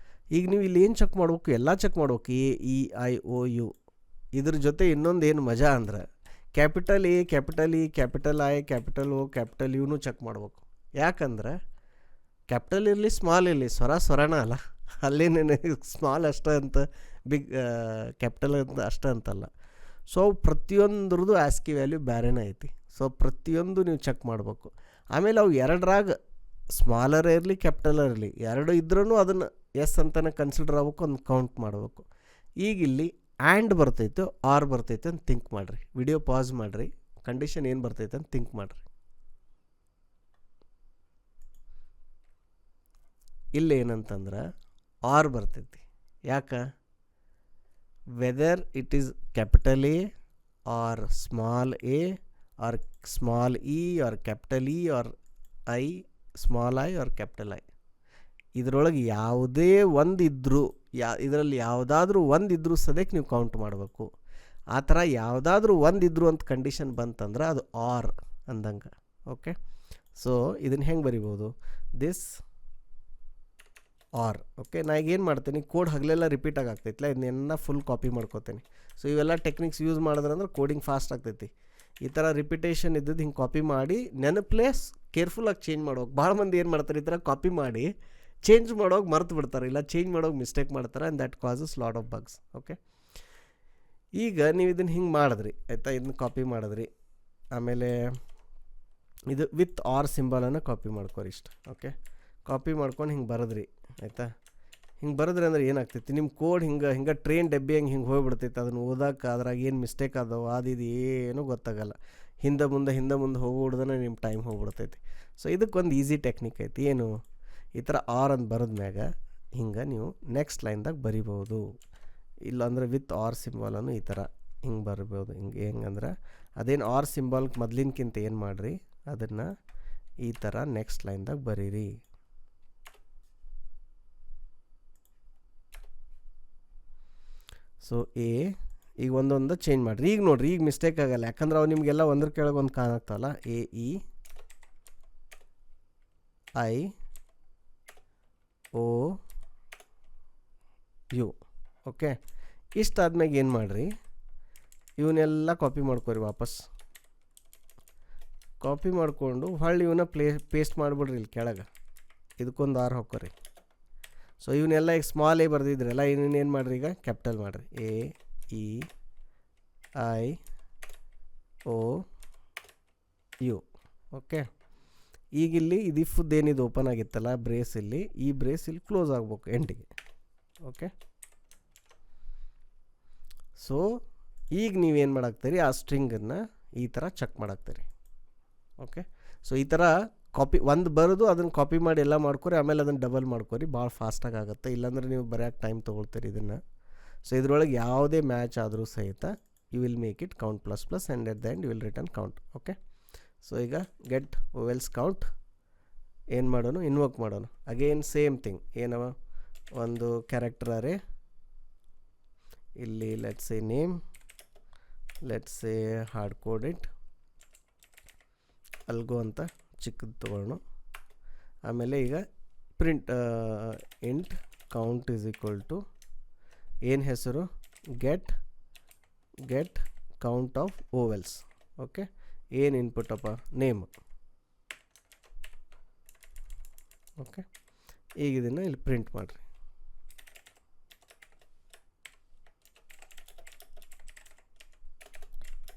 ಈಗ ನೀವು ಇಲ್ಲಿ ಏನು ಚೆಕ್ ಮಾಡ್ಬೇಕು? ಎಲ್ಲ ಚೆಕ್ ಮಾಡ್ಬೇಕು. A, E, I, O, U. ಇದ್ರ ಜೊತೆ ಇನ್ನೊಂದು ಏನು ಮಜಾ ಅಂದ್ರೆ capital A, capital E, capital I, capital O, capital ಯುನೂ ಚೆಕ್ ಮಾಡ್ಬೇಕು. ಯಾಕಂದ್ರೆ ಕ್ಯಾಪಿಟಲ್ ಇರಲಿ ಸ್ಮಾಲ್ ಇರಲಿ ಸ್ವರನ ಅಲ್ಲ, ಅಲ್ಲೇನೇನು ಸ್ಮಾಲ್ ಅಷ್ಟೇ ಅಂತ ಬಿಗ್ ಕ್ಯಾಪಿಟಲ್ ಅಂತ ಅಷ್ಟೇ ಅಂತಲ್ಲ. ಸೊ ಪ್ರತಿಯೊಂದ್ರದ್ದು ಆಸ್ಕಿ ವ್ಯಾಲ್ಯೂ ಬೇರೆನೇ ಐತಿ. ಸೊ ಪ್ರತಿಯೊಂದು ನೀವು ಚೆಕ್ ಮಾಡಬೇಕು. ಆಮೇಲೆ ಅವು ಎರಡರಾಗ ಸ್ಮಾಲರ್ ಇರಲಿ ಕ್ಯಾಪಿಟಲ್ ಇರಲಿ ಎರಡು ಇದ್ರೂ ಅದನ್ನು ಎಸ್ ಅಂತಲೇ ಕನ್ಸಿಡರ್ ಆಗ್ಬೇಕು, ಒಂದು ಕೌಂಟ್ ಮಾಡಬೇಕು. ಈಗ ಇಲ್ಲಿ ಆ್ಯಂಡ್ ಬರ್ತೈತೆ ಆರ್ ಬರ್ತೈತೆ ಅಂತ ಥಿಂಕ್ ಮಾಡಿರಿ. ವಿಡಿಯೋ ಪಾಸ್ ಮಾಡಿರಿ, ಕಂಡೀಷನ್ ಏನು ಬರ್ತೈತೆ ಅಂತ ಥಿಂಕ್ ಮಾಡಿರಿ. ಇಲ್ಲಿ ಏನಂತಂದ್ರೆ ಆರ್ ಬರ್ತೈತಿ. ಯಾಕೆ? Whether it is capital A or small A or small E or capital E or I small I or capital I, ಇದರೊಳಗೆ ಯಾವುದೇ ಒಂದಿದ್ರೂ ಇದರಲ್ಲಿ ಯಾವುದಾದ್ರೂ ಒಂದಿದ್ರೂ ಸದ್ಯಕ್ಕೆ ನೀವು ಕೌಂಟ್ ಮಾಡಬೇಕು. ಆ ಥರ ಯಾವುದಾದ್ರೂ ಒಂದಿದ್ರು ಅಂತ ಕಂಡೀಷನ್ ಬಂತಂದ್ರೆ ಅದು ಆರ್ ಅಂದಂಗೆ. ಓಕೆ, ಸೊ ಇದನ್ನು ಹೆಂಗೆ ಬರಿಬೋದು? This are. ಓಕೆ, ನಾ ಈಗ ಏನು ಮಾಡ್ತೀನಿ? ಕೋಡ್ ಹಗಲೆಲ್ಲ ರಿಪೀಟ್ ಆಗ್ತೈತಿಲ್ಲ, ಇದನ್ನೆಲ್ಲ ಫುಲ್ ಕಾಪಿ ಮಾಡ್ಕೋತೀನಿ. ಸೊ ಇವೆಲ್ಲ ಟೆಕ್ನಿಕ್ಸ್ ಯೂಸ್ ಮಾಡಿದ್ರಂದ್ರೆ ಕೋಡಿಂಗ್ ಫಾಸ್ಟ್ ಆಗ್ತೈತಿ. ಈ ಥರ ರಿಪಿಟೇಷನ್ ಇದ್ದದ್ದು ಹಿಂಗೆ ಕಾಪಿ ಮಾಡಿ ನೆನಪ್ಲೇಸ್ ಕೇರ್ಫುಲ್ಲಾಗಿ ಚೇಂಜ್ ಮಾಡೋಕೆ. ಭಾಳ ಮಂದಿ ಏನು ಮಾಡ್ತಾರೆ? ಈ ಥರ ಕಾಪಿ ಮಾಡಿ ಚೇಂಜ್ ಮಾಡೋಕೆ ಮರ್ತು ಬಿಡ್ತಾರೆ, ಇಲ್ಲ ಚೇಂಜ್ ಮಾಡೋಕೆ ಮಿಸ್ಟೇಕ್ ಮಾಡ್ತಾರೆ, and that causes lot of bugs. Okay, ಈಗ ನೀವು ಇದನ್ನು ಹಿಂಗೆ ಮಾಡಿದ್ರಿ, ಆಯಿತಾ? ಇದನ್ನ ಕಾಪಿ ಮಾಡಿದ್ರಿ, ಆಮೇಲೆ ಇದು ವಿತ್ ಆರ್ ಸಿಂಬಲನ್ನು ಕಾಪಿ ಮಾಡ್ಕೊರಿ ಇಷ್ಟು. ಓಕೆ, ಕಾಪಿ ಮಾಡ್ಕೊಂಡು ಹಿಂಗೆ ಬರೆದ್ರಿ, ಆಯಿತಾ? ಹಿಂಗೆ ಬರೆದ್ರಿ ಅಂದ್ರೆ ಏನಾಗ್ತೈತಿ? ನಿಮ್ಮ ಕೋಡ್ ಹಿಂಗೆ ಟ್ರೈನ್ ಡಬ್ಬಿ ಹಿಂಗೆ ಹೋಗ್ಬಿಡ್ತೈತೆ. ಅದನ್ನು ಓದೋಕೆ ಅದ್ರಾಗ ಏನು ಮಿಸ್ಟೇಕ್ ಅದಾವ ಅದು ಏನೂ ಗೊತ್ತಾಗಲ್ಲ. ಹಿಂದೆ ಮುಂದೆ ಹೋಗ್ಬಿಡ್ದನೆ ನಿಮ್ಮ ಟೈಮ್ ಹೋಗ್ಬಿಡ್ತೈತಿ. ಸೊ ಇದಕ್ಕೊಂದು ಈಸಿ ಟೆಕ್ನಿಕ್ ಐತಿ. ಏನು? ಈ ಥರ ಆರ್ ಅಂತ ಬರೆದ್ಮ್ಯಾಗ ಹಿಂಗೆ ನೀವು ನೆಕ್ಸ್ಟ್ ಲೈನ್ದಾಗ ಬರಿಬೋದು. ಇಲ್ಲಾಂದ್ರೆ ವಿತ್ ಆರ್ ಸಿಂಬಲನ್ನು ಈ ಥರ ಹಿಂಗೆ ಬರ್ಬೋದು. ಹೆಂಗಂದ್ರೆ ಅದೇನು ಆರ್ ಸಿಂಬಲ್ಗೆ ಮೊದಲಿನಕ್ಕಿಂತ ಏನು ಮಾಡಿರಿ, ಅದನ್ನು ಈ ಥರ ನೆಕ್ಸ್ಟ್ ಲೈನ್ದಾಗ ಬರೀರಿ. ಸೊ ಎ ಈಗ ಒಂದೊಂದು ಚೇಂಜ್ ಮಾಡಿರಿ. ಈಗ ನೋಡಿರಿ, ಈಗ ಮಿಸ್ಟೇಕ್ ಆಗಲ್ಲ, ಯಾಕಂದ್ರೆ ಅವು ನಿಮಗೆಲ್ಲ ಒಂದ್ರ ಕೆಳಗೆ ಒಂದು ಕಾಣಾಗ್ತಾವಲ್ಲ. A E I O U. Okay, ಇಷ್ಟಾದ್ಮೇಲೆ ಏನು ಮಾಡಿರಿ? ಇವನ್ನೆಲ್ಲ ಕಾಪಿ ಮಾಡ್ಕೊರಿ ವಾಪಸ್. ಕಾಪಿ ಮಾಡಿಕೊಂಡು ಹೊಳ್ಳಿ ಇವನ್ನ ಪೇಸ್ಟ್ ಮಾಡಿಬಿಡ್ರಿ ಇಲ್ಲಿ ಕೆಳಗೆ. ಇದಕ್ಕೊಂದು ಆರ್ ಹಾಕೋರಿ. ಸೊ ಇವನ್ನೆಲ್ಲ ಈಗ ಸ್ಮಾಲ್ ಎ ಬರ್ದಿದ್ರಲ್ಲ, ಇನ್ನೇನು ಮಾಡಿರಿ? ಈಗ ಕ್ಯಾಪಿಟಲ್ ಮಾಡಿರಿ. A E I O U. Okay, ಈಗ ಇಲ್ಲಿ ಇದು ಇಫ್ದು ಏನಿದು ಓಪನ್ ಆಗಿತ್ತಲ್ಲ ಬ್ರೇಸ್, ಇಲ್ಲಿ ಈ ಬ್ರೇಸ್ ಇಲ್ಲಿ ಕ್ಲೋಸ್ ಆಗ್ಬೇಕು ಎಂಡಿಗೆ. ಓಕೆ, ಸೊ ಈಗ ನೀವೇನು ಮಾಡಾಕ್ತೀರಿ, ಆ ಸ್ಟ್ರಿಂಗನ್ನು ಈ ಥರ ಚೆಕ್ ಮಾಡಾಕ್ತೀರಿ. ಓಕೆ, ಸೊ ಈ ಥರ ಕಾಪಿ ಒಂದು ಬರೋದು ಅದನ್ನು ಕಾಪಿ ಮಾಡಿ ಎಲ್ಲ ಮಾಡ್ಕೊರಿ, ಆಮೇಲೆ ಅದನ್ನು ಡಬಲ್ ಮಾಡ್ಕೊರಿ, ಭಾಳ ಫಾಸ್ಟಾಗಿ ಆಗುತ್ತೆ. ಇಲ್ಲಾಂದ್ರೆ ನೀವು ಬರೆಯೋಕೆ ಟೈಮ್ ತೊಗೊಳ್ತೀರಿ ಇದನ್ನು. ಸೊ ಇದ್ರೊಳಗೆ ಯಾವುದೇ ಮ್ಯಾಚ್ ಆದರೂ ಸಹಿತ you will make it count plus plus and at the end you will return count. Okay, so ಈಗ ಗೆಟ್ ಓವೆಲ್ಸ್ ಕೌಂಟ್ ಏನು ಮಾಡೋಣ, ಇನ್ವೋಕ್ ಮಾಡೋಣ. ಅಗೇನ್ ಸೇಮ್ ಥಿಂಗ್, ಏನವ ಒಂದು ಕ್ಯಾರೆಕ್ಟರ್ ಅರೇ, ಇಲ್ಲಿ let's say name, let's say hard code it algo ಅಂತ ಚಿಕ್ಕದು ತೊಗೊಳ್ಳೋಣ. ಆಮೇಲೆ ಈಗ print int count is equal to ಏನು ಹೆಸರು, get count of vowels. Okay, ಏನು ಇನ್ಪುಟ್ ಅಪ್ಪ, ನೇಮ್. ಓಕೆ, ಈಗ ಇದನ್ನು ಇಲ್ಲಿ ಪ್ರಿಂಟ್ ಮಾಡಿರಿ.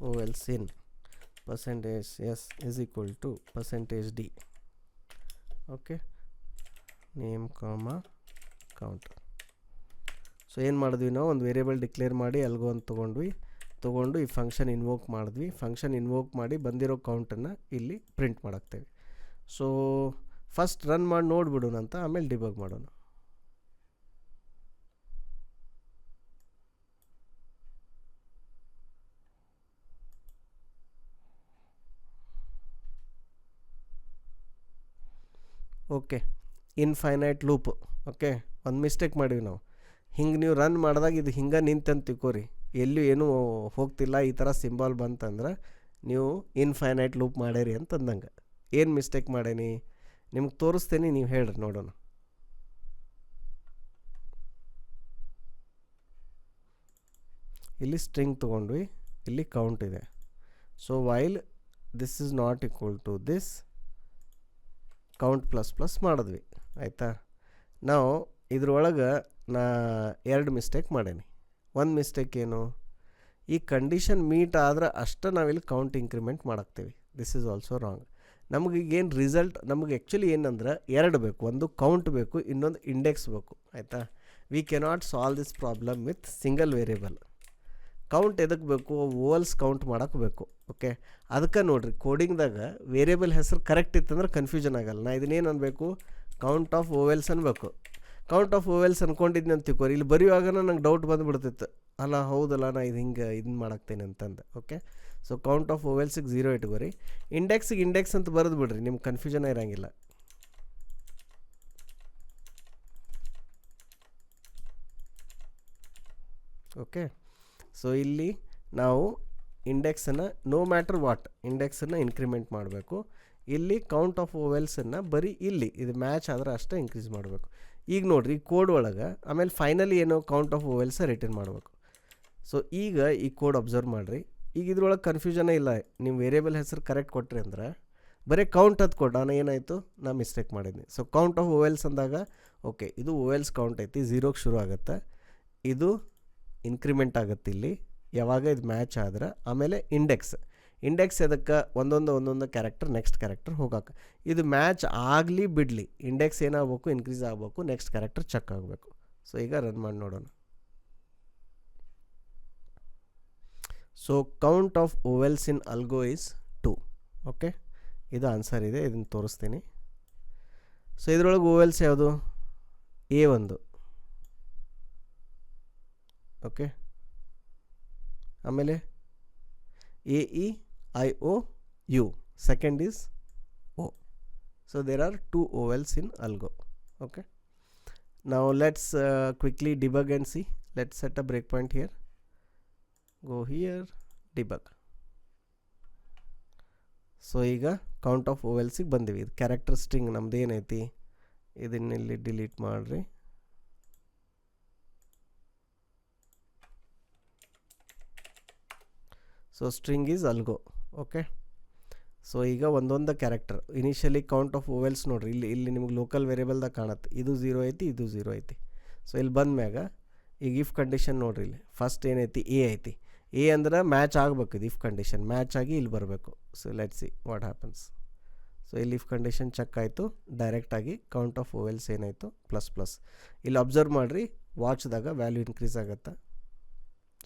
Vowels in percentage s is equal to percentage d. Okay, name comma count. So ಏನು ಮಾಡಿದ್ವಿ, ನಾವು ಒಂದು ವೇರಿಯೇಬಲ್ ಡಿಕ್ಲೇರ್ ಮಾಡಿ ಅಲ್ಗೋ ಅಂತ ತೊಗೊಂಡು ಈ ಫಂಕ್ಷನ್ ಇನ್ವೋಕ್ ಮಾಡಿದ್ವಿ. ಫಂಕ್ಷನ್ ಇನ್ವೋಕ್ ಮಾಡಿ ಬಂದಿರೋ ಕೌಂಟನ್ನು ಇಲ್ಲಿ ಪ್ರಿಂಟ್ ಮಾಡಾಕ್ತೇವೆ. ಸೊ ಫಸ್ಟ್ ರನ್ ಮಾಡಿ ನೋಡಿಬಿಡೋಣ ಅಂತ, ಆಮೇಲೆ ಡಿಬಗ್ ಮಾಡೋಣ. Okay, infinite loop. ಓಕೆ, ಒಂದು ಮಿಸ್ಟೇಕ್ ಮಾಡೀವಿ ನಾವು. ಹಿಂಗೆ ನೀವು ರನ್ ಮಾಡಿದಾಗ ಇದು ಹಿಂಗೆ ನಿಂತಂತ ತಿಳ್ಕೊರಿ, ಎಲ್ಲೂ ಏನೂ ಹೋಗ್ತಿಲ್ಲ, ಈ ಥರ ಸಿಂಬಾಲ್ ಬಂತಂದ್ರೆ ನೀವು ಇನ್ಫೈನೈಟ್ ಲೂಪ್ ಮಾಡ್ಯಾರಿ ಅಂತಂದಂಗೆ. ಏನು ಮಿಸ್ಟೇಕ್ ಮಾಡೇನಿ ನಿಮ್ಗೆ ತೋರಿಸ್ತೀನಿ, ನೀವು ಹೇಳ್ರಿ ನೋಡೋಣ. ಇಲ್ಲಿ ಸ್ಟ್ರಿಂಗ್ ತೊಗೊಂಡ್ವಿ, ಇಲ್ಲಿ ಕೌಂಟ್ ಇದೆ. So while this is not equal to this count plus plus ಮಾಡಿದ್ವಿ, ಆಯಿತಾ. ನಾವು ಇದ್ರೊಳಗೆ ನಾ 2 ಮಿಸ್ಟೇಕ್ ಮಾಡೇನಿ. ಒಂದು ಮಿಸ್ಟೇಕ್ ಏನು, ಈ ಕಂಡೀಷನ್ ಮೀಟ್ ಆದ್ರೆ ಅಷ್ಟೇ ನಾವಿಲ್ಲಿ ಕೌಂಟ್ ಇಂಕ್ರಿಮೆಂಟ್ ಮಾಡಾಕ್ತೀವಿ. This is also wrong. ನಮಗೀಗೇನು ರಿಸಲ್ಟ್, ನಮಗೆ ಆ್ಯಕ್ಚುಲಿ ಏನಂದ್ರೆ 2 ಬೇಕು, ಒಂದು ಕೌಂಟ್ ಬೇಕು, ಇನ್ನೊಂದು ಇಂಡೆಕ್ಸ್ ಬೇಕು, ಆಯಿತಾ. We cannot solve this problem with single variable. Count ಎದಕ್ಕೆ ಬೇಕು, ಓವಲ್ಸ್ ಕೌಂಟ್ ಮಾಡೋಕೆ ಬೇಕು. ಓಕೆ, ಅದಕ್ಕೆ ನೋಡಿರಿ ಕೋಡಿಂಗ್ದಾಗ ವೇರಿಯೇಬಲ್ ಹೆಸರು ಕರೆಕ್ಟ್ ಇತ್ತಂದ್ರೆ ಕನ್ಫ್ಯೂಷನ್ ಆಗಲ್ಲ. ನಾ ಇದನ್ನೇನು ಅನ್ಬೇಕು, ಕೌಂಟ್ ಆಫ್ ಓವೆಲ್ಸ್ ಅನ್ಬೇಕು. ಕೌಂಟ್ ಆಫ್ ಓವೆಲ್ಸ್ ಅಂದ್ಕೊಂಡಿದ್ನಿ ಅಂತ ತಿಳ್ಕೊರಿ, ಇಲ್ಲಿ ಬರೆಯುವಾಗ ನಂಗೆ ಡೌಟ್ ಬಂದುಬಿಡ್ತಿತ್ತು, ಅಲ್ಲ ಹೌದಲ್ಲ ನಾ ಇದು ಹಿಂಗೆ ಇದನ್ನ ಮಾಡಾಕ್ತೇನೆ ಅಂತಂದು. ಓಕೆ, ಸೊ ಕೌಂಟ್ ಆಫ್ ಓವೆಲ್ಸಿಗೆ 0 ಇಟ್ಕೋರಿ, ಇಂಡೆಕ್ಸಿಗೆ ಇಂಡೆಕ್ಸ್ ಅಂತ ಬರೆದು ಬಿಡ್ರಿ, ನಿಮ್ಗೆ ಕನ್ಫ್ಯೂಷನ್ ಇರೋಂಗಿಲ್ಲ. ಓಕೆ, ಸೊ ಇಲ್ಲಿ ನಾವು ಇಂಡೆಕ್ಸನ್ನು ನೋ ಮ್ಯಾಟ್ರ್ ವಾಟ್ ಇಂಡೆಕ್ಸನ್ನು ಇನ್ಕ್ರಿಮೆಂಟ್ ಮಾಡಬೇಕು. ಇಲ್ಲಿ ಕೌಂಟ್ ಆಫ್ ಓವೆಲ್ಸನ್ನು ಬರೀ ಇಲ್ಲಿ ಇದು ಮ್ಯಾಚ್ ಆದ್ರೆ ಅಷ್ಟೇ ಇನ್ಕ್ರೀಸ್ ಮಾಡಬೇಕು. ಈಗ ನೋಡಿರಿ ಕೋಡ್ ಒಳಗೆ ಆಮೇಲೆ ಫೈನಲಿ ಏನೋ ಕೌಂಟ್ ಆಫ್ ಓವೆಲ್ಸ ರಿಟರ್ನ್ ಮಾಡಬೇಕು. ಸೊ ಈಗ ಈ ಕೋಡ್ ಅಬ್ಸರ್ವ್ ಮಾಡಿರಿ, ಈಗ ಇದ್ರೊಳಗೆ ಕನ್ಫ್ಯೂಷನೇ ಇಲ್ಲ. ನೀವು ವೇರಿಯೇಬಲ್ ಹೆಸರು ಕರೆಕ್ಟ್ ಕೊಟ್ರಿ ಅಂದ್ರೆ ಬರೀ ಕೌಂಟ್ ಅದು ಕೊಟ್ಟು ನಾನು ಏನಾಯಿತು, ನಾ ಮಿಸ್ಟೇಕ್ ಮಾಡಿದ್ನಿ. ಸೊ ಕೌಂಟ್ ಆಫ್ ಓವೆಲ್ಸ್ ಅಂದಾಗ ಓಕೆ, ಇದು ಓವೆಲ್ಸ್ ಕೌಂಟ್ ಐತಿ, 0ಗೆ ಶುರು ಆಗುತ್ತೆ, ಇದು ಇನ್ಕ್ರಿಮೆಂಟ್ ಆಗುತ್ತೆ ಇಲ್ಲಿ ಯಾವಾಗ ಇದು ಮ್ಯಾಚ್ ಆದ್ರೆ. ಆಮೇಲೆ ಇಂಡೆಕ್ಸ್ ಅದಕ್ಕೆ ಒಂದೊಂದು ಕ್ಯಾರೆಕ್ಟರ್ ನೆಕ್ಸ್ಟ್ ಕ್ಯಾರೆಕ್ಟರ್ ಹೋಗಕ್ಕೆ, ಇದು ಮ್ಯಾಚ್ ಆಗಲಿ ಬಿಡಲಿ ಇಂಡೆಕ್ಸ್ ಏನಾಗಬೇಕು, ಇನ್ಕ್ರೀಸ್ ಆಗಬೇಕು, ನೆಕ್ಸ್ಟ್ ಕ್ಯಾರೆಕ್ಟರ್ ಚೆಕ್ ಆಗಬೇಕು. ಸೊ ಈಗ ರನ್ ಮಾಡಿ ನೋಡೋಣ. So count of vowels in algo is 2. Okay, ಇದು ಆನ್ಸರ್ ಇದೆ, ಇದನ್ನು ತೋರಿಸ್ತೀನಿ. ಸೊ ಇದರೊಳಗೆ ಓವೆಲ್ಸ್ ಯಾವುದು, A1. ಓಕೆ, ಆಮೇಲೆ AEIOU, second is O. So there are 2 ovels in algo. Okay, now let's quickly debug and see. Let's set a breakpoint here, go here, debug. So ಈಗ count of ಓವೆಲ್ಸಿಗೆ ಬಂದಿವಿ. ಇದು character string ನಮ್ದು ಏನೈತಿ ಇದನ್ನಿಲ್ಲಿ delete ಮಾಡಿರಿ. So string is algo. Okay, so ಈಗ ಒಂದೊಂದು character initially count of vowels ನೋಡಿರಿ, ಇಲ್ಲಿ ನಿಮ್ಗೆ ಲೋಕಲ್ ವೇರಿಯೇಬಲ್ದಾಗ ಕಾಣುತ್ತೆ, ಇದು 0 ಐತಿ, ಇದು 0 ಐತಿ. ಸೊ ಇಲ್ಲಿ ಬಂದ ಮ್ಯಾಗ ಈಗ ಇಫ್ ಕಂಡೀಷನ್ ನೋಡಿರಿ, ಇಲ್ಲಿ ಫಸ್ಟ್ ಏನೈತಿ A ಐತಿ, ಎ ಅಂದ್ರೆ ಮ್ಯಾಚ್ ಆಗಬೇಕು, ಇದು ಇಫ್ ಕಂಡೀಷನ್ ಮ್ಯಾಚ್ ಆಗಿ ಇಲ್ಲಿ ಬರಬೇಕು. So let see what happens. So ಇಲ್ಲಿ ಇಫ್ ಕಂಡೀಷನ್ ಚೆಕ್ ಆಯಿತು, ಡೈರೆಕ್ಟಾಗಿ ಕೌಂಟ್ ಆಫ್ ಓವೆಲ್ಸ್ ಏನಾಯಿತು ++. ಇಲ್ಲಿ ಅಬ್ಸರ್ವ್ ಮಾಡಿರಿ, ವಾಚ್ದಾಗ ವ್ಯಾಲ್ಯೂ ಇನ್ಕ್ರೀಸ್ ಆಗುತ್ತೆ.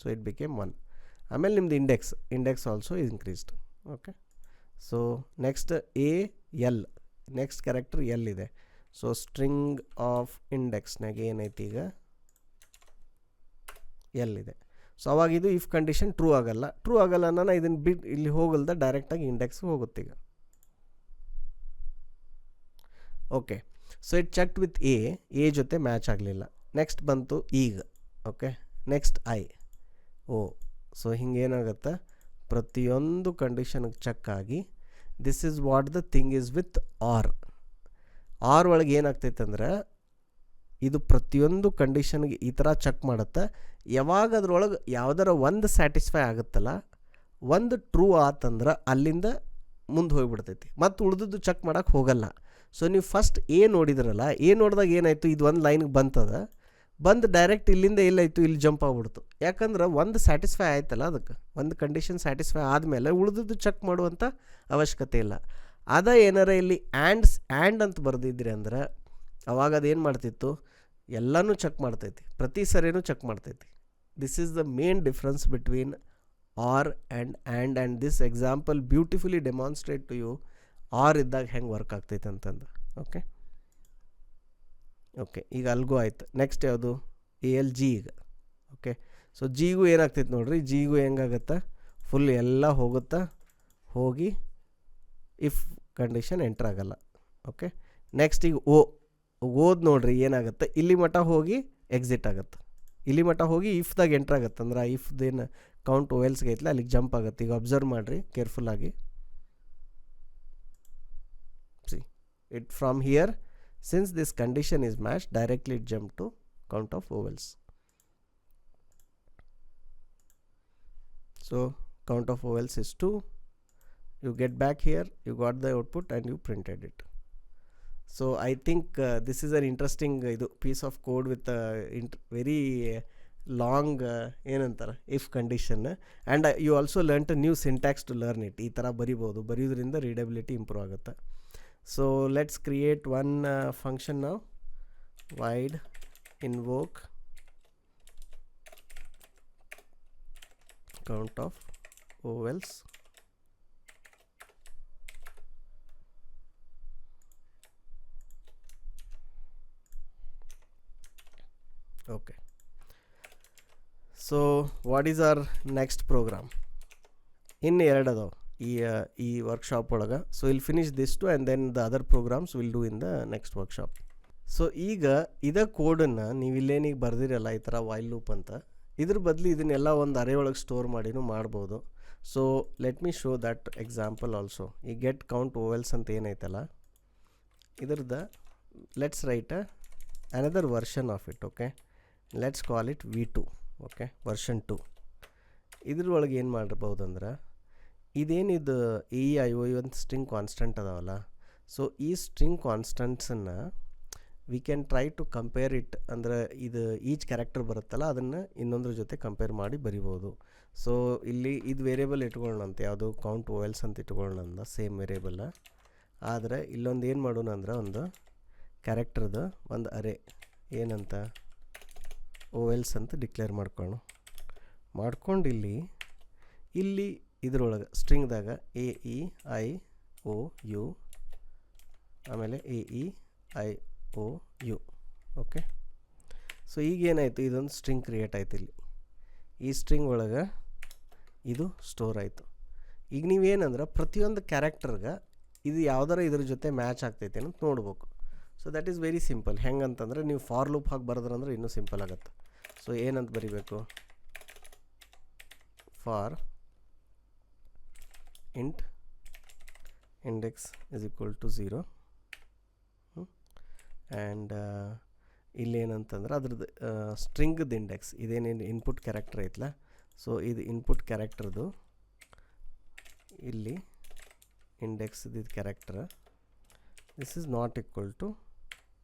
So it became 1. ಆಮೇಲೆ ನಿಮ್ದು index also increased. Okay, so next L, next character L ಇದೆ. ಸೊ ಸ್ಟ್ರಿಂಗ್ ಆಫ್ ಇಂಡೆಕ್ಸ್ನಾಗ ಏನೈತಿ ಈಗ ಎಲ್ ಇದೆ. ಸೊ ಅವಾಗ ಇದು ಇಫ್ ಕಂಡೀಷನ್ ಟ್ರೂ ಆಗಲ್ಲ ನಾನು ಇದನ್ನು ಬಿಟ್ಟು ಇಲ್ಲಿ ಹೋಗಲ್ದ ಡೈರೆಕ್ಟಾಗಿ ಇಂಡೆಕ್ಸ್ಗೆ ಹೋಗುತ್ತೆ ಈಗ. Okay, so it checked with A ಜೊತೆ ಮ್ಯಾಚ್ ಆಗಲಿಲ್ಲ. ನೆಕ್ಸ್ಟ್ ಬಂತು ಈಗ. Okay, next O. ಸೊ ಹಿಂಗೇನಾಗುತ್ತೆ, ಪ್ರತಿಯೊಂದು ಕಂಡೀಷನ್ಗೆ ಚೆಕ್ ಆಗಿ this is what the thing is with or ಒಳಗೆ ಏನಾಗ್ತೈತೆ ಅಂದ್ರೆ ಇದು ಪ್ರತಿಯೊಂದು ಕಂಡೀಷನ್ಗೆ ಈ ಥರ ಚೆಕ್ ಮಾಡುತ್ತೆ. ಯಾವಾಗ ಅದ್ರೊಳಗೆ ಯಾವ್ದಾರ ಒಂದು ಸ್ಯಾಟಿಸ್ಫೈ ಆಗುತ್ತಲ್ಲ, ಒಂದು ಟ್ರೂ ಆತಂದ್ರೆ ಅಲ್ಲಿಂದ ಮುಂದೆ ಹೋಗಿಬಿಡ್ತೈತಿ, ಮತ್ತು ಉಳಿದದ್ದು ಚೆಕ್ ಮಾಡೋಕ್ಕೆ ಹೋಗಲ್ಲ. ಸೊ ನೀವು ಫಸ್ಟ್ ನೋಡಿದ್ರಲ್ಲ, ನೋಡಿದಾಗ ಏನಾಯಿತು, ಇದು ಒಂದು ಲೈನ್ಗೆ ಬಂದು ಡೈರೆಕ್ಟ್ ಇಲ್ಲಿಂದ ಎಲ್ಲಾಯಿತು, ಇಲ್ಲಿ ಜಂಪ್ ಆಗ್ಬಿಡ್ತು. ಯಾಕಂದ್ರೆ ಒಂದು ಸ್ಯಾಟಿಸ್ಫೈ ಆಯ್ತಲ್ಲ, ಅದಕ್ಕೆ ಒಂದು ಕಂಡೀಷನ್ ಸ್ಯಾಟಿಸ್ಫೈ ಆದಮೇಲೆ ಉಳಿದದ್ದು ಚೆಕ್ ಮಾಡುವಂಥ ಅವಶ್ಯಕತೆ ಇಲ್ಲ. ಅದ ಏನಾರ ಇಲ್ಲಿ ಆ್ಯಂಡ್ ಅಂತ ಬರೆದಿದ್ರಿ ಅಂದ್ರೆ ಅವಾಗ ಅದೇನು ಮಾಡ್ತಿತ್ತು, ಎಲ್ಲನೂ ಚೆಕ್ ಮಾಡ್ತೈತಿ, ಪ್ರತಿ ಸರಿನೂ ಚೆಕ್ ಮಾಡ್ತೈತಿ. This is the main difference between or and this example beautifully demonstrate to you or ಇದ್ದಾಗ ಹೆಂಗೆ ವರ್ಕ್ ಆಗ್ತೈತೆ ಅಂತಂದು. ಓಕೆ, ಈಗ ಅಲ್ಗೂ ಆಯ್ತು. ನೆಕ್ಸ್ಟ್ ಯಾವುದು ALG ಈಗ. ಓಕೆ, ಸೊ ಜಿಗೂ ಏನಾಗ್ತೈತೆ ನೋಡ್ರಿ, ಜಿಗೂ ಹೆಂಗಾಗತ್ತೆ, ಫುಲ್ ಎಲ್ಲ ಹೋಗಿ ಇಫ್ ಕಂಡೀಷನ್ ಎಂಟ್ರ್ ಆಗಲ್ಲ. ಓಕೆ, ನೆಕ್ಸ್ಟ್ ಈಗ ಓದ್ ನೋಡ್ರಿ ಏನಾಗುತ್ತೆ, ಇಲ್ಲಿ ಮಟ್ಟ ಹೋಗಿ ಎಕ್ಸಿಟ್ ಆಗುತ್ತೆ, ಇಲ್ಲಿ ಮಟ್ಟ ಹೋಗಿ ಇಫ್ದಾಗ ಎಂಟ್ರ್ ಆಗುತ್ತೆ. ಅಂದ್ರೆ ಆ ಇಫ್ದೇನು ಕೌಂಟ್ ಓವೆಲ್ಸ್ಗೆ ಐತಲ್ಲ ಅಲ್ಲಿಗೆ ಜಂಪ್ ಆಗುತ್ತೆ. ಈಗ ಅಬ್ಸರ್ವ್ ಮಾಡಿರಿ ಕೇರ್ಫುಲ್ಲಾಗಿ. See it from here, since this condition is matched, directly it jump to count of vowels. So count of vowels is 2. You get back here, you got the output and you printed it. So I think this is an interesting piece of code with very long ಏನಂತಾರೆ if condition, and you also learnt a new syntax to learn it. ಈ ಥರ ಬರೆಯೋದ್ರಿಂದ readability improve ಆಗುತ್ತೆ. So let's create one function now, void invoke count of vowels. Okay, so what is our next program? In ಎರಡದು ಈ workshop ಒಳಗೆ. So will finish this two and then the other programs will do in the next workshop. ಸೊ ಈಗ ಇದೇ ಕೋಡನ್ನು ನೀವು ಇಲ್ಲೇನಿಗೆ ಬರ್ದಿರಲ್ಲ ಈ ಥರ while loop ಅಂತ, ಇದ್ರ ಬದಲು ಇದನ್ನೆಲ್ಲ ಒಂದು ಅರೇ ಒಳಗೆ ಸ್ಟೋರ್ ಮಾಡಿನೂ ಮಾಡ್ಬೋದು. So let me show that example also. ಈ ಗೆಟ್ ಕೌಂಟ್ ಓವೆಲ್ಸ್ ಅಂತ ಏನೈತಲ್ಲ ಇದ್ರದ್ದು let's write another version of it. Okay, let's call it V2. Okay, version 2. ಇದ್ರೊಳಗೆ ಏನು ಮಾಡ್ಬೋದು ಅಂದ್ರೆ ಇದೇನಿದು EIO ಒಂದು ಸ್ಟ್ರಿಂಗ್ ಕಾನ್ಸ್ಟೆಂಟ್ ಅದಾವಲ್ಲ, ಸೊ ಈ ಸ್ಟ್ರಿಂಗ್ ಕಾನ್ಸ್ಟೆಂಟ್ಸನ್ನು we can try to compare it. ಅಂದರೆ ಇದು ಈಚ್ ಕ್ಯಾರೆಕ್ಟರ್ ಬರುತ್ತಲ್ಲ ಅದನ್ನು ಇನ್ನೊಂದ್ರ ಜೊತೆ ಕಂಪೇರ್ ಮಾಡಿ ಬರಿಬೋದು. ಸೊ ಇಲ್ಲಿ ಇದು ವೇರಿಯೇಬಲ್ ಇಟ್ಕೊಳ್ಳೋಣಂತ, ಯಾವುದು ಕೌಂಟ್ ಓವೆಲ್ಸ್ ಅಂತ ಇಟ್ಕೊಳ್ಳೋಣ, ಸೇಮ್ ವೇರಿಯೇಬಲ್. ಆದರೆ ಇಲ್ಲೊಂದು ಏನು ಮಾಡೋಣ ಅಂದ್ರೆ ಒಂದು ಕ್ಯಾರೆಕ್ಟರ್ದು ಒಂದು ಅರೇ ಏನಂತ ಓವೆಲ್ಸ್ ಅಂತ ಡಿಕ್ಲೇರ್ ಮಾಡ್ಕೊಂಡು ಇಲ್ಲಿ ಇದ್ರೊಳಗೆ ಸ್ಟ್ರಿಂಗ್ದಾಗ AEIOU ಆಮೇಲೆ AEIOU. ಓಕೆ, ಸೊ ಈಗೇನಾಯಿತು, ಇದೊಂದು ಸ್ಟ್ರಿಂಗ್ ಕ್ರಿಯೇಟ್ ಆಯ್ತು. ಇಲ್ಲಿ ಈ ಸ್ಟ್ರಿಂಗ್ ಒಳಗೆ ಇದು ಸ್ಟೋರ್ ಆಯಿತು. ಈಗ ನೀವೇನಂದ್ರೆ ಪ್ರತಿಯೊಂದು ಕ್ಯಾರೆಕ್ಟರ್ಗೆ ಇದು ಯಾವ್ದಾರ ಇದ್ರ ಜೊತೆ ಮ್ಯಾಚ್ ಆಗ್ತೈತೆ ಅಂತ ನೋಡ್ಬೇಕು. So that is very simple. ಹೆಂಗಂತಂದ್ರೆ ನೀವು ಫಾರ್ ಲೂಪ್ ಹಾಕಿ ಬರೆದ್ರಂದ್ರೆ ಇನ್ನೂ ಸಿಂಪಲ್ ಆಗುತ್ತೆ. ಸೊ ಏನಂತ ಬರಿಬೇಕು, for int index is equal to 0 and ಇಲ್ಲೇನಂತಂದ್ರೆ ಅದ್ರದ್ದು ಸ್ಟ್ರಿಂಗ್ದು ಇಂಡೆಕ್ಸ್ ಇದೇನೇನು ಇನ್ಪುಟ್ ಕ್ಯಾರೆಕ್ಟರ್ ಐತಲ್ಲ, ಸೊ ಇದು ಇನ್ಪುಟ್ ಕ್ಯಾರೆಕ್ಟರ್ದು ಇಲ್ಲಿ ಇಂಡೆಕ್ಸ್ ಇದು character this is not equal to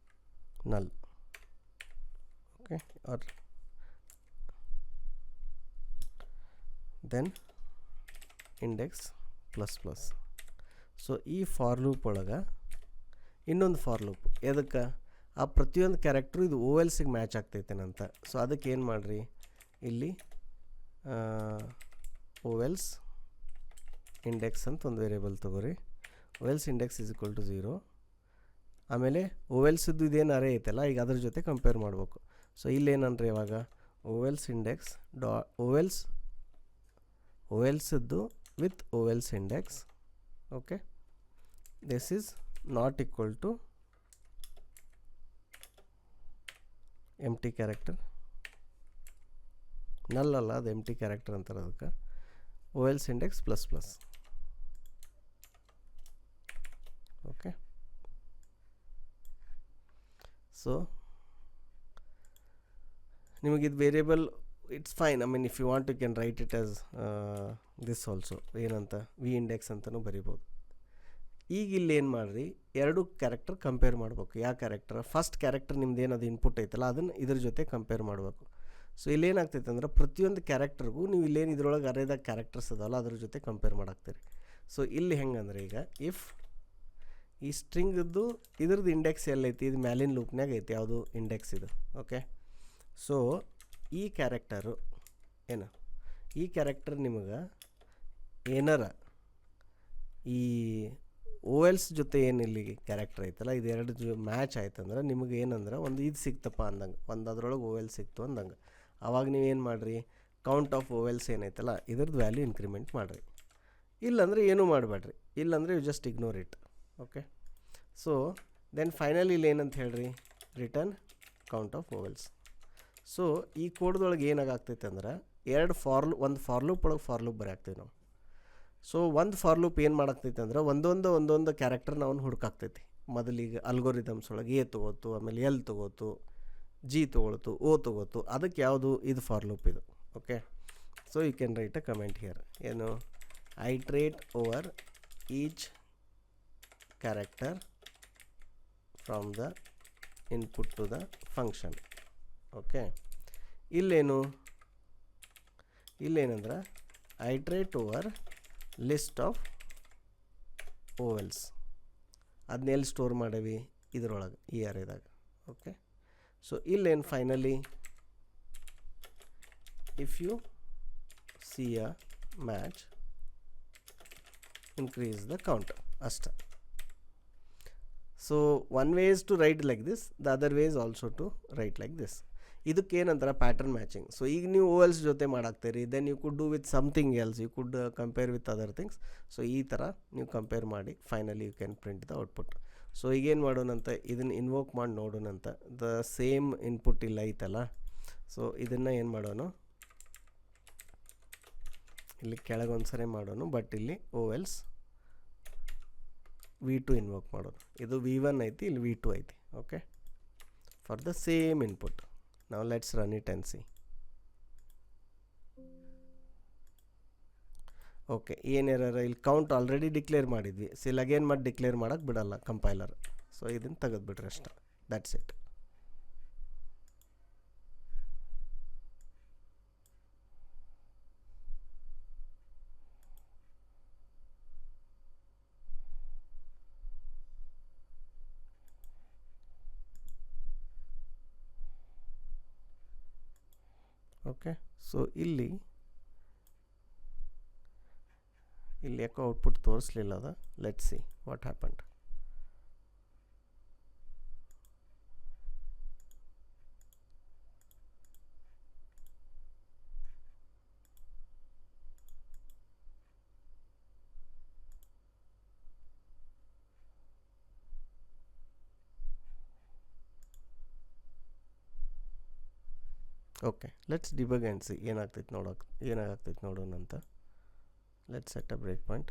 null. Okay, or then index plus plus. So ಈ ಫಾರ್ ಲೂಪ್ ಒಳಗೆ ಇನ್ನೊಂದು ಫಾರ್ ಲೂಪ್, ಎದಕ್ಕೆ ಆ ಪ್ರತಿಯೊಂದು ಕ್ಯಾರೆಕ್ಟ್ರು ಇದು ಓ ಎಲ್ಸಿಗೆ ಮ್ಯಾಚ್ ಆಗ್ತೈತೇನಂತ. ಸೊ ಅದಕ್ಕೆ ಏನು ಮಾಡಿರಿ, ಇಲ್ಲಿ ಓ ಎಲ್ಸ್ ಇಂಡೆಕ್ಸ್ ಅಂತ ಒಂದು ವೇರಿಯೇಬಲ್ ತೊಗೋರಿ. Vowels index is equal to 0. ಆಮೇಲೆ ಓ ಎಲ್ಸದ್ದು ಇದೇನು ಅರೇ ಐತಲ್ಲ, ಈಗ ಅದ್ರ ಜೊತೆ ಕಂಪೇರ್ ಮಾಡಬೇಕು. ಸೊ ಇಲ್ಲೇನಂದ್ರೆ ಇವಾಗ ಓ ಎಲ್ಸ್ ಇಂಡೆಕ್ಸ್ ಓ ಎಲ್ಸದ್ದು with vowels index. Okay, this is not equal to empty character. Null ಅಲ್ಲ, ಅದು ಎಂಟಿ ಕ್ಯಾರೆಕ್ಟರ್ ಅಂತಾರೆ ಅದಕ್ಕೆ. Vowels index plus plus. Okay, so ನಿಮಗಿದು variable it's fine. I mean if you want you can write it as this also, ಏನಂತ V index ಅಂತಲೂ ಬರಿಬೋದು. ಈಗ ಇಲ್ಲಿ ಏನು ಮಾಡಿರಿ, ಎರಡು ಕ್ಯಾರೆಕ್ಟರ್ ಕಂಪೇರ್ ಮಾಡಬೇಕು. ಯಾವ ಕ್ಯಾರೆಕ್ಟರ್, ಫಸ್ಟ್ ಕ್ಯಾರೆಕ್ಟರ್ ನಿಮ್ದು ಏನದು ಇನ್ಪುಟ್ ಐತಲ್ಲ ಅದನ್ನು ಇದ್ರ ಜೊತೆ ಕಂಪೇರ್ ಮಾಡಬೇಕು. ಸೊ ಇಲ್ಲೇನಾಗ್ತೈತೆ ಅಂದ್ರೆ ಪ್ರತಿಯೊಂದು ಕ್ಯಾರೆಕ್ಟರ್ಗೂ ನೀವು ಇಲ್ಲೇನು ಇದ್ರೊಳಗೆ ಅರೇದಾಗ ಕ್ಯಾರೆಕ್ಟರ್ಸ್ ಅದಾವಲ್ಲ ಅದ್ರ ಜೊತೆ ಕಂಪೇರ್ ಮಾಡಾಕ್ತೀರಿ. ಸೊ ಇಲ್ಲಿ ಹೆಂಗಂದ್ರೆ ಈಗ ಇಫ್ ಈ ಸ್ಟ್ರಿಂಗದ್ದು ಇದ್ರದ್ದು ಇಂಡೆಕ್ಸ್ ಎಲ್ಲೈತಿ, ಇದು ಮ್ಯಾಲಿನ ಲೂಪ್ನಾಗ ಐತಿ, ಯಾವುದು ಇಂಡೆಕ್ಸ್ ಇದು. ಓಕೆ, ಸೊ ಈ ಕ್ಯಾರೆಕ್ಟರು ಏನು, ಈ ಕ್ಯಾರೆಕ್ಟರ್ ನಿಮಗೆ ಏನಾರ ಈ ಓ ಎಲ್ಸ್ ಜೊತೆ ಏನು ಇಲ್ಲಿ ಕ್ಯಾರೆಕ್ಟರ್ ಐತಲ್ಲ ಇದು ಎರಡು ಮ್ಯಾಚ್ ಆಯ್ತಂದ್ರೆ ನಿಮಗೆ ಏನಂದ್ರೆ ಒಂದು ಇದು ಸಿಕ್ತಪ್ಪ ಅಂದಂಗೆ, ಒಂದು ಅದ್ರೊಳಗೆ ಓ ಎಲ್ ಸಿಕ್ತು ಅಂದಂಗೆ. ಆವಾಗ ನೀವೇನು ಮಾಡಿರಿ, ಕೌಂಟ್ ಆಫ್ ಓ ಎಲ್ಸ್ ಏನೈತಲ್ಲ ಇದ್ರದ್ದು ವ್ಯಾಲ್ಯೂ ಇನ್ಕ್ರಿಮೆಂಟ್ ಮಾಡಿರಿ. ಇಲ್ಲಾಂದರೆ ಏನೂ ಮಾಡಬೇಡ್ರಿ, ಇಲ್ಲಾಂದರೆ you just ignore it. Okay, so then finally ಇಲ್ಲಿ ಏನಂತ ಹೇಳ್ರಿ, return count of O else. So ಈ ಕೋಡ್ದೊಳಗೆ ಏನಾಗ್ತೈತೆ ಅಂದ್ರೆ ಒಂದು ಫಾರ್ ಲೂಪ್ ಒಳಗೆ ಫಾರ್ ಲೂಪ್ ಬರೆಯಾಕ್ತೀವಿ ನಾವು. ಸೊ ಒಂದು ಫಾರ್ ಲೂಪ್ ಏನು ಮಾಡಾಕ್ತೈತೆ ಅಂದ್ರೆ ಒಂದೊಂದು ಕ್ಯಾರೆಕ್ಟರ್ ನಾವು ಹುಡುಕಾಗ್ತೈತಿ. ಮೊದಲಿಗೆ ಅಲ್ಗೋರಿದಮ್ಸ್ ಒಳಗೆ ಎ ತೊಗೋತು, ಆಮೇಲೆ ಎಲ್ ತೊಗೋತು, ಜಿ ತೊಗೊಳ್ತು, ಓ ತೊಗೋತು, ಅದಕ್ಕೆ ಯಾವುದು ಇದು ಫಾರ್ ಲೂಪ್ ಇದು. Okay, so you can write a comment here, ಏನು iterate over each character from the input to the function. Okay, ಇಲ್ಲೇನಂದ್ರೆ iterate over list of O L's. ಅದನ್ನ ಎಲ್ಲಿ ಸ್ಟೋರ್ ಮಾಡೇವಿ, ಇದರೊಳಗೆ ಈ ಅರೇದಾಗ. ಓಕೆ, ಸೊ ಇಲ್ಲೇನು finally if you see a match increase the count ಅಷ್ಟೆ. So one way is to write like this, the other way is also to write like this. ಇದಕ್ಕೆ ಏನಂತಾರೆ ಪ್ಯಾಟರ್ನ್ ಮ್ಯಾಚಿಂಗ್. ಸೊ ಈಗ ನೀವು O L's ಜೊತೆ ಮಾಡಾಕ್ತೀರಿ, then you could do with something else, you could compare with other things. So ಈ ಥರ ನೀವು compare ಮಾಡಿ finally you can print the output. So ಈಗೇನು ಮಾಡೋಣಂತ, ಇದನ್ನು ಇನ್ವೋಕ್ ಮಾಡಿ ನೋಡೋಣಂತ. ದ ಸೇಮ್ ಇನ್ಪುಟ್ ಇಲ್ಲ ಐತಲ್ಲ, ಸೊ ಇದನ್ನು ಏನು ಮಾಡೋಣ, ಇಲ್ಲಿ ಕೆಳಗೆ ಒಂದು ಸರಿ ಮಾಡೋಣ, ಬಟ್ ಇಲ್ಲಿ ಓ ಎಲ್ಸ್ V2 ಇನ್ವೋಕ್ ಮಾಡೋದು. ಇದು V1 ಐತಿ, ಇಲ್ಲಿ V2 ಐತಿ. Okay, for the same input. ನಾವು let's run it and see. Okay, ಏನಿರರ ಇಲ್ಲಿ ಕೌಂಟ್ ಆಲ್ರೆಡಿ ಡಿಕ್ಲೇರ್ ಮಾಡಿದ್ವಿ. ಸೊ ಇಲ್ಲಿ ಅಗೇನ್ ಮಾಡಿ ಡಿಕ್ಲೇರ್ ಮಾಡೋಕ್ಕೆ ಬಿಡಲ್ಲ ಕಂಪೈಲರ್. ಸೊ ಇದನ್ನು ತೆಗೆದುಬಿಟ್ರೆ ಅಷ್ಟೆ, ದ್ಯಾಟ್ಸ್ ಇಟ್. ಓಕೆ, ಸೊ ಇಲ್ಲಿ ಯಾಕೋ ಔಟ್ಪುಟ್ ತೋರಿಸ್ಲಿಲ್ಲ ಅದ. Let's see what happened. Okay, let's debug and see ಏನಾಗ್ತೈತೆ ನೋಡೋಣ ಅಂತ. Let's set a break point.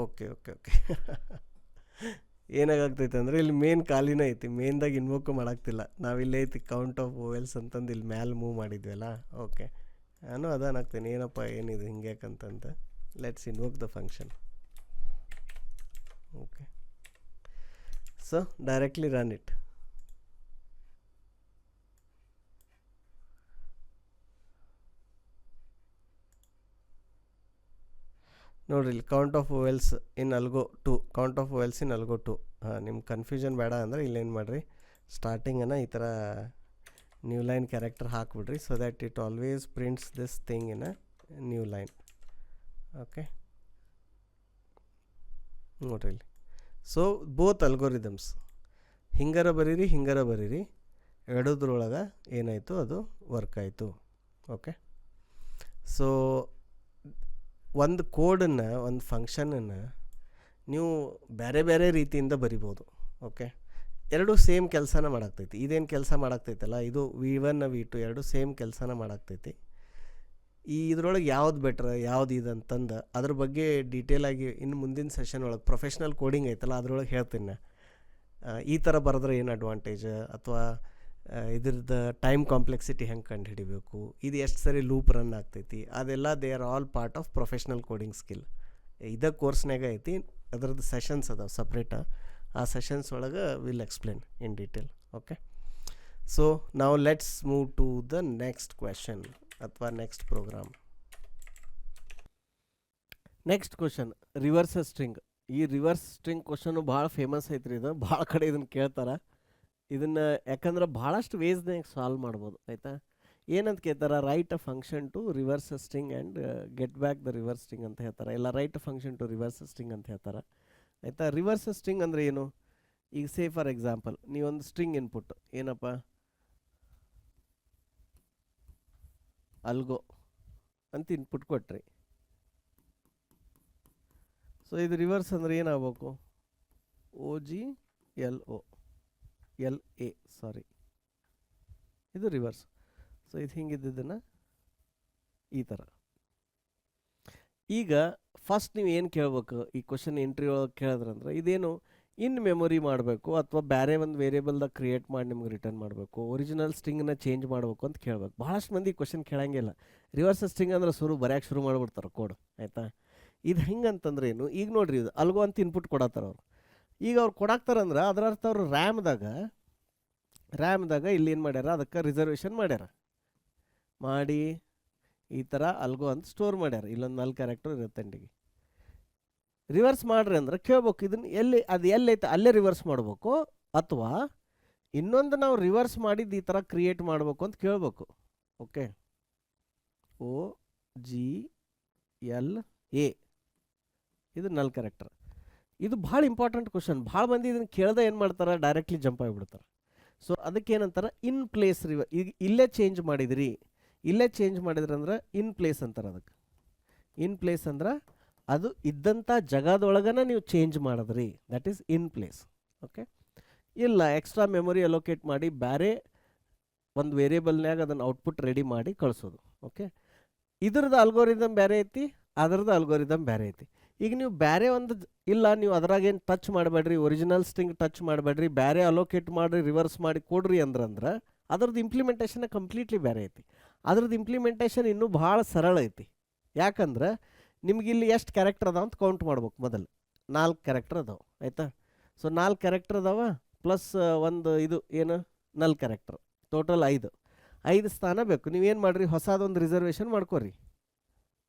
Okay ಏನಾಗ್ತೈತೆ ಅಂದರೆ ಇಲ್ಲಿ ಮೇನ್ ಖಾಲಿನೇ ಐತಿ, ಮೇನ್ದಾಗ ಇನ್ವೋಕ್ ಮಾಡೋಕ್ತಿಲ್ಲ. ನಾವಿಲ್ಲೇ ಐತಿ ಕೌಂಟ್ ಆಫ್ ಓ ಎಲ್ಸ್ ಅಂತಂದು ಇಲ್ಲಿ ಮ್ಯಾಲೆ ಮೂವ್ ಮಾಡಿದ್ವಲ್ಲ. ಓಕೆ, ನಾನು ಅದಾನಾಗ್ತೇನೆ, ಏನಪ್ಪ ಏನಿದು ಹಿಂಗೆ ಯಾಕಂತಂತ. Let's invoke the function. Okay, so directly run it. ನೋಡಿರಿ ಇಲ್ಲಿ count of vowels in algo 2, count of vowels in algo 2. ನಿಮ್ಮ ಕನ್ಫ್ಯೂಷನ್ ಬೇಡ ಅಂದರೆ ಇಲ್ಲೇನು ಮಾಡಿರಿ, ಸ್ಟಾರ್ಟಿಂಗನ್ನು ಈ ಥರ ನ್ಯೂ ಲೈನ್ ಕ್ಯಾರೆಕ್ಟರ್ ಹಾಕ್ಬಿಡ್ರಿ, so that it always prints this thing in a new line. Okay, ನೋಡ್ರಿ ಇಲ್ಲಿ. ಸೊ ಬೋತ್ ಅಲ್ಗೋರಿದಮ್ಸ್ ಹಿಂಗಾರ ಬರೀರಿ ಹಿಂಗಾರ ಬರೀರಿ, ಎರಡದ್ರೊಳಗೆ ಏನಾಯಿತು ಅದು ವರ್ಕ್ ಆಯಿತು. ಓಕೆ, ಸೊ ಒಂದು ಕೋಡನ್ನು, ಒಂದು ಫಂಕ್ಷನನ್ನು ನೀವು ಬೇರೆ ಬೇರೆ ರೀತಿಯಿಂದ ಬರಿಬೋದು. ಓಕೆ, ಎರಡು ಸೇಮ್ ಕೆಲಸನ ಮಾಡಾಕ್ತೈತಿ. ಇದೇನು ಕೆಲಸ ಮಾಡಾಕ್ತೈತಲ್ಲ, ಇದು V1 V2 ಎರಡು ಸೇಮ್ ಕೆಲಸನ ಮಾಡಾಕ್ತೈತಿ. ಇದ್ರೊಳಗೆ ಯಾವ್ದು ಬೆಟ್ರ್ ಯಾವ್ದು ಇದು ಅಂತಂದು ಅದ್ರ ಬಗ್ಗೆ ಡೀಟೇಲಾಗಿ ಇನ್ನು ಮುಂದಿನ ಸೆಷನ್ ಒಳಗೆ ಪ್ರೊಫೆಷ್ನಲ್ ಕೋಡಿಂಗ್ ಐತಲ್ಲ ಅದ್ರೊಳಗೆ ಹೇಳ್ತೀನಿ ನಾ. ಈ ಥರ ಬರೆದ್ರೆ ಏನು ಅಡ್ವಾಂಟೇಜ್, ಅಥವಾ ಇದ್ರದ್ದು ಟೈಮ್ ಕಾಂಪ್ಲೆಕ್ಸಿಟಿ ಹೆಂಗೆ ಕಂಡು ಹಿಡಿಬೇಕು, ಇದು ಎಷ್ಟು ಸರಿ ಲೂಪ್ ರನ್ ಆಗ್ತೈತಿ, ಅದೆಲ್ಲ they are all part of professional coding skill. ಇದೇ ಕೋರ್ಸ್ನಾಗ ಐತಿ, ಅದ್ರದ್ದು ಸೆಷನ್ಸ್ ಅದಾವೆ ಸಪ್ರೇಟ. ಆ ಸೆಷನ್ಸ್ ಒಳಗೆ will explain in detail. Okay, so ನಾವು let's move to the next question ಅಥವಾ next program. Next question reverse string. ಈ ರಿವರ್ಸ್ ಸ್ಟ್ರಿಂಗ್ ಕ್ವಶನು ಭಾಳ ಫೇಮಸ್ ಐತ್ರಿ. ಇದು ಭಾಳ ಕಡೆ ಇದನ್ನು ಕೇಳ್ತಾರೆ. ಇದನ್ನು ಯಾಕಂದ್ರೆ ಭಾಳಷ್ಟು ವೇಸ್ನಾಗ ಸಾಲ್ವ್ ಮಾಡ್ಬೋದು. ಆಯಿತಾ, ಏನಂತ ಕೇಳ್ತಾರೆ, write a function to reverse string and get back the reverse string ಅಂತ ಹೇಳ್ತಾರೆ, ಇಲ್ಲ write a function to reverse string ಅಂತ ಹೇಳ್ತಾರೆ. ಆಯಿತಾ, ರಿವರ್ಸ್ ಸ್ಟ್ರಿಂಗ್ ಅಂದರೆ ಏನು? ಈಗ ಸೇ ಫಾರ್ ಎಕ್ಸಾಂಪಲ್ ನೀವೊಂದು ಸ್ಟ್ರಿಂಗ್ ಇನ್ಪುಟ್ ಏನಪ್ಪ ಅಲ್ಗೋ ಅಂತ ಇನ್ಪುಟ್ ಕೊಟ್ರಿ. ಸೊ ಇದು ರಿವರ್ಸ್ ಅಂದರೆ ಏನಾಗಬೇಕು? OGLO ಸಾರಿ, ಇದು ರಿವರ್ಸ್. ಸೊ ಇದು ಹಿಂಗಿದ್ದನ್ನು ಈ ಥರ. ಈಗ ಫಸ್ಟ್ ನೀವು ಏನು ಕೇಳ್ಬೇಕು, ಈ ಕ್ವಶನ್ ಎಂಟ್ರಿ ಒಳಗೆ ಕೇಳಿದ್ರಂದ್ರೆ ಇದೇನು ಇನ್ ಮೆಮೊರಿ ಮಾಡಬೇಕು ಅಥವಾ ಬೇರೆ ಒಂದು ವೇರಿಯೇಬಲ್ದಾಗ ಕ್ರಿಯೇಟ್ ಮಾಡಿ ನಿಮ್ಗೆ ರಿಟರ್ನ್ ಮಾಡಬೇಕು, ಒರಿಜಿನಲ್ ಸ್ಟ್ರಿಂಗನ್ನ ಚೇಂಜ್ ಮಾಡಬೇಕು ಅಂತ ಕೇಳ್ಬೇಕು. ಭಾಳಷ್ಟು ಮಂದಿ ಕ್ವಶನ್ ಕೇಳಂಗಿಲ್ಲ. ರಿವರ್ಸ್ ಸ್ಟ್ರಿಂಗ್ ಅಂದ್ರೆ ಬರೆಯೋಕೆ ಶುರು ಮಾಡಿಬಿಡ್ತಾರೆ ಕೋಡ್. ಆಯಿತಾ, ಇದು ಹೆಂಗೆ ಅಂತಂದ್ರೆ ಏನು, ಈಗ ನೋಡ್ರಿ ಇದು ಅಲ್ಗೋ ಅಂತ ಇನ್ಪುಟ್ ಕೊಡತ್ತಾರ ಅವ್ರು. ಈಗ ಅವ್ರು ಕೊಡಾಕ್ತಾರಂದ್ರೆ ಅದರ ಅರ್ಥ ಅವರು ರ್ಯಾಮ್ದಾಗ ಇಲ್ಲಿ ಏನು ಮಾಡ್ಯಾರ, ಅದಕ್ಕೆ ರಿಸರ್ವೇಷನ್ ಮಾಡ್ಯಾರ ಮಾಡಿ ಈ ಥರ ಅಲ್ಗೋ ಅಂತ ಸ್ಟೋರ್ ಮಾಡ್ಯಾರ. ಇಲ್ಲೊಂದು 4 ಕ್ಯಾರೆಕ್ಟರ್ ಇರುತ್ತೆ ಎಂಡಿಗೆ. ರಿವರ್ಸ್ ಮಾಡ್ರಿ ಅಂದ್ರೆ ಕೇಳ್ಬೇಕು, ಇದನ್ನು ಎಲ್ಲೈತೆ ಅಲ್ಲೇ ರಿವರ್ಸ್ ಮಾಡ್ಬೇಕು, ಅಥವಾ ಇನ್ನೊಂದು ನಾವು ರಿವರ್ಸ್ ಮಾಡಿದ್ದು ಈ ಥರ ಕ್ರಿಯೇಟ್ ಮಾಡಬೇಕು ಅಂತ ಕೇಳ್ಬೇಕು. ಓಕೆ, OGLA ಇದು 4 ಕ್ಯಾರೆಕ್ಟರ್. ಇದು ಭಾಳ ಇಂಪಾರ್ಟೆಂಟ್ ಕ್ವಶನ್. ಭಾಳ ಮಂದಿ ಇದನ್ನು ಕೇಳ್ದೆ ಏನು ಮಾಡ್ತಾರೆ, ಡೈರೆಕ್ಟ್ಲಿ ಜಂಪ್ ಆಗಿಬಿಡ್ತಾರೆ. ಸೊ ಅದಕ್ಕೆ ಏನಂತಾರೆ, ಇನ್ ಪ್ಲೇಸ್ ಈಗ ಇಲ್ಲೇ ಚೇಂಜ್ ಮಾಡಿದ್ರಿ ಅಂದ್ರೆ ಇನ್ ಪ್ಲೇಸ್ ಅಂತಾರೆ. ಅದಕ್ಕೆ ಇನ್ ಪ್ಲೇಸ್ ಅಂದ್ರೆ ಅದು ಇದ್ದಂಥ ಜಾಗದೊಳಗನ ನೀವು ಚೇಂಜ್ ಮಾಡಿದ್ರಿ, that is in place. Okay, ಇಲ್ಲ ಎಕ್ಸ್ಟ್ರಾ ಮೆಮೊರಿ ಅಲೋಕೇಟ್ ಮಾಡಿ ಬೇರೆ ಒಂದು ವೇರಿಯೇಬಲ್ನಾಗ ಅದನ್ನು ಔಟ್ಪುಟ್ ರೆಡಿ ಮಾಡಿ ಕಳಿಸೋದು. ಓಕೆ, ಇದ್ರದ್ದು ಅಲ್ಗೋರಿದಮ್ ಬೇರೆ ಐತಿ, ಅದರದ್ದು ಅಲ್ಗೋರಿದಮ್ ಬೇರೆ ಐತಿ. ಈಗ ನೀವು ಬೇರೆ ಒಂದು ಇಲ್ಲ, ನೀವು ಅದ್ರಾಗೇನು ಟಚ್ ಮಾಡಬೇಡ್ರಿ, ಒರಿಜಿನಲ್ ಸ್ಟ್ರಿಂಗ್ ಟಚ್ ಮಾಡಬೇಡ್ರಿ, ಬೇರೆ ಅಲೋಕೇಟ್ ಮಾಡಿರಿ, ರಿವರ್ಸ್ ಮಾಡಿ ಕೊಡ್ರಿ ಅಂದ್ರೆ ಅದ್ರದ್ದು ಇಂಪ್ಲಿಮೆಂಟೇಷನ್ ಕಂಪ್ಲೀಟ್ಲಿ ಬೇರೆ ಐತಿ. ಅದ್ರದ್ದು ಇಂಪ್ಲಿಮೆಂಟೇಷನ್ ಇನ್ನೂ ಭಾಳ ಸರಳ ಐತಿ. ಯಾಕಂದ್ರೆ ನಿಮ್ಗೆ ಇಲ್ಲಿ ಎಷ್ಟು ಕ್ಯಾರೆಕ್ಟರ್ ಅದಾವ ಅಂತ ಕೌಂಟ್ ಮಾಡ್ಬೇಕು. ಮೊದಲು 4 ಕ್ಯಾರೆಕ್ಟರ್ ಅದಾವೆ. ಆಯಿತಾ, ಸೊ 4 ಕ್ಯಾರೆಕ್ಟರ್ ಅದಾವ ಪ್ಲಸ್ ಒಂದು ಇದು ಏನು 4 ಕ್ಯಾರೆಕ್ಟರ್, ಟೋಟಲ್ 5 ಸ್ಥಾನ ಬೇಕು. ನೀವೇನು ಮಾಡಿರಿ, ಹೊಸದೊಂದು ರಿಸರ್ವೇಷನ್ ಮಾಡ್ಕೊರಿ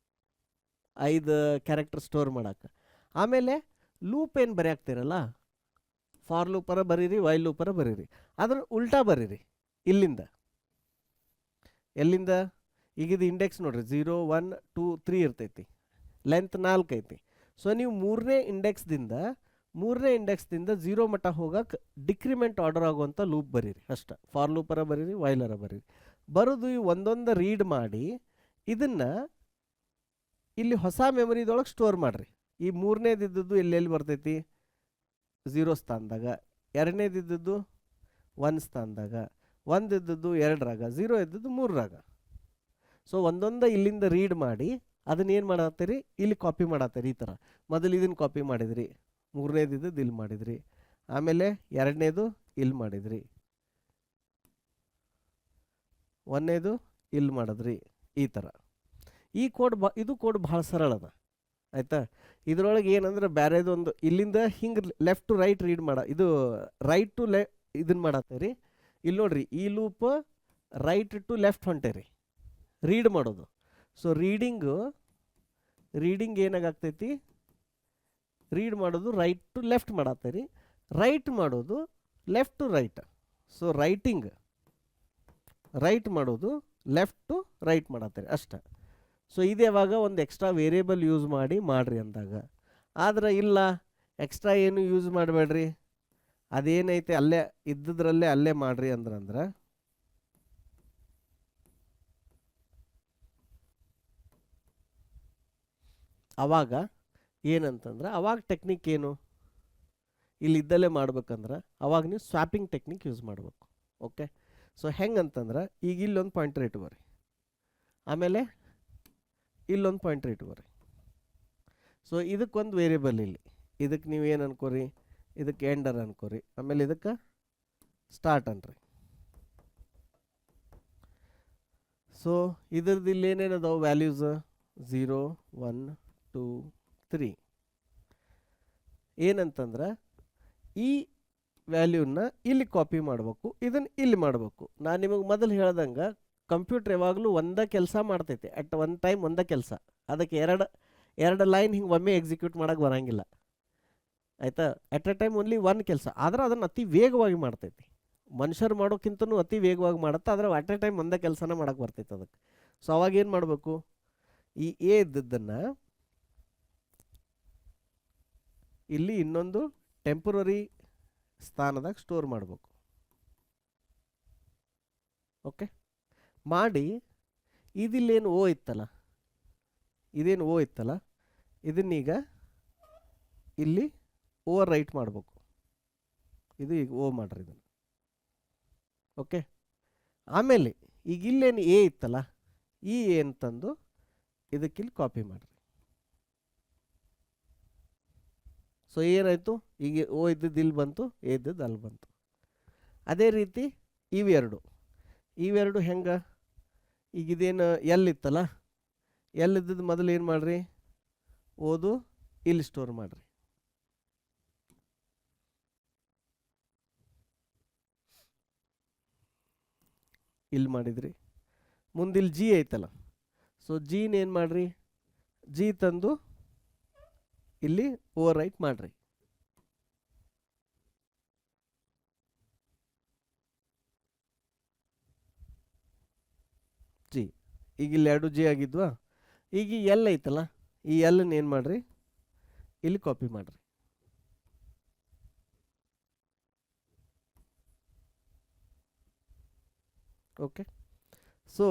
5 ಕ್ಯಾರೆಕ್ಟರ್ ಸ್ಟೋರ್ ಮಾಡೋಕೆ. ಆಮೇಲೆ ಲೂಪ್ ಏನು ಬರೆಯಾಕ್ತಿರಲ್ಲ, ಫಾರ್ ಲೂಪರ ಬರೀರಿ, ವೈಲ್ ಲೂಪರ ಬರೀರಿ, ಅದ್ರ ಉಲ್ಟಾ ಬರೀರಿ. ಎಲ್ಲಿಂದ ಈಗಿದು ಇಂಡೆಕ್ಸ್ ನೋಡ್ರಿ 0 1 2 3 ಇರ್ತೈತಿ, ಲೆಂತ್ 4 ಐತಿ. ಸೊ ನೀವು ಮೂರನೇ ಇಂಡೆಕ್ಸ್ದಿಂದ 0 ಮಟ್ಟ ಹೋಗಕ್ಕೆ ಡಿಕ್ರಿಮೆಂಟ್ ಆರ್ಡರ್ ಆಗುವಂಥ ಲೂಪ್ ಬರೀರಿ ಅಷ್ಟೇ. ಫಾರ್ ಲೂಪರ ಬರೀರಿ, ವೈಲರ ಬರೀರಿ. ಬರೋದು ಈ ಒಂದೊಂದು ರೀಡ್ ಮಾಡಿ ಇದನ್ನು ಇಲ್ಲಿ ಹೊಸ ಮೆಮೊರಿದೊಳಗೆ ಸ್ಟೋರ್ ಮಾಡಿರಿ. ಈ ಮೂರನೇದಿದ್ದದ್ದು ಎಲ್ಲೆಲ್ಲಿ ಬರ್ತೈತಿ, 0 ಸ್ಥಾನದಾಗ, ಎರಡನೇದಿದ್ದದ್ದು 1 ಸ್ಥಾನದಾಗ, 1 ಇದ್ದದ್ದು 2ರಾಗ, 0 ಇದ್ದದ್ದು 3ರಾಗ. ಸೊ ಒಂದೊಂದು ಇಲ್ಲಿಂದ ರೀಡ್ ಮಾಡಿ ಅದನ್ನೇನು ಮಾಡತ್ತೀರಿ, ಇಲ್ಲಿ ಕಾಪಿ ಮಾಡತ್ತೀರಿ. ಈ ಥರ ಮೊದಲು ಇದನ್ನು ಕಾಪಿ ಮಾಡಿದ್ರಿ, ಮೂರನೇದಿದ್ದದ್ದು ಇಲ್ಲಿ ಮಾಡಿದ್ರಿ, ಆಮೇಲೆ ಎರಡನೇದು ಇಲ್ಲಿ ಮಾಡಿದ್ರಿ, 1ನೇದು ಇಲ್ಲಿ ಮಾಡಿದ್ರಿ. ಈ ಥರ ಈ ಕೋಡ್ ಇದು ಕೋಡ್ ಭಾಳ ಸರಳ ಅದ. ಆಯಿತಾ. ಇದ್ರೊಳಗೆ ಏನಂದ್ರೆ ಬೇರೆದೊಂದು ಇಲ್ಲಿಂದ ಹಿಂಗೆ ಲೆಫ್ಟ್ ಟು ರೈಟ್ ರೀಡ್ ಇದು ರೈಟ್ ಟು ಇದನ್ನು ಮಾಡತ್ತೇರಿ. ಇಲ್ಲಿ ನೋಡ್ರಿ ಈ ಲೂಪ್ ರೈಟ್ ಟು ಲೆಫ್ಟ್ ಹೊಂಟೇರಿ ರೀಡ್ ಮಾಡೋದು. ಸೊ ರೀಡಿಂಗ್ ಏನಾಗ್ತೈತಿ, ರೀಡ್ ಮಾಡೋದು ರೈಟ್ ಟು ಲೆಫ್ಟ್ ಮಾಡತ್ತೇರಿ, ರೈಟ್ ಮಾಡೋದು left to right. So write ಮಾಡೋದು ಲೆಫ್ಟ್ ಟು ರೈಟ್ ಮಾಡತ್ತೇರಿ ಅಷ್ಟೆ. ಸೊ ಇದು ಯಾವಾಗ ಒಂದು ಎಕ್ಸ್ಟ್ರಾ ವೇರಿಯೇಬಲ್ ಯೂಸ್ ಮಾಡಿರಿ ಅಂದಾಗ. ಆದ್ರೆ ಇಲ್ಲ ಎಕ್ಸ್ಟ್ರಾ ಏನು ಯೂಸ್ ಮಾಡಬೇಡ್ರಿ, ಅದೇನೈತೆ ಅಲ್ಲೇ ಇದ್ದದ್ರಲ್ಲೇ ಅಲ್ಲೇ ಮಾಡಿರಿ ಅಂದ್ರೆ ಅವಾಗ ಏನಂತಂದ್ರೆ ಅವಾಗ ಟೆಕ್ನಿಕ್ ಏನು, ಇಲ್ಲಿ ಇದ್ದಲ್ಲೇ ಮಾಡ್ಬೇಕಂದ್ರೆ ಅವಾಗ ನೀವು ಸ್ವಾಪಿಂಗ್ ಟೆಕ್ನಿಕ್ ಯೂಸ್ ಮಾಡಬೇಕು. ಓಕೆ. ಸೊ ಹೆಂಗಂತಂದ್ರೆ ಈಗ ಇಲ್ಲೊಂದು ಪಾಯಿಂಟರ್ ಇಟ್ಕೋರಿ, ಆಮೇಲೆ ಇಲ್ಲೊಂದು ಪಾಯಿಂಟರ್ ಇಟ್ಕೋರಿ. ಸೊ ಇದಕ್ಕೊಂದು ವೇರಿಯೇಬಲ್ ಇಲ್ಲಿ, ಇದಕ್ಕೆ ನೀವು ಏನು ಅನ್ಕೋರಿ, ಇದಕ್ಕೆ ಎಂಡರ್ ಅನ್ಕೋರಿ, ಆಮೇಲೆ ಇದಕ್ಕೆ ಸ್ಟಾರ್ಟ್ ಅನ್ರಿ. ಸೊ ಇದ್ರದ್ದು ಇಲ್ಲಿ ಏನೇನು ಅದಾವೆ ವ್ಯಾಲ್ಯೂಸ್ 0 1 2 3. ಏನಂತಂದ್ರೆ ಈ ವ್ಯಾಲ್ಯೂನ ಇಲ್ಲಿ ಕಾಪಿ ಮಾಡಬೇಕು, ಇದನ್ನು ಇಲ್ಲಿ ಮಾಡಬೇಕು. ನಾನು ನಿಮಗೆ ಮೊದಲು ಹೇಳ್ದಂಗೆ ಕಂಪ್ಯೂಟರ್ ಯಾವಾಗಲೂ ಒಂದೇ ಕೆಲಸ ಮಾಡ್ತೈತೆ ಅಟ್ ಒನ್ ಟೈಮ್, ಒಂದೇ ಕೆಲಸ. ಅದಕ್ಕೆ ಎರಡು ಲೈನ್ ಹಿಂಗೆ ಒಮ್ಮೆ ಎಕ್ಸಿಕ್ಯೂಟ್ ಮಾಡೋಕ್ಕೆ ಬರೋಂಗಿಲ್ಲ ಆಯಿತಾ. At A time only one ಕೆಲಸ, ಆದ್ರೆ ಅದನ್ನು ಅತಿ ವೇಗವಾಗಿ ಮಾಡ್ತೈತಿ. ಮನುಷ್ಯರು ಮಾಡೋಕ್ಕಿಂತನೂ ಅತಿ ವೇಗವಾಗಿ ಮಾಡುತ್ತೆ, ಆದರೆ ಅಟ್ ಎ ಟೈಮ್ ಒಂದೇ ಕೆಲಸನ ಮಾಡೋಕ್ಕೆ ಬರ್ತೈತೆ ಅದಕ್ಕೆ. ಸೊ ಅವಾಗ ಏನು ಮಾಡಬೇಕು, ಈ ಎ ಇದ್ದದ್ದನ್ನು ಇಲ್ಲಿ ಇನ್ನೊಂದು ಟೆಂಪ್ರರಿ ಸ್ಥಾನದಾಗ ಸ್ಟೋರ್ ಮಾಡಬೇಕು. ಓಕೆ ಮಾಡಿ ಇದಿಲ್ಲೇನು ಓ ಇತ್ತಲ್ಲ, ಇದನ್ನೀಗ ಇಲ್ಲಿ ಓವರ್ ರೈಟ್ ಮಾಡಬೇಕು. ಇದು ಈಗ ಓ ಮಾಡ್ರಿ ಇದನ್ನು. ಓಕೆ. ಆಮೇಲೆ ಈಗ ಇಲ್ಲೇನು ಎ ಇತ್ತಲ್ಲ, ಈ ಏನು ತಂದು ಇದಕ್ಕಿಲ್ಲಿ ಕಾಪಿ ಮಾಡಿರಿ. ಸೊ ಏನಾಯಿತು, ಈಗ ಓ ಇದ್ದದ್ದು ಇಲ್ಲಿ ಬಂತು, ಎ ಇದ್ದದ್ದು ಅಲ್ಲಿ ಬಂತು. ಅದೇ ರೀತಿ ಇವೆರಡು ಹೆಂಗೆ, ಈಗ ಇದೇನು ಎಲ್ ಇತ್ತಲ್ಲ, ಎಲ್ ಇದ್ದದ್ದು ಮೊದಲು ಏನು ಮಾಡಿರಿ, ಓದು ಇಲ್ಲಿ ಸ್ಟೋರ್ ಮಾಡಿರಿ. ಇಲ್ಲಿ ಮಾಡಿದ್ರಿ. ಮುಂದೆ ಇಲ್ಲಿ ಜಿ ಐತಲ್ಲ, ಸೊ ಜಿನ ಏನು ಮಾಡಿರಿ, ಜಿ ತಂದು ಇಲ್ಲಿ ಓವರ್ ರೈಟ್ ಮಾಡಿರಿ. ಜಿ ಈಗ ಇಲ್ಲಿ 2 ಜಿ ಆಗಿದ್ವಾ. ಈಗ ಈ ಎಲ್ ಐತಲ್ಲ, ಈ ಎಲ್ನ ಏನು ಮಾಡಿರಿ, ಇಲ್ಲಿ ಕಾಪಿ ಮಾಡಿರಿ. ಓಕೆ. ಸೊ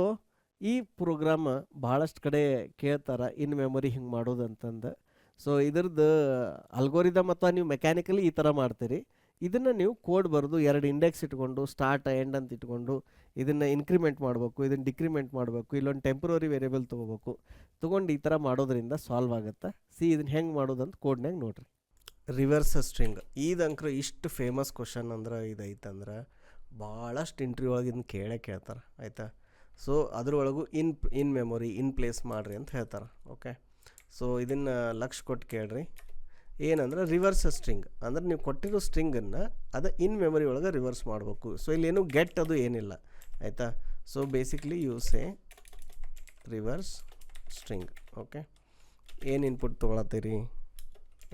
ಈ ಪ್ರೋಗ್ರಾಮ್ ಭಾಳಷ್ಟು ಕಡೆ ಕೇಳ್ತಾರೆ ಇನ್ ಮೆಮೊರಿ ಹಿಂಗೆ ಮಾಡೋದು ಅಂತಂದು. ಸೊ ಇದ್ರದ್ದು ಅಲ್ಗೋರಿದಮ್ ಅಥವಾ ನೀವು ಮೆಕ್ಯಾನಿಕಲಿ ಈ ಥರ ಮಾಡ್ತೀರಿ. ಇದನ್ನು ನೀವು ಕೋಡ್ ಬರೆದು 2 ಇಂಡೆಕ್ಸ್ ಇಟ್ಕೊಂಡು ಸ್ಟಾರ್ಟ್ ಎಂಡ್ ಅಂತ ಇಟ್ಕೊಂಡು ಇದನ್ನು ಇನ್ಕ್ರಿಮೆಂಟ್ ಮಾಡಬೇಕು, ಇದನ್ನು ಡಿಕ್ರಿಮೆಂಟ್ ಮಾಡಬೇಕು, ಇಲ್ಲೊಂದು ಟೆಂಪ್ರರಿ ವೇರಿಯೇಬಲ್ ತೊಗೊಂಡು ಈ ಥರ ಮಾಡೋದ್ರಿಂದ ಸಾಲ್ವ್ ಆಗುತ್ತೆ. ಇದನ್ನು ಹೆಂಗೆ ಮಾಡೋದಂತ ಕೋಡ್ನಾಗ ನೋಡಿರಿ. ರಿವರ್ಸ್ ಸ್ಟ್ರಿಂಗ್ ಇದಂಕ್ರೆ ಇಷ್ಟು ಫೇಮಸ್ ಕ್ವಶನ್ ಅಂದ್ರೆ ಇದೈತಂದ್ರೆ ಭಾಳಷ್ಟು ಇಂಟರ್ವ್ಯೂ ಒಳಗೆ ಇದನ್ನು ಕೇಳ್ತಾರೆ ಆಯಿತಾ. ಸೊ ಅದ್ರೊಳಗೂ ಇನ್ ಮೆಮೊರಿ ಇನ್ ಪ್ಲೇಸ್ ಮಾಡಿರಿ ಅಂತ ಹೇಳ್ತಾರೆ. ಓಕೆ. ಸೊ ಇದನ್ನು ಲಕ್ಷ್ಯ ಕೊಟ್ಟು ಕೇಳ್ರಿ. ಏನಂದ್ರೆ ರಿವರ್ಸ್ ಸ್ಟ್ರಿಂಗ್ ಅಂದ್ರೆ ನೀವು ಕೊಟ್ಟಿರೋ ಸ್ಟ್ರಿಂಗನ್ನು ಅದು ಇನ್ ಮೆಮೊರಿ ಒಳಗೆ ರಿವರ್ಸ್ ಮಾಡಬೇಕು. ಸೊ ಇಲ್ಲೇನು ಗೆಟ್ ಅದು ಏನಿಲ್ಲ ಆಯಿತಾ. So basically use a reverse string. Okay. ಏನು ಇನ್ಪುಟ್ ತೊಗೊಳತ್ತೀರಿ,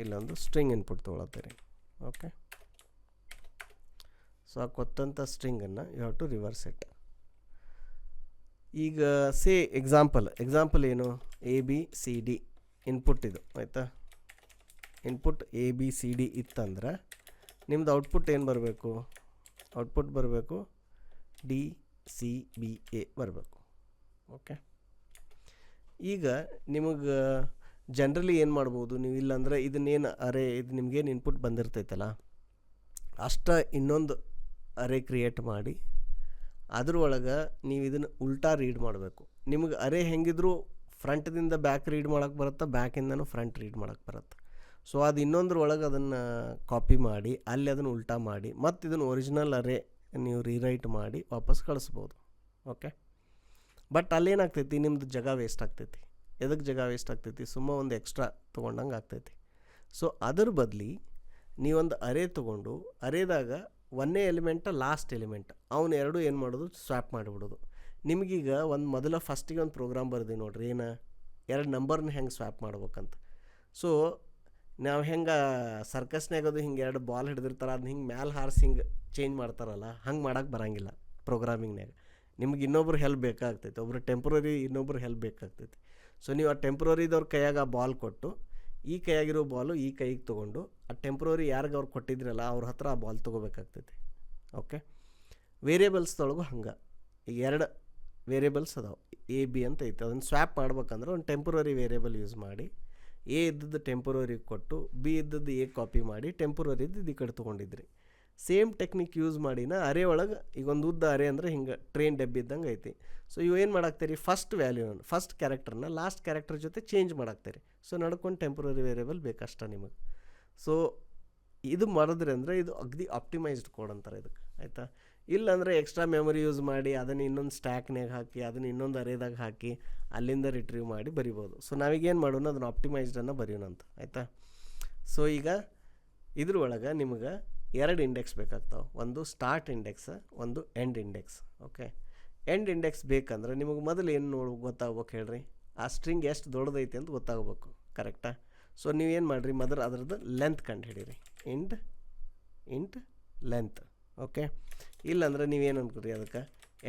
ಇಲ್ಲೊಂದು ಸ್ಟ್ರಿಂಗ್ ಇನ್ಪುಟ್ ತೊಗೊಳತ್ತೀರಿ. ಓಕೆ. ಸೊ ಆ ಕೊತ್ತಂಥ ಸ್ಟ್ರಿಂಗನ್ನು you have to reverse it. ಈಗ ಎಕ್ಸಾಂಪಲ್ ಏನು, ABCD ಇನ್ಪುಟ್ ಇದು ಆಯಿತಾ. ಇನ್ಪುಟ್ ABCD ಇತ್ತಂದ್ರೆ ನಿಮ್ದು ಔಟ್ಪುಟ್ ಏನು ಬರಬೇಕು, ಔಟ್ಪುಟ್ ಬರಬೇಕು DCBA ಬರಬೇಕು. ಓಕೆ. ಈಗ ನಿಮಗೆ ಜನ್ರಲಿ ಏನು ಮಾಡ್ಬೋದು ನೀವು, ಇಲ್ಲಾಂದ್ರೆ ಇದನ್ನೇನು ಇದು ನಿಮ್ಗೇನು ಇನ್ಪುಟ್ ಬಂದಿರ್ತೈತಲ್ಲ ಅಷ್ಟ ಇನ್ನೊಂದು ಅರೇ ಕ್ರಿಯೇಟ್ ಮಾಡಿ ಅದ್ರೊಳಗೆ ನೀವು ಇದನ್ನು ಉಲ್ಟಾ ರೀಡ್ ಮಾಡಬೇಕು. ನಿಮಗೆ ಅರೇ ಹೆಂಗಿದ್ರು ಫ್ರಂಟ್ದಿಂದ ಬ್ಯಾಕ್ ರೀಡ್ ಮಾಡೋಕ್ಕೆ ಬರುತ್ತೆ, ಬ್ಯಾಕಿಂದನೂ ಫ್ರಂಟ್ ರೀಡ್ ಮಾಡೋಕ್ಕೆ ಬರುತ್ತೆ. ಸೊ ಅದು ಇನ್ನೊಂದ್ರೊಳಗೆ ಅದನ್ನು ಕಾಪಿ ಮಾಡಿ ಅಲ್ಲಿ ಅದನ್ನು ಉಲ್ಟಾ ಮಾಡಿ ಮತ್ತು ಇದನ್ನು ಒರಿಜಿನಲ್ ಅರೇ ನೀವು ರೀರೈಟ್ ಮಾಡಿ ವಾಪಸ್ ಕಳಿಸ್ಬೋದು. ಓಕೆ. ಬಟ್ ಅಲ್ಲೇನಾಗ್ತೈತಿ, ನಿಮ್ಮದು ಜಾಗ ವೇಸ್ಟ್ ಆಗ್ತೈತಿ. ಎದಕ್ಕೆ ಜಾಗ ವೇಸ್ಟ್ ಆಗ್ತೈತಿ, ಸುಮ್ಮ ಒಂದು ಎಕ್ಸ್ಟ್ರಾ ತೊಗೊಂಡಂಗೆ ಆಗ್ತೈತಿ. ಸೊ ಅದ್ರ ಬದಲಿ ನೀವೊಂದು ಅರೇ ತೊಗೊಂಡು ಅರೇದಾಗ ಒಂದೇ ಎಲಿಮೆಂಟ ಲಾಸ್ಟ್ ಎಲಿಮೆಂಟ್ ಅವನ್ನ ಎರಡು ಏನು ಮಾಡೋದು, ಸ್ವ್ಯಾಪ್ ಮಾಡಿಬಿಡೋದು. ನಿಮಗೀಗ ಒಂದು ಮೊದಲ ಫಸ್ಟಿಗೆ ಒಂದು ಪ್ರೋಗ್ರಾಮ್ ಬರ್ದಿ ನೋಡ್ರಿ, ಏನು 2 ನಂಬರ್ನ ಹೆಂಗೆ ಸ್ವ್ಯಾಪ್ ಮಾಡ್ಬೇಕಂತ. ಸೊ ನಾವು ಹೆಂಗೆ ಸರ್ಕಸ್ನಾಗದು ಹಿಂಗೆ 2 ಬಾಲ್ ಹಿಡಿದಿರ್ತಾರೆ, ಅದನ್ನ ಹಿಂಗೆ ಮ್ಯಾಲೆ ಹಾರಿಸಿ ಹಿಂಗೆ ಚೇಂಜ್ ಮಾಡ್ತಾರಲ್ಲ, ಹಂಗೆ ಮಾಡೋಕ್ಕೆ ಬರೋಂಗಿಲ್ಲ ಪ್ರೋಗ್ರಾಮಿಂಗ್ನಾಗ. ನಿಮ್ಗೆ ಇನ್ನೊಬ್ರು ಹೆಲ್ಪ್ ಬೇಕಾಗ್ತೈತೆ, ಒಬ್ರು ಟೆಂಪ್ರರಿ ಇನ್ನೊಬ್ರು ಹೆಲ್ಪ್ ಬೇಕಾಗ್ತೈತಿ. ಸೊ ನೀವು ಆ ಟೆಂಪ್ರರಿದವ್ರ ಕೈಯಾಗ ಆ ಬಾಲ್ ಕೊಟ್ಟು, ಈ ಕೈಯಾಗಿರೋ ಬಾಲು ಈ ಕೈಗೆ ತೊಗೊಂಡು ಆ ಟೆಂಪ್ರರಿ ಯಾರಿಗೆ ಅವ್ರು ಕೊಟ್ಟಿದ್ರಲ್ಲ ಅವ್ರ ಹತ್ರ ಆ ಬಾಲ್ ತೊಗೋಬೇಕಾಗ್ತೈತಿ. ಓಕೆ, ವೇರಿಯೇಬಲ್ಸ್ದೊಳಗೂ ಹಂಗೆ ಈಗ 2 ವೇರಿಯೇಬಲ್ಸ್ ಅದಾವೆ, ಎ ಬಿ ಅಂತ ಐತೆ. ಅದನ್ನು ಸ್ವ್ಯಾಪ್ ಮಾಡ್ಬೇಕಂದ್ರೆ ಒಂದು ಟೆಂಪ್ರರಿ ವೇರಿಯೇಬಲ್ ಯೂಸ್ ಮಾಡಿ ಎ ಇದ್ದದ್ದು ಟೆಂಪ್ರರಿ ಕೊಟ್ಟು ಬಿ ಇದ್ದದ್ದು ಎ ಕಾಪಿ ಮಾಡಿ ಟೆಂಪ್ರರಿದ್ದು ಈ ಕಡೆ ತೊಗೊಂಡಿದ್ರಿ. ಸೇಮ್ ಟೆಕ್ನಿಕ್ ಯೂಸ್ ಮಾಡಿನ ಅರೇ ಒಳಗೆ ಈಗ ಒಂದು ಉದ್ದ ಅರೇ ಅಂದರೆ ಹಿಂಗೆ ಟ್ರೈನ್ ಡಬ್ಬಿ ಇದ್ದಂಗೆ ಐತಿ. ಸೊ ಇವು ಏನು ಮಾಡಾಕ್ತೀರಿ, ಫಸ್ಟ್ ವ್ಯಾಲ್ಯೂನ ಫಸ್ಟ್ ಕ್ಯಾರೆಕ್ಟರ್ನ ಲಾಸ್ಟ್ ಕ್ಯಾರೆಕ್ಟರ್ ಜೊತೆ ಚೇಂಜ್ ಮಾಡಾಕ್ತೀರಿ. ಸೊ ನಡ್ಕೊಂಡು ಟೆಂಪ್ರರಿ ವೇರಿಯೇಬಲ್ ಬೇಕಷ್ಟ ನಿಮಗೆ. ಸೊ ಇದು ಮಾಡಿದ್ರಿ ಅಂದರೆ ಇದು ಅಗ್ದಿ ಆಪ್ಟಿಮೈಸ್ಡ್ ಕೋಡ್ ಅಂತಾರೆ ಇದಕ್ಕೆ, ಆಯಿತಾ. ಇಲ್ಲಾಂದರೆ ಎಕ್ಸ್ಟ್ರಾ ಮೆಮೊರಿ ಯೂಸ್ ಮಾಡಿ ಅದನ್ನು ಇನ್ನೊಂದು ಸ್ಟ್ಯಾಕ್ನಾಗ ಹಾಕಿ ಅದನ್ನು ಇನ್ನೊಂದು ಅರೇದಾಗ ಹಾಕಿ ಅಲ್ಲಿಂದ ರಿಟ್ರೀವ್ ಮಾಡಿ ಬರಿಬೋದು. ಸೊ ನಾವೀಗೇನು ಮಾಡೋಣ, ಅದನ್ನು ಆಪ್ಟಿಮೈಸ್ಡನ್ನು ಬರೆಯೋಣ ಅಂತ, ಆಯಿತಾ. ಸೊ ಈಗ ಇದ್ರೊಳಗೆ ನಿಮಗೆ 2 ಇಂಡೆಕ್ಸ್ ಬೇಕಾಗ್ತಾವೆ, ಒಂದು ಸ್ಟಾರ್ಟ್ ಇಂಡೆಕ್ಸ್, ಒಂದು end index. Okay, end index ಬೇಕಂದ್ರೆ ನಿಮಗೆ ಮೊದಲು ಏನು ಗೊತ್ತಾಗ್ಬೇಕು ಹೇಳ್ರಿ, ಆ ಸ್ಟ್ರಿಂಗ್ ಎಷ್ಟು ದೊಡ್ಡದೈತಿ ಅಂತ ಗೊತ್ತಾಗಬೇಕು, ಕರೆಕ್ಟಾ. ಸೊ ನೀವೇನು ಮಾಡಿರಿ, ಮೊದಲು ಅದರದ್ದು ಲೆಂತ್ ಕಂಡು ಹಿಡೀರಿ, ಇಂಟ್ ಲೆಂತ್. ಓಕೆ, ಇಲ್ಲಾಂದ್ರೆ ನೀವೇನು ಅನ್ಕೋರಿ, ಅದಕ್ಕೆ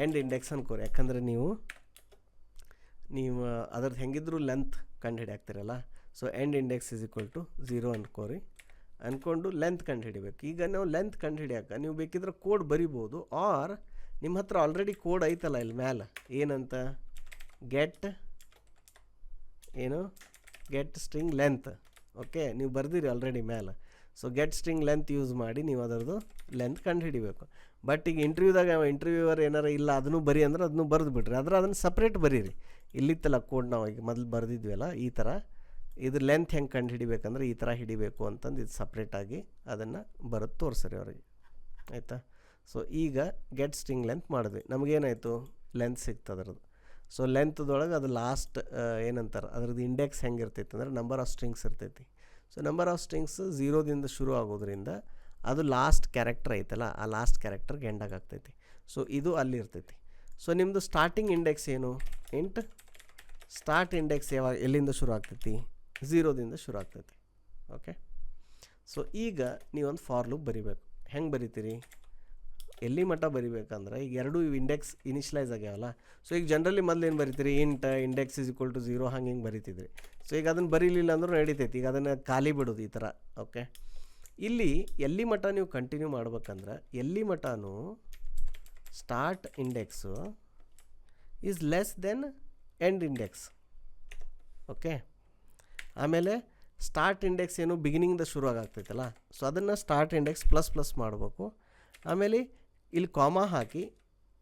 ಎಂಡ್ ಇಂಡೆಕ್ಸ್ ಅನ್ಕೋರಿ. ಯಾಕಂದರೆ ನೀವು ಅದ್ರದ್ದು ಹೆಂಗಿದ್ರು ಲೆಂತ್ ಕಂಡು ಹಿಡಿಯಾಕ್ತಿರಲ್ಲ. So end index is equal to 0 ಅನ್ಕೋರಿ. ಅಂದ್ಕೊಂಡು ಲೆಂತ್ ಕಂಡು ಹಿಡಿಬೇಕು. ಈಗ ನಾವು ಲೆಂತ್ ಕಂಡು ಹಿಡಿಯೋಕೆ ನೀವು ಬೇಕಿದ್ರೆ ಕೋಡ್ ಬರಿಬೋದು, ಆರ್ ನಿಮ್ಮ ಹತ್ರ ಆಲ್ರೆಡಿ ಕೋಡ್ ಐತಲ್ಲ ಇಲ್ಲಿ ಮ್ಯಾಲೆ, ಏನಂತ ಗೆಟ್ ಸ್ಟ್ರಿಂಗ್ ಲೆಂತ್. ಓಕೆ, ನೀವು ಬರ್ದಿರಿ ಆಲ್ರೆಡಿ ಮ್ಯಾಲೆ. So get string length use ಮಾಡಿ ನೀವು ಅದರದ್ದು ಲೆಂತ್ ಕಂಡು ಹಿಡಿಬೇಕು. ಬಟ್ ಈಗ ಇಂಟರ್ವ್ಯೂವರ್ ಏನಾರ ಇಲ್ಲ ಅದನ್ನು ಬರಿ ಅಂದ್ರೆ ಅದನ್ನು ಬರೆದು ಬಿಡ್ರಿ, ಅದನ್ನು ಸಪ್ರೇಟ್ ಬರೀರಿ. ಇಲ್ಲಿತ್ತಲ್ಲ ಕೋಡ್ ನಾವು ಈಗ ಮೊದಲು ಬರೆದಿದ್ವಲ್ಲ ಈ ಥರ, ಇದು ಲೆಂತ್ ಹೆಂಗೆ ಕಂಡು ಹಿಡಿಬೇಕಂದ್ರೆ ಈ ಥರ ಹಿಡಿಬೇಕು ಅಂತಂದು ಇದು ಸಪ್ರೇಟಾಗಿ ಅದನ್ನು ಬರೋದು ತೋರಿಸ್ರಿ ಅವ್ರಿಗೆ, ಆಯಿತಾ. ಸೊ ಈಗ ಗೆಟ್ ಸ್ಟ್ರಿಂಗ್ ಲೆಂತ್ ಮಾಡಿದ್ವಿ, ನಮಗೇನಾಯಿತು, ಲೆಂತ್ ಸಿಕ್ತು ಅದರದ್ದು. ಸೊ ಲೆಂತ್ದೊಳಗೆ ಅದು ಲಾಸ್ಟ್ ಏನಂತಾರೆ ಅದ್ರದ್ದು ಇಂಡೆಕ್ಸ್ ಹೆಂಗೆ ಇರ್ತೈತೆ ಅಂದರೆ ನಂಬರ್ ಆಫ್ ಸ್ಟ್ರಿಂಗ್ಸ್ ಇರ್ತೈತಿ. ಸೊ ನಂಬರ್ ಆಫ್ ಸ್ಟ್ರಿಂಗ್ಸ್ 0ದಿಂದ ಶುರು ಆಗೋದ್ರಿಂದ ಅದು ಲಾಸ್ಟ್ ಕ್ಯಾರೆಕ್ಟರ್ ಐತಲ್ಲ, ಆ ಲಾಸ್ಟ್ ಕ್ಯಾರೆಕ್ಟರ್ಗೆ ಎಂಡಾಗಿ ಆಗ್ತೈತಿ. ಸೊ ಇದು ಅಲ್ಲಿ ಇರ್ತೈತಿ. ಸೊ ನಿಮ್ಮದು ಸ್ಟಾರ್ಟಿಂಗ್ ಇಂಡೆಕ್ಸ್ ಏನು, ಸ್ಟಾರ್ಟ್ ಇಂಡೆಕ್ಸ್ ಯಾವಾಗ ಎಲ್ಲಿಂದ ಶುರು ಆಗ್ತೈತಿ, 0ದಿಂದ ಶುರು ಆಗ್ತೈತಿ. ಓಕೆ, ಸೊ ಈಗ ನೀವೊಂದು ಫಾರ್ ಲೂಪ್ ಬರಿಬೇಕು. ಹೆಂಗೆ ಬರಿತೀರಿ, ಎಲ್ಲಿ ಮಟ್ಟ ಬರಿಬೇಕಂದ್ರೆ ಈಗ ಎರಡೂ ಇಂಡೆಕ್ಸ್ ಇನಿಷಿಯಲೈಸ್ ಆಗ್ಯಾವಲ್ಲ. ಸೊ ಈಗ ಜನರಲಿ ಮೊದಲು ಏನು ಬರಿತೀರಿ, ಇಂಡೆಕ್ಸ್ ಇಸ್ ಈಕ್ವಲ್ ಟು 0 ಹಿಂಗೆ ಬರಿತಿದ್ರಿ. ಸೊ ಈಗ ಅದನ್ನು ಬರೀಲಿಲ್ಲ ಅಂದ್ರೂ ನಡೀತೈತಿ, ಈಗ ಅದನ್ನು ಖಾಲಿ ಬಿಡೋದು ಈ ಥರ. ಓಕೆ, ಇಲ್ಲಿ ಎಲ್ಲಿ ಮಟ್ಟ ನೀವು ಕಂಟಿನ್ಯೂ ಮಾಡ್ಬೇಕಂದ್ರೆ ಎಲ್ಲಿ ಮಟ್ಟನೂ start index is less then end index. Okay, ಆಮೇಲೆ ಸ್ಟಾರ್ಟ್ ಇಂಡೆಕ್ಸ್ ಏನು ಬಿಗಿನಿಂಗ್ದ ಶುರು ಆಗ್ತೈತಲ್ಲ, ಸೊ ಅದನ್ನು ಸ್ಟಾರ್ಟ್ ಇಂಡೆಕ್ಸ್ ++ ಮಾಡಬೇಕು. ಆಮೇಲೆ ಇಲ್ಲಿ ಕಾಮಾ ಹಾಕಿ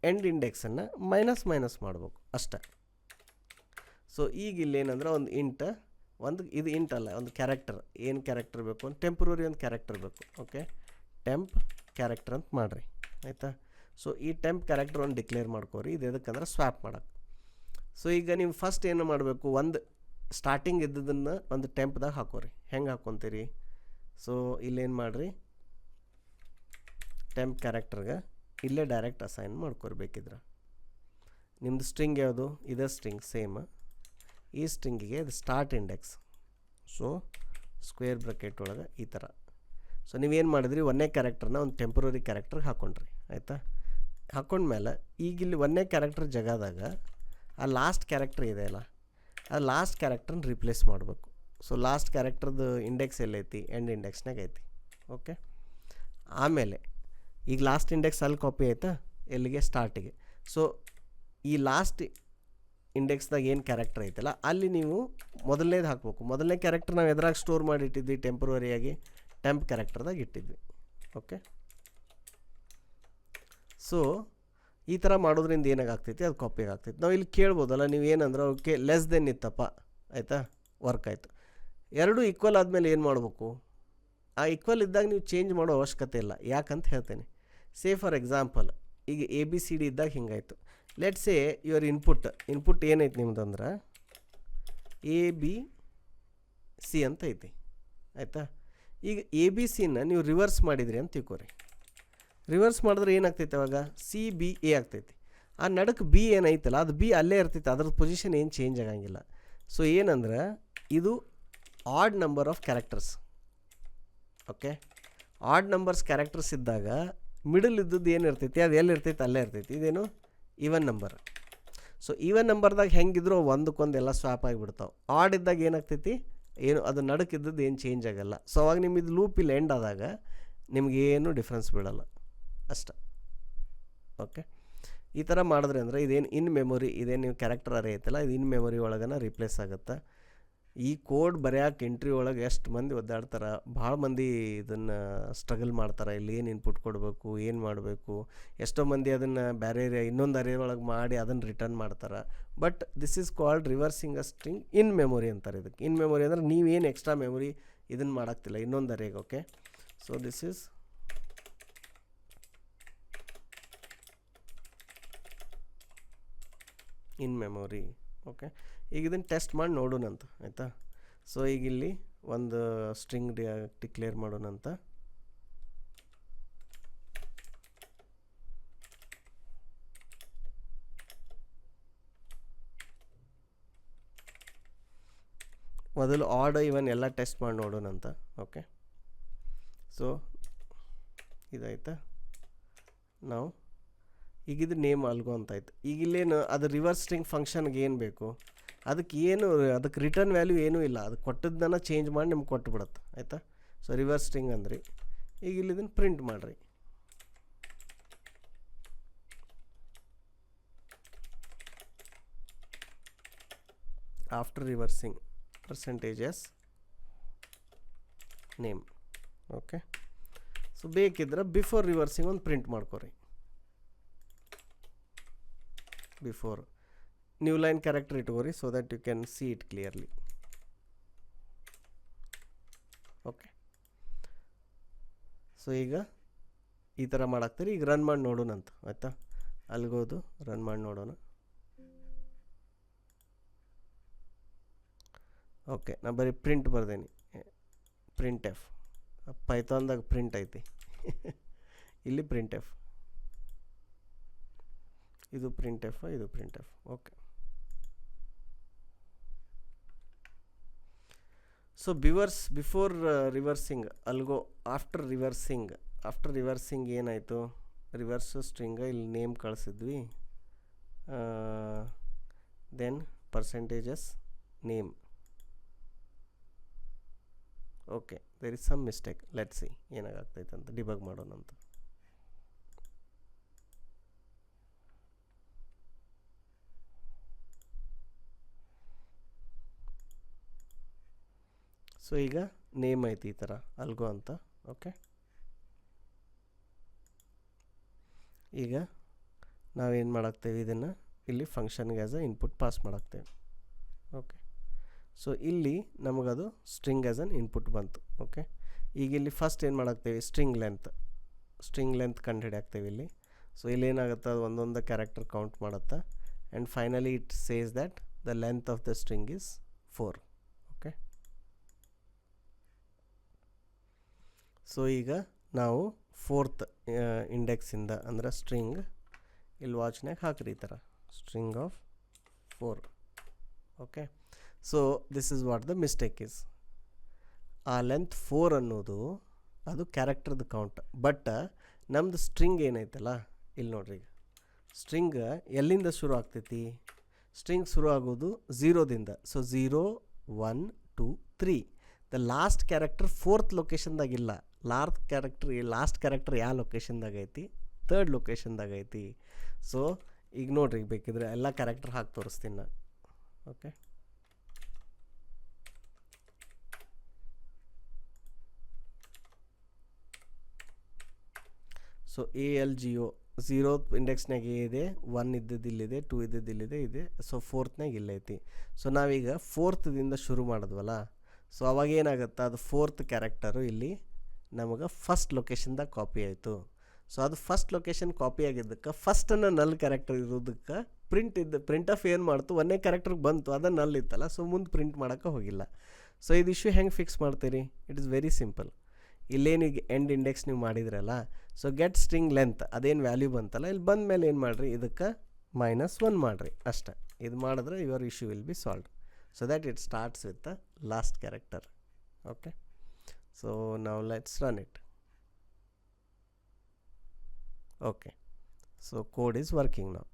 ಎಂಡ್ ಇಂಡೆಕ್ಸನ್ನು ಮೈನಸ್ ಮಾಡಬೇಕು ಅಷ್ಟೆ. ಸೊ ಈಗ ಇಲ್ಲೇನಂದ್ರೆ ಒಂದು ಇದು ಇಂಟ್ ಅಲ್ಲ, ಒಂದು ಕ್ಯಾರೆಕ್ಟರ್, ಏನು ಕ್ಯಾರೆಕ್ಟರ್ ಬೇಕು, ಒಂದು ಟೆಂಪ್ರರಿ ಒಂದು ಕ್ಯಾರೆಕ್ಟರ್ ಬೇಕು. ಓಕೆ, ಟೆಂಪ್ ಕ್ಯಾರೆಕ್ಟರ್ ಅಂತ ಮಾಡಿರಿ, ಆಯಿತಾ. ಸೊ ಈ ಟೆಂಪ್ ಕ್ಯಾರೆಕ್ಟರ್ ಒಂದು ಡಿಕ್ಲೇರ್ ಮಾಡ್ಕೋರಿ, ಇದು ಎದಕ್ಕಂದ್ರೆ ಸ್ವ್ಯಾಪ್ ಮಾಡೋಕ್ಕೆ. ಸೊ ಈಗ ನೀವು ಫಸ್ಟ್ ಏನು ಮಾಡಬೇಕು, ಒಂದು ಸ್ಟಾರ್ಟಿಂಗ್ ಇದ್ದದನ್ನು ಒಂದು ಟೆಂಪ್ದಾಗ ಹಾಕೋರಿ. ಹೆಂಗೆ ಹಾಕ್ಕೊತೀರಿ, ಸೊ ಇಲ್ಲೇನು ಮಾಡಿರಿ, ಟೆಂಪ್ ಕ್ಯಾರೆಕ್ಟರ್ಗೆ ಇಲ್ಲೇ ಡೈರೆಕ್ಟ್ ಅಸೈನ್ ಮಾಡ್ಕೋರಿ ಬೇಕಿದ್ರೆ. ನಿಮ್ಮದು ಸ್ಟ್ರಿಂಗ್ ಯಾವುದು, ಇದೇ ಸ್ಟ್ರಿಂಗ್ ಸೇಮ್, ಈ ಸ್ಟ್ರಿಂಗಿಗೆ ಇದು start index. So square bracket ಒಳಗೆ ಈ ಥರ. ಸೊ ನೀವೇನು ಮಾಡಿದ್ರಿ, ಒಂದೇ ಕ್ಯಾರೆಕ್ಟರ್ನ ಒಂದು ಟೆಂಪ್ರರಿ ಕ್ಯಾರೆಕ್ಟರ್ಗೆ ಹಾಕ್ಕೊಂಡ್ರಿ, ಆಯಿತಾ. ಹಾಕ್ಕೊಂಡ್ಮೇಲೆ ಈಗ ಇಲ್ಲಿ ಒಂದೇ ಕ್ಯಾರೆಕ್ಟರ್ ಜಾಗದಾಗ ಆ ಲಾಸ್ಟ್ ಕ್ಯಾರೆಕ್ಟರ್ ಇದೆಯಲ್ಲ, ಆ ಲಾಸ್ಟ್ ಕ್ಯಾರೆಕ್ಟರ್ನ ರಿಪ್ಲೇಸ್ ಮಾಡಬೇಕು. ಸೊ ಲಾಸ್ಟ್ ಕ್ಯಾರೆಕ್ಟರ್ದು ಇಂಡೆಕ್ಸ್ ಎಲ್ಲೈತಿ, ಎಂಡ್ ಇಂಡೆಕ್ಸ್ನಾಗ ಐತಿ. ಓಕೆ, ಆಮೇಲೆ ಈಗ ಲಾಸ್ಟ್ ಇಂಡೆಕ್ಸ್ ಅಲ್ಲಿ ಕಾಪಿ ಆಯಿತಾ ಎಲ್ಲಿಗೆ, ಸ್ಟಾರ್ಟಿಗೆ. ಸೊ ಈ ಲಾಸ್ಟ್ ಇಂಡೆಕ್ಸ್ದಾಗ ಏನು ಕ್ಯಾರೆಕ್ಟರ್ ಐತಲ್ಲ ಅಲ್ಲಿ ನೀವು ಮೊದಲನೇದು ಹಾಕಬೇಕು. ಮೊದಲನೇ ಕ್ಯಾರೆಕ್ಟರ್ ನಾವು ಎದ್ರಾಗ ಸ್ಟೋರ್ ಮಾಡಿ ಇಟ್ಟಿದ್ವಿ, ಟೆಂಪ್ರರಿಯಾಗಿ ಟೆಂಪ್ ಕ್ಯಾರೆಕ್ಟರ್ದಾಗ ಇಟ್ಟಿದ್ವಿ. ಓಕೆ, ಸೊ ಈ ಥರ ಮಾಡೋದ್ರಿಂದ ಏನಾಗ್ತೈತಿ, ಅದು ಕಾಪಿಯಾಗಿ ಆಗ್ತೈತಿ. ನಾವು ಇಲ್ಲಿ ಕೇಳ್ಬೋದಲ್ಲ, ನೀವು ಏನಂದ್ರೆ ಓಕೆ ಲೆಸ್ ದೆನ್ ಇತ್ತಪ್ಪ, ಆಯಿತಾ, ವರ್ಕ್ ಆಯಿತು. ಎರಡೂ ಈಕ್ವಲ್ ಆದಮೇಲೆ ಏನು ಮಾಡಬೇಕು, ಆ ಈಕ್ವಲ್ ಇದ್ದಾಗ ನೀವು ಚೇಂಜ್ ಮಾಡೋ ಅವಶ್ಯಕತೆ ಇಲ್ಲ. ಯಾಕಂತ ಹೇಳ್ತೇನೆ. ಸೇ ಫಾರ್ ಎಕ್ಸಾಂಪಲ್ ಈಗ ABCD ಇದ್ದಾಗ ಹಿಂಗಾಯಿತು. ಲೆಟ್ಸ್ ಸೇ ಯುವರ್ ಇನ್ಪುಟ್ ಏನೈತೆ ನಿಮ್ದು ಅಂದ್ರೆ ಎ ಬಿ ಸಿ ಅಂತ ಐತಿ, ಆಯಿತಾ. ಈಗ ಎ ಬಿ ಸಿನ ನೀವು ರಿವರ್ಸ್ ಮಾಡಿದ್ರಿ ಅಂತ ತಿಳ್ಕೊರಿ. ರಿವರ್ಸ್ ಮಾಡಿದ್ರೆ ಏನಾಗ್ತೈತೆ ಅವಾಗ ಸಿ ಬಿ ಎ ಆಗ್ತೈತಿ. ಆ ನಡಕ್ಕೆ ಬಿ ಏನೈತಲ್ಲ ಅದು ಬಿ ಅಲ್ಲೇ ಇರ್ತೈತೆ, ಅದ್ರ ಪೊಸಿಷನ್ ಏನು ಚೇಂಜ್ ಆಗಂಗಿಲ್ಲ. ಸೊ ಏನಂದ್ರೆ ಇದು add number of characters. Okay, add numbers characters ಇದ್ದಾಗ ಮಿಡಲ್ ಇದ್ದದ್ದು ಏನು ಇರ್ತೈತಿ ಅದು ಎಲ್ಲಿ ಇರ್ತೈತೆ ಅಲ್ಲೇ ಇರ್ತೈತಿ. ಇದೇನು ಈವನ್ ನಂಬರ್. ಸೊ ಈವನ್ ನಂಬರ್ದಾಗ ಹೆಂಗಿದ್ರು ಒಂದಕ್ಕೊಂದು ಎಲ್ಲ ಸ್ವಾಪ್ ಆಗಿಬಿಡ್ತಾವೆ. ಆಡ್ ಇದ್ದಾಗ ಏನಾಗ್ತೈತಿ, ಏನು ಅದು ನಡಕ್ಕಿದ್ದದ್ದು ಏನು ಚೇಂಜ್ ಆಗಲ್ಲ. ಸೊ ಅವಾಗ ನಿಮ್ಮ ಇದು ಲೂಪ್ ಇಲ್ಲಿ ಎಂಡ್ ಆದಾಗ ನಿಮಗೇನು ಡಿಫ್ರೆನ್ಸ್ ಬೀಳಲ್ಲ ಅಷ್ಟೆ. ಓಕೆ, ಈ ಥರ ಮಾಡಿದ್ರೆ ಅಂದರೆ ಇದೇನು ಇನ್ ಮೆಮೊರಿ, ಇದೇನು ನೀವು ಕ್ಯಾರೆಕ್ಟರ್ ಅರೇ ಐತಲ್ಲ ಇದು ಇನ್ ಮೆಮೊರಿ ಒಳಗನ ರಿಪ್ಲೇಸ್ ಆಗುತ್ತೆ. ಈ ಕೋಡ್ ಬರೆಯೋಕೆ ಎಂಟ್ರಿ ಒಳಗೆ ಎಷ್ಟು ಮಂದಿ ಒದ್ದಾಡ್ತಾರೆ, ಭಾಳ ಮಂದಿ ಇದನ್ನು ಸ್ಟ್ರಗಲ್ ಮಾಡ್ತಾರೆ. ಇಲ್ಲಿ ಏನು ಇನ್ಪುಟ್ ಕೊಡಬೇಕು, ಏನು ಮಾಡಬೇಕು. ಎಷ್ಟೋ ಮಂದಿ ಅದನ್ನು ಬೇರೆ ಇನ್ನೊಂದು ಅರೇ ಒಳಗೆ ಮಾಡಿ ಅದನ್ನು ರಿಟರ್ನ್ ಮಾಡ್ತಾರೆ. But this is called reversing a string in memory ಅಂತಾರೆ ಇದಕ್ಕೆ. ಇನ್ ಮೆಮೊರಿ ಅಂದರೆ ನೀವೇನು ಎಕ್ಸ್ಟ್ರಾ ಮೆಮೊರಿ ಇದನ್ನು ಮಾಡೋಕ್ತಿಲ್ಲ ಇನ್ನೊಂದು ಅರೇಗೆ. Okay, so this is in memory. Okay, ಈಗ ಇದನ್ನು ಟೆಸ್ಟ್ ಮಾಡಿ ನೋಡೋಣಂತ, ಆಯಿತಾ. ಸೊ ಈಗ ಇಲ್ಲಿ ಒಂದು ಸ್ಟ್ರಿಂಗ್ ಡಿಕ್ಲೇರ್ ಮಾಡೋಣಂತ. ಮೊದಲು ಆಡ್ ಇವನ್ ಎಲ್ಲ ಟೆಸ್ಟ್ ಮಾಡಿ ನೋಡೋಣಂತ. Okay, so ಇದಾಯ್ತಾ. ನಾವು ಈಗಿದು ನೇಮ್ ಅಲ್ಗೋ ಅಂತ ಆಯ್ತು. ಈಗ ಇಲ್ಲೇನು ಅದು ರಿವರ್ಸ್ ಸ್ಟ್ರಿಂಗ್ ಫಂಕ್ಷನ್ಗೆ ಏನು ಬೇಕು ಅದಕ್ಕೆ ರಿಟರ್ನ್ ವ್ಯಾಲ್ಯೂ ಏನೂ ಇಲ್ಲ, ಅದು ಕೊಟ್ಟದ್ದನ್ನು ಚೇಂಜ್ ಮಾಡಿ ನಿಮ್ಗೆ ಕೊಟ್ಟುಬಿಡುತ್ತೆ, ಆಯಿತಾ. ಸೊ ರಿವರ್ಸ್ ಸ್ಟ್ರಿಂಗ್ ಅಂದ್ರಿ. ಈಗ ಇಲ್ಲಿ ಇದನ್ನು ಪ್ರಿಂಟ್ ಮಾಡಿರಿ. After reversing % name. Okay, so ಬೇಕಿದ್ರೆ ಬಿಫೋರ್ ರಿವರ್ಸಿಂಗ್ ಒಂದು ಪ್ರಿಂಟ್ ಮಾಡ್ಕೊರಿ. ಬಿಫೋರ್ ನ್ಯೂ ಲೈನ್ ಕ್ಯಾರೆಕ್ಟರ್ ಇಟ್ಕೋರಿ so that you can see it clearly. Okay, so ಈಗ ಈ ಥರ ಮಾಡಾಕ್ತೀರಿ. ಈಗ ರನ್ ಮಾಡಿ ನೋಡೋಣಂತ, ಆಯಿತಾ. ಅಲ್ಗೋದು ರನ್ ಮಾಡಿ ನೋಡೋಣ. ಓಕೆ, ನಾ ಬರೀ ಪ್ರಿಂಟ್ ಬರ್ದೇನಿ, ಪ್ರಿಂಟ್ ಎಫ್. ಪೈಥಾನ್ದಾಗ ಪ್ರಿಂಟ್ ಐತಿ ಇಲ್ಲಿ ಪ್ರಿಂಟ್ ಎಫ್, ಇದು ಪ್ರಿಂಟ್ ಎಫ್, ಇದು printf. Okay, so before reversing algo after reversing ಏನಾಯಿತು, ರಿವರ್ಸ್ ಸ್ಟ್ರಿಂಗ ಇಲ್ಲಿ ನೇಮ್ ಕಳಿಸಿದ್ವಿ. Then % name. Okay, there is some mistake. Let's see ಏನಾಗ್ತೈತೆ ಅಂತ ಡಿಬಗ್ ಮಾಡೋಣಂತ. ಸೊ ಈಗ ನೇಮ್ ಐತಿ ಈ ಥರ ಅಲ್ಗೋ ಅಂತ. ಓಕೆ, ಈಗ ನಾವೇನು ಮಾಡಾಕ್ತೇವೆ, ಇದನ್ನು ಇಲ್ಲಿ ಫಂಕ್ಷನ್ಗೆ ಆ್ಯಸ್ ಅ ಇನ್ಪುಟ್ ಪಾಸ್ ಮಾಡಾಕ್ತೇವೆ. ಓಕೆ, ಸೊ ಇಲ್ಲಿ ನಮಗದು ಸ್ಟ್ರಿಂಗ್ ಆ್ಯಸ್ ಅನ್ ಇನ್ಪುಟ್ ಬಂತು. ಓಕೆ, ಈಗ ಇಲ್ಲಿ ಫಸ್ಟ್ ಏನು ಮಾಡಾಕ್ತೇವೆ, ಸ್ಟ್ರಿಂಗ್ ಲೆಂತ್ ಕಂಡು ಹಿಡಿಯಾಕ್ತೇವೆ ಇಲ್ಲಿ. ಸೊ ಇಲ್ಲಿ ಏನಾಗುತ್ತೆ, ಅದು ಒಂದೊಂದು ಕ್ಯಾರೆಕ್ಟರ್ ಕೌಂಟ್ ಮಾಡುತ್ತೆ. And finally it says that the length of the string is 4. Okay, so ಈಗ ನಾವು 4th ಇಂಡೆಕ್ಸಿಂದ ಅಂದರೆ ಸ್ಟ್ರಿಂಗ್ ಇಲ್ಲಿ ವಾಚ್ನಾಗ ಹಾಕ್ರಿ ಈ ಥರ string of 4. Okay, so this is what the mistake is. ಆ ಲೆಂತ್ 4 ಅನ್ನೋದು ಅದು ಕ್ಯಾರೆಕ್ಟರ್ದು ಕೌಂಟ್. ಬಟ್ ನಮ್ಮದು ಸ್ಟ್ರಿಂಗ್ ಏನೈತಲ್ಲ ಇಲ್ಲಿ ನೋಡ್ರಿ, ಈಗ ಸ್ಟ್ರಿಂಗ್ ಎಲ್ಲಿಂದ ಶುರು ಆಗ್ತೈತಿ, ಸ್ಟ್ರಿಂಗ್ ಶುರು ಆಗೋದು 0ದಿಂದ. So 0 1 2 3. The last character 4th ಲೊಕೇಶನ್ದಾಗಿಲ್ಲ. ಲಾಸ್ಟ್ ಕ್ಯಾರೆಕ್ಟರ್ ಯಾವ ಲೊಕೇಶನ್ದಾಗ ಐತಿ, 3rd ಲೊಕೇಶನ್ದಾಗ ಐತಿ. ಸೊ ಈಗ ನೋಡ್ರಿ, ಬೇಕಿದ್ರೆ ಎಲ್ಲ ಕ್ಯಾರೆಕ್ಟರ್ ಹಾಕಿ ತೋರಿಸ್ತೀನಿ ನಾನು. ಓಕೆ, ಸೊ ALGO 0th ಇಂಡೆಕ್ಸ್ನಾಗ ಎ ಇದೆ, 1 ಇದ್ದದ್ದು ಇಲ್ಲಿದೆ, 2 ಇದ್ದದ್ದು ಇಲ್ಲಿದೆ, ಇದೆ. ಸೊ 4thನಾಗ ಇಲ್ಲೈತಿ. ಸೊ ನಾವೀಗ 4thದಿಂದ ಶುರು ಮಾಡಿದ್ವಲ್ಲ, ಸೊ ಅವಾಗ ಏನಾಗುತ್ತೆ, ಅದು 4th ಕ್ಯಾರೆಕ್ಟರು ಇಲ್ಲಿ ನಮಗೆ ಫಸ್ಟ್ ಲೊಕೇಶನ್ದಾಗ ಕಾಪಿ ಆಯಿತು. ಸೊ ಅದು ಫಸ್ಟ್ ಲೊಕೇಶನ್ ಕಾಪಿ ಆಗಿದ್ದಕ್ಕೆ ಫಸ್ಟನ್ನು ನಲ್ ಕ್ಯಾರೆಕ್ಟರ್ ಇರೋದಕ್ಕೆ ಪ್ರಿಂಟ್ ಆಫ್ ಏನು ಮಾಡ್ತು, ಒಂದೇ ಕ್ಯಾರೆಕ್ಟರ್ಗೆ ಬಂತು, ಅದು ನಲ್ ಇತ್ತಲ್ಲ, ಸೊ ಮುಂದೆ ಪ್ರಿಂಟ್ ಮಾಡೋಕ್ಕೆ ಹೋಗಿಲ್ಲ. ಸೊ ಇದು ಇಶ್ಯೂ ಹೆಂಗೆ ಫಿಕ್ಸ್ ಮಾಡ್ತೀರಿ? It is very simple. ಇಲ್ಲೇನಿಗೆ ಎಂಡ್ ಇಂಡೆಕ್ಸ್ ನೀವು ಮಾಡಿದ್ರಲ್ಲ, ಸೊ ಗೆಟ್ ಸ್ಟ್ರಿಂಗ್ ಲೆಂತ್ ಅದೇನು ವ್ಯಾಲ್ಯೂ ಬಂತಲ್ಲ, ಇಲ್ಲಿ ಬಂದ ಮೇಲೆ ಏನು ಮಾಡಿರಿ, ಇದಕ್ಕೆ -1 ಮಾಡಿರಿ ಅಷ್ಟೇ. ಇದು ಮಾಡಿದ್ರೆ your issue will be solved. So that it starts with the last character. Okay, so ನಾವು let's run it. Okay, so code is working ನಾವು.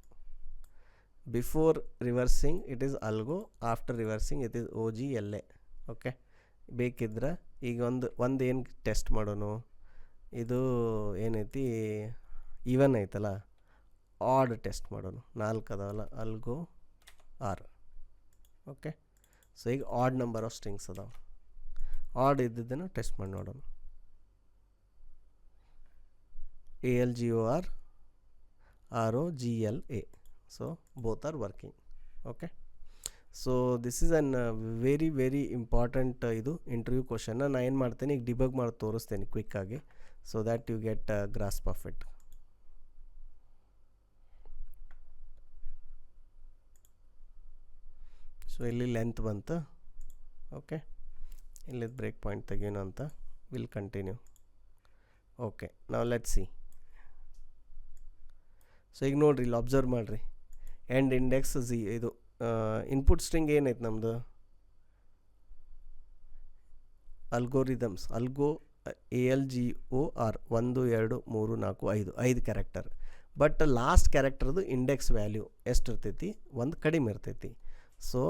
Before reversing it is algo, after reversing it is OGLA. Okay, ಬೇಕಿದ್ರೆ ಈಗ ಒಂದು ಏನು test ಮಾಡೋಣ, ಇದು ಏನೈತಿ even ಐತಲ್ಲ, ಆಡ್ ಟೆಸ್ಟ್ ಮಾಡೋಣ. 4 ಅದಾವಲ್ಲ, ಅಲ್ಗೋ ಆರ್. ಓಕೆ, ಸೊ ಈಗ ಆಡ್ ನಂಬರ್ ಆಫ್ ಸ್ಟ್ರಿಂಗ್ಸ್ ಅದಾವ. ಆಡ್ ಇದ್ದಿದ್ದನ್ನು ಟೆಸ್ಟ್ ಮಾಡಿ ನೋಡೋಣ. ALGOR ROGLA. So both are working. Okay, so this is an very very important ಇದು ಇಂಟರ್ವ್ಯೂ ಕ್ವಶನ್ನ. ನಾನು ಏನು ಮಾಡ್ತೇನೆ, ಈಗ ಡಿಬಗ್ ಮಾಡಿ ತೋರಿಸ್ತೇನೆ ಕ್ವಿಕ್ಕಾಗಿ, so that you get grasp of it. So ಇಲ್ಲಿ ಲೆಂತ್ ಬಂತು. ಓಕೆ, ಇಲ್ಲಿದ್ದು ಬ್ರೇಕ್ ಪಾಯಿಂಟ್ ತೆಗೀನು ಅಂತ. Will continue. ಓಕೆ, ನಾವು ಲೆಟ್ ಸಿ. ಸೊ ಈಗ ನೋಡಿರಿ, ಇಲ್ಲಿ ಅಬ್ಸರ್ವ್ ಮಾಡಿರಿ, ಎಂಡ್ ಇಂಡೆಕ್ಸ್ ಇದು ಇನ್ಪುಟ್ ಸ್ಟ್ರಿಂಗ್ ಏನೈತೆ ನಮ್ಮದು, algorithms, algo ALGOR 1 2 3 4 5 character. But last ಕ್ಯಾರೆಕ್ಟರ್ದು ಇಂಡೆಕ್ಸ್ ವ್ಯಾಲ್ಯೂ ಎಷ್ಟು ಇರ್ತೈತಿ, ಒಂದು ಕಡಿಮೆ ಇರ್ತೈತಿ. So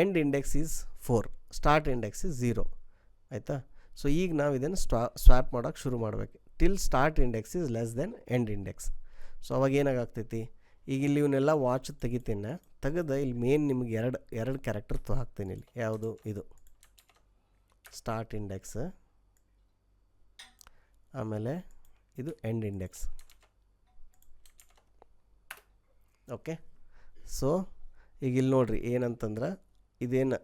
end index is 4, start index is 0. ಆಯಿತಾ? ಸೊ ಈಗ ನಾವು ಇದನ್ನು ಸ್ವ್ಯಾಪ್ ಮಾಡೋಕ್ಕೆ ಶುರು ಮಾಡಬೇಕು. Till start index is less then end index. So ಅವಾಗ ಏನಾಗ್ತೈತಿ, ಈಗ ಇಲ್ಲಿ ಇವನ್ನೆಲ್ಲ ವಾಚ್ ತೆಗಿತೀನಿ, ತೆಗೆದು ಇಲ್ಲಿ ಮೇನ್ ನಿಮ್ಗೆ ಎರಡು ಕ್ಯಾರೆಕ್ಟರ್ ಹಾಕ್ತೀನಿ. ಇಲ್ಲಿ ಯಾವುದು, ಇದು ಸ್ಟಾರ್ಟ್ ಇಂಡೆಕ್ಸ್, ಆಮೇಲೆ ಇದು ಎಂಡ್ ಇಂಡೆಕ್ಸ್. ಓಕೆ, ಸೊ ಈಗ ಇಲ್ಲಿ ನೋಡಿರಿ ಏನಂತಂದ್ರೆ, ಇದೇನು